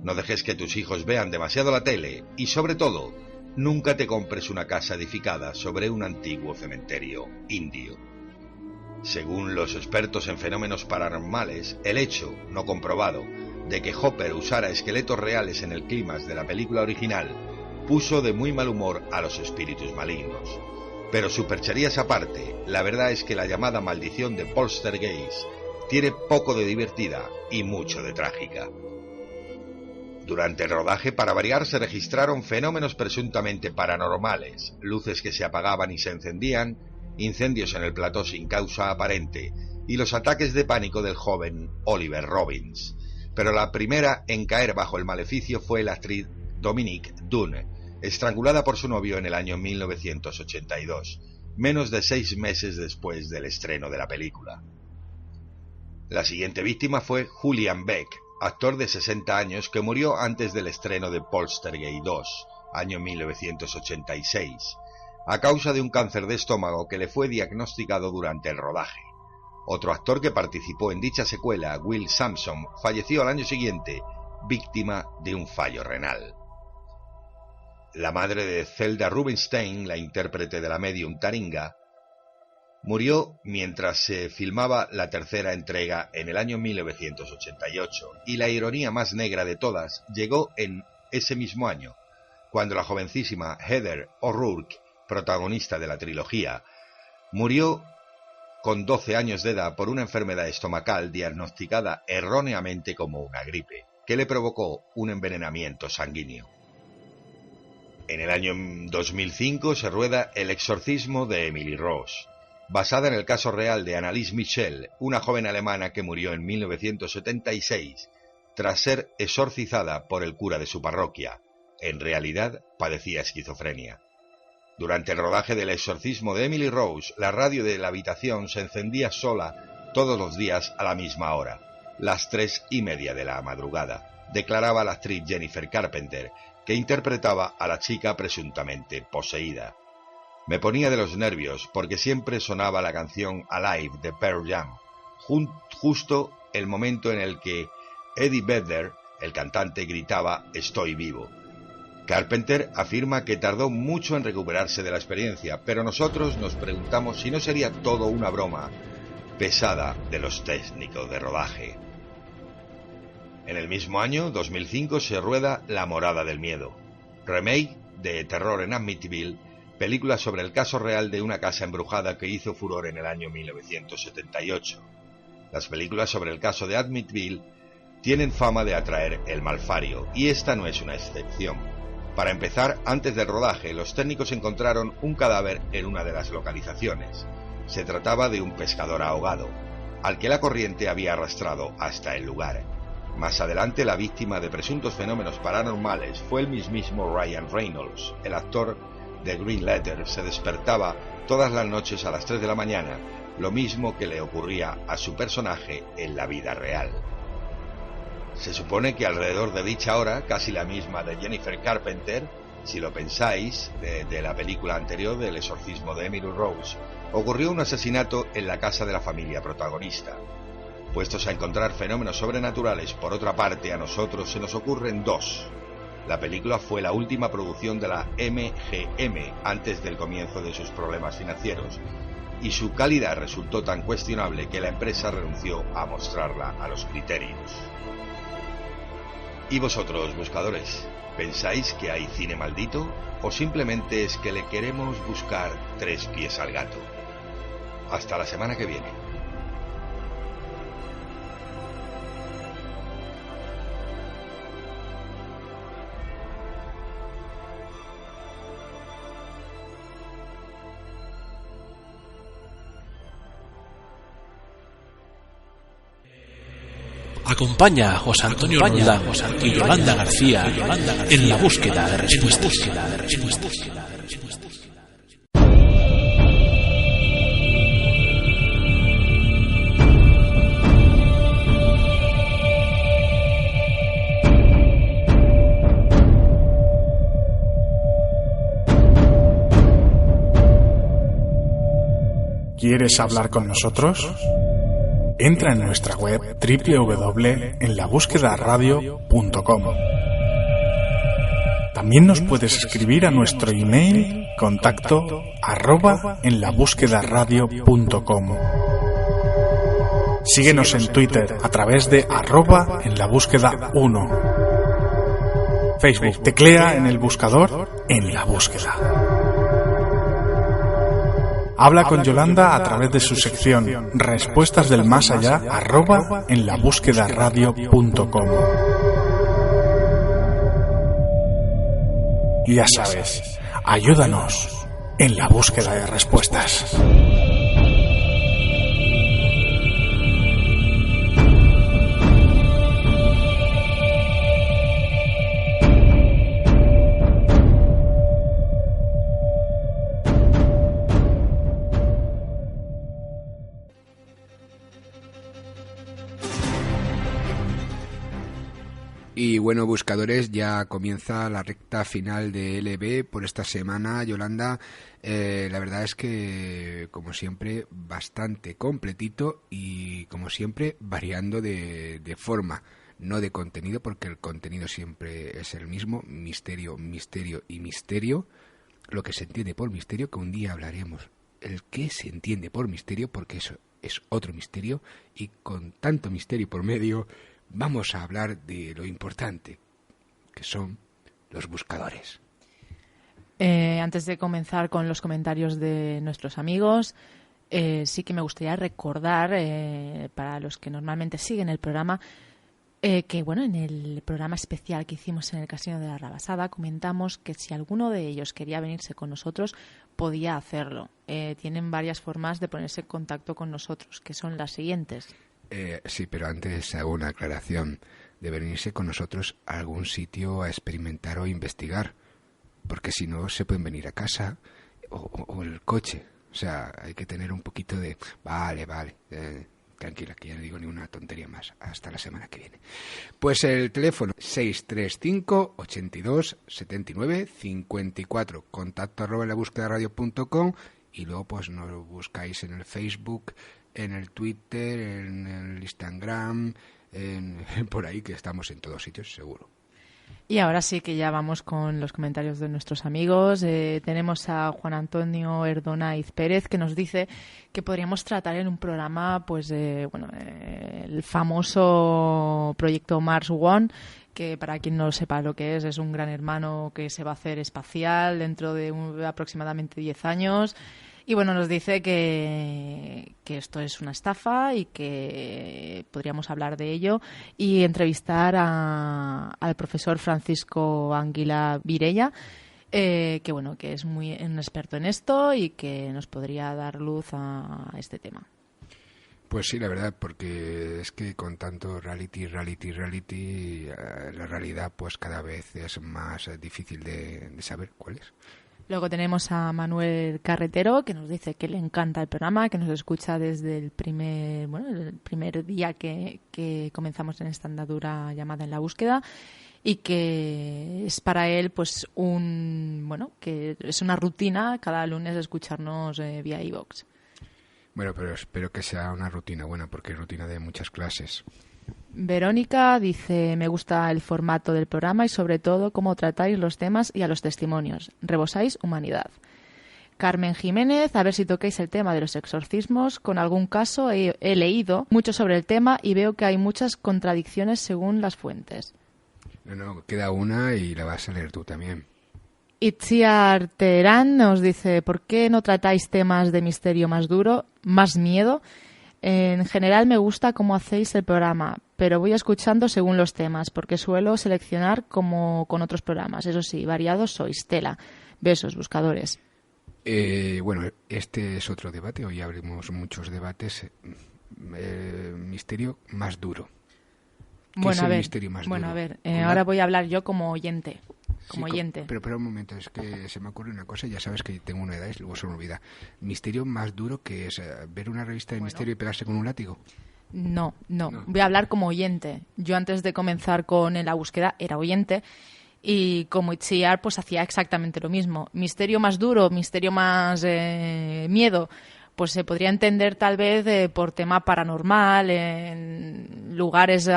No dejes que tus hijos vean demasiado la tele y, sobre todo, nunca te compres una casa edificada sobre un antiguo cementerio indio. Según los expertos en fenómenos paranormales, el hecho, no comprobado, de que Hopper usara esqueletos reales en el clímax de la película original puso de muy mal humor a los espíritus malignos. Pero supercherías aparte, la verdad es que la llamada maldición de Poltergeist tiene poco de divertida y mucho de trágica. Durante el rodaje, para variar, se registraron fenómenos presuntamente paranormales, luces que se apagaban y se encendían, incendios en el plató sin causa aparente y los ataques de pánico del joven Oliver Robbins. Pero la primera en caer bajo el maleficio fue la actriz Dominique Dunne, estrangulada por su novio en el año 1982, menos de 6 meses después del estreno de la película. La siguiente víctima fue Julian Beck, actor de 60 años que murió antes del estreno de Poltergeist 2, año 1986, a causa de un cáncer de estómago que le fue diagnosticado durante el rodaje. Otro actor que participó en dicha secuela, Will Sampson, falleció al año siguiente, víctima de un fallo renal. La madre de Zelda Rubinstein, la intérprete de la medium Taringa, murió mientras se filmaba la tercera entrega en el año 1988, y la ironía más negra de todas llegó en ese mismo año, cuando la jovencísima Heather O'Rourke, protagonista de la trilogía, murió con 12 años de edad por una enfermedad estomacal diagnosticada erróneamente como una gripe, que le provocó un envenenamiento sanguíneo. En el año 2005 se rueda El exorcismo de Emily Rose, basada en el caso real de Anneliese Michel, una joven alemana que murió en 1976 tras ser exorcizada por el cura de su parroquia. En realidad padecía esquizofrenia. Durante el rodaje del exorcismo de Emily Rose, la radio de la habitación se encendía sola todos los días a la misma hora, las 3:30 de la madrugada, declaraba la actriz Jennifer Carpenter, que interpretaba a la chica presuntamente poseída. Me ponía de los nervios porque siempre sonaba la canción Alive de Pearl Jam, justo el momento en el que Eddie Vedder, el cantante, gritaba «Estoy vivo». Carpenter afirma que tardó mucho en recuperarse de la experiencia, pero nosotros nos preguntamos si no sería todo una broma pesada de los técnicos de rodaje. En el mismo año, 2005, se rueda La morada del miedo, remake de Terror en Amityville, película sobre el caso real de una casa embrujada que hizo furor en el año 1978. Las películas sobre el caso de Amityville tienen fama de atraer el malfario, y esta no es una excepción. Para empezar, antes del rodaje, los técnicos encontraron un cadáver en una de las localizaciones. Se trataba de un pescador ahogado, al que la corriente había arrastrado hasta el lugar. Más adelante, la víctima de presuntos fenómenos paranormales fue el mismísimo Ryan Reynolds. El actor de Green Letter se despertaba todas las noches a las 3 de la mañana, lo mismo que le ocurría a su personaje en la vida real. Se supone que alrededor de dicha hora, casi la misma de Jennifer Carpenter, si lo pensáis, de la película anterior del exorcismo de Emily Rose, ocurrió un asesinato en la casa de la familia protagonista. Puestos a encontrar fenómenos sobrenaturales, por otra parte, a nosotros se nos ocurren dos. La película fue la última producción de la MGM antes del comienzo de sus problemas financieros, y su calidad resultó tan cuestionable que la empresa renunció a mostrarla a los criterios. ¿Y vosotros, buscadores, pensáis que hay cine maldito o simplemente es que le queremos buscar 3 pies al gato? Hasta la semana que viene. Acompaña a José Antonio Roldán y Yolanda García en la búsqueda de respuestas. ¿Quieres hablar con nosotros? Entra en nuestra web www.enlabúsquedaradio.com. También nos puedes escribir a nuestro email contacto@enlabúsquedaradio.com. Síguenos en Twitter a través de @enlabúsqueda1. Facebook, teclea en el buscador En la Búsqueda. Habla con Yolanda a través de su sección Respuestas del Más Allá @enlabúsquedaradio.com. Ya sabes, ayúdanos en la búsqueda de respuestas. Y bueno, buscadores, ya comienza la recta final de LB por esta semana, Yolanda. La verdad es que, como siempre, bastante completito y, como siempre, variando de forma, no de contenido, porque el contenido siempre es el mismo, misterio, misterio y misterio. Lo que se entiende por misterio, que un día hablaremos. El que se entiende por misterio, porque eso es otro misterio, y con tanto misterio por medio, vamos a hablar de lo importante, que son los buscadores. Antes de comenzar con los comentarios de nuestros amigos, sí que me gustaría recordar, para los que normalmente siguen el programa, que bueno, en el programa especial que hicimos en el Casino de la Rabasada comentamos que si alguno de ellos quería venirse con nosotros, podía hacerlo. Tienen varias formas de ponerse en contacto con nosotros, que son las siguientes. Sí, pero antes hago una aclaración. De venirse con nosotros a algún sitio a experimentar o investigar, porque si no se pueden venir a casa o el coche. O sea, hay que tener un poquito de... Vale, tranquila, que ya no digo ni una tontería más. Hasta la semana que viene. Pues el teléfono 635 82 79 54, contacto @ labúsquedaradio.com, y luego pues nos buscáis en el Facebook, en el Twitter, en el Instagram, por ahí, que estamos en todos sitios, seguro. Y ahora sí que ya vamos con los comentarios de nuestros amigos. Tenemos a Juan Antonio Erdonaiz Pérez, que nos dice que podríamos tratar en un programa pues el famoso proyecto Mars One, que para quien no sepa lo que es un gran hermano que se va a hacer espacial dentro de aproximadamente 10 años. Y bueno, nos dice que esto es una estafa y que podríamos hablar de ello y entrevistar al profesor Francisco Anguila Virella, que es un experto en esto y que nos podría dar luz a este tema. Pues sí, la verdad, porque es que con tanto reality, la realidad pues cada vez es más difícil de saber cuál es. Luego tenemos a Manuel Carretero, que nos dice que le encanta el programa, que nos escucha desde el primer día que comenzamos en esta andadura llamada En la Búsqueda, y que es para él pues que es una rutina cada lunes escucharnos vía iVoox. Bueno, pero espero que sea una rutina buena, porque es rutina de muchas clases. Verónica dice: me gusta el formato del programa y sobre todo cómo tratáis los temas y a los testimonios. Rebosáis humanidad. Carmen Jiménez: a ver si toquéis el tema de los exorcismos. Con algún caso he leído mucho sobre el tema y veo que hay muchas contradicciones según las fuentes. No, queda una y la vas a leer tú también. Itziar Terán nos dice: ¿por qué no tratáis temas de misterio más duro, más miedo? En general me gusta cómo hacéis el programa, pero voy escuchando según los temas, porque suelo seleccionar como con otros programas. Eso sí, variados sois. Tela. Besos, buscadores. Bueno, este es otro debate. Hoy abrimos muchos debates. Misterio más duro. ¿Qué es el misterio más duro? A ver, ahora voy a hablar yo como oyente. Oyente. Pero un momento, es que se me ocurre una cosa, ya sabes que tengo una edad y luego se me olvida. ¿Misterio más duro que es ver una revista de misterio y pegarse con un látigo? No. Voy a hablar como oyente. Yo antes de comenzar con En la Búsqueda era oyente y como Itziar pues hacía exactamente lo mismo. Misterio más duro, misterio más miedo, pues se podría entender tal vez por tema paranormal, en lugares,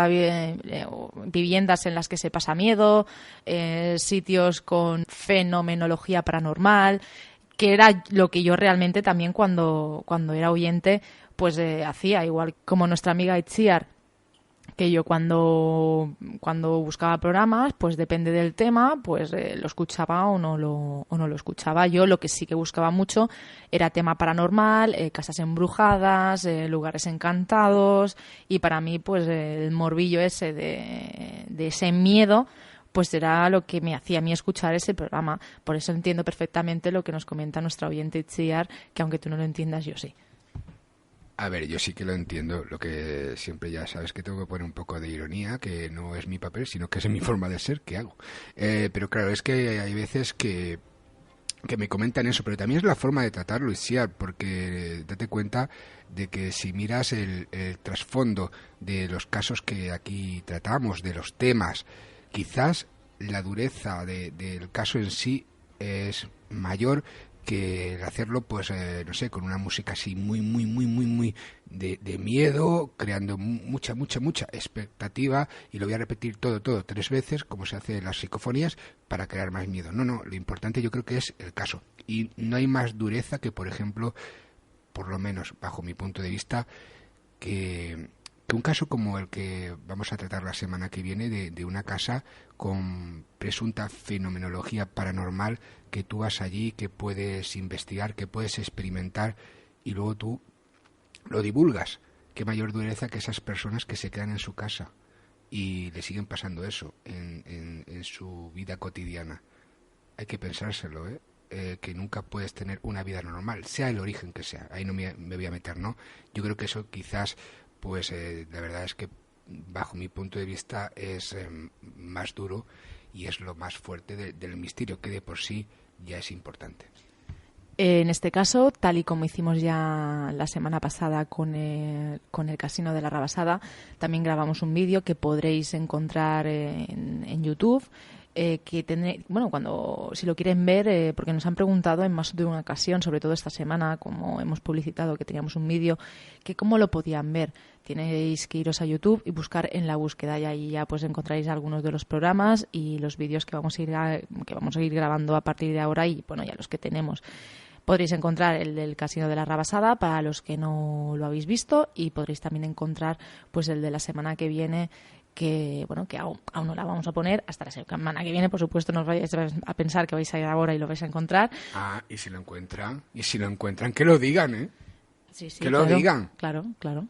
viviendas en las que se pasa miedo, sitios con fenomenología paranormal, que era lo que yo realmente también cuando era oyente pues hacía, igual como nuestra amiga Itziar, que yo cuando buscaba programas, pues depende del tema, pues lo escuchaba o no lo escuchaba. Yo lo que sí que buscaba mucho era tema paranormal, casas embrujadas, lugares encantados, y para mí pues el morbillo ese de ese miedo pues era lo que me hacía a mí escuchar ese programa. Por eso entiendo perfectamente lo que nos comenta nuestra oyente Itziar, que aunque tú no lo entiendas, yo sí. A ver, yo sí que lo entiendo, lo que siempre ya sabes que tengo que poner un poco de ironía, que no es mi papel, sino que es mi forma de ser, que hago. Pero claro, es que hay veces que me comentan eso, pero también es la forma de tratarlo, Itziar, porque date cuenta de que si miras el trasfondo de los casos que aquí tratamos, de los temas, quizás la dureza del caso en sí es mayor que el hacerlo, pues, no sé, con una música así muy de miedo, creando mucha expectativa, y lo voy a repetir todo 3 veces, como se hace en las psicofonías, para crear más miedo. No, lo importante yo creo que es el caso. Y no hay más dureza que, por ejemplo, por lo menos bajo mi punto de vista, que un caso como el que vamos a tratar la semana que viene, de una casa con presunta fenomenología paranormal, que tú vas allí, que puedes investigar, que puedes experimentar, y luego tú lo divulgas. Qué mayor dureza que esas personas que se quedan en su casa y le siguen pasando eso en su vida cotidiana. Hay que pensárselo, que nunca puedes tener una vida normal, sea el origen que sea. Ahí no me voy a meter, ¿no? Yo creo que eso quizás, pues la verdad es que bajo mi punto de vista es más duro, y es lo más fuerte del misterio, que de por sí ya es importante. En este caso, tal y como hicimos ya la semana pasada con el Casino de la Rabasada, también grabamos un vídeo que podréis encontrar en YouTube. Si lo quieren ver, porque nos han preguntado en más de una ocasión, sobre todo esta semana, como hemos publicitado que teníamos un vídeo, que cómo lo podían ver. Tenéis que iros a YouTube y buscar en la búsqueda, y ahí ya pues encontraréis algunos de los programas y los vídeos que vamos a ir grabando a partir de ahora, y bueno, ya los que tenemos. Podréis encontrar el del Casino de la Rabasada para los que no lo habéis visto, y podréis también encontrar pues el de la semana que viene, que aún no la vamos a poner hasta la semana que viene. Por supuesto, no os vayáis a pensar que vais a ir ahora y lo vais a encontrar. Y si lo encuentran, que lo digan, Sí, que lo digan. Claro.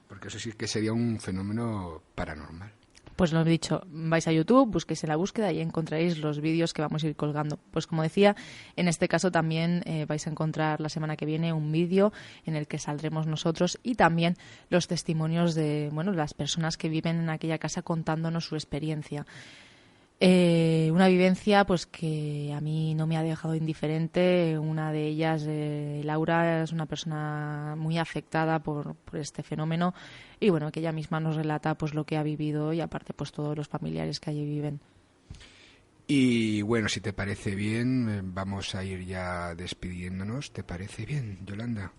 Porque eso sí que sería un fenómeno paranormal. Pues lo he dicho, vais a YouTube, busquéis en la búsqueda y encontraréis los vídeos que vamos a ir colgando. Pues como decía, en este caso también vais a encontrar la semana que viene un vídeo en el que saldremos nosotros, y también los testimonios de las personas que viven en aquella casa contándonos su experiencia. Una vivencia pues que a mí no me ha dejado indiferente. Una de ellas, Laura, es una persona muy afectada por este fenómeno, y bueno, que ella misma nos relata pues lo que ha vivido, y aparte pues todos los familiares que allí viven. Y bueno, si te parece bien, vamos a ir ya despidiéndonos. ¿Te parece bien, Yolanda?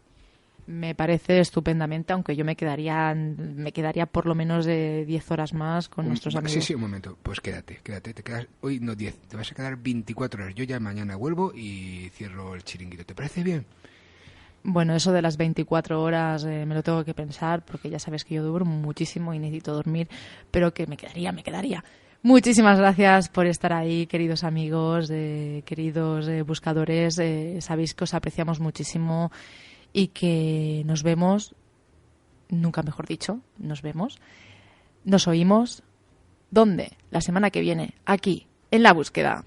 Me parece estupendamente, aunque yo me quedaría por lo menos de 10 horas más con nuestros amigos. Sí, un momento. Pues quédate. Te quedas hoy no 10, te vas a quedar 24 horas. Yo ya mañana vuelvo y cierro el chiringuito. ¿Te parece bien? Bueno, eso de las 24 horas me lo tengo que pensar, porque ya sabes que yo duermo muchísimo y necesito dormir, pero que me quedaría. Muchísimas gracias por estar ahí, queridos amigos, queridos buscadores. Sabéis que os apreciamos muchísimo y que nos vemos, nunca mejor dicho, nos oímos. ¿Dónde? La semana que viene, aquí, en La Búsqueda.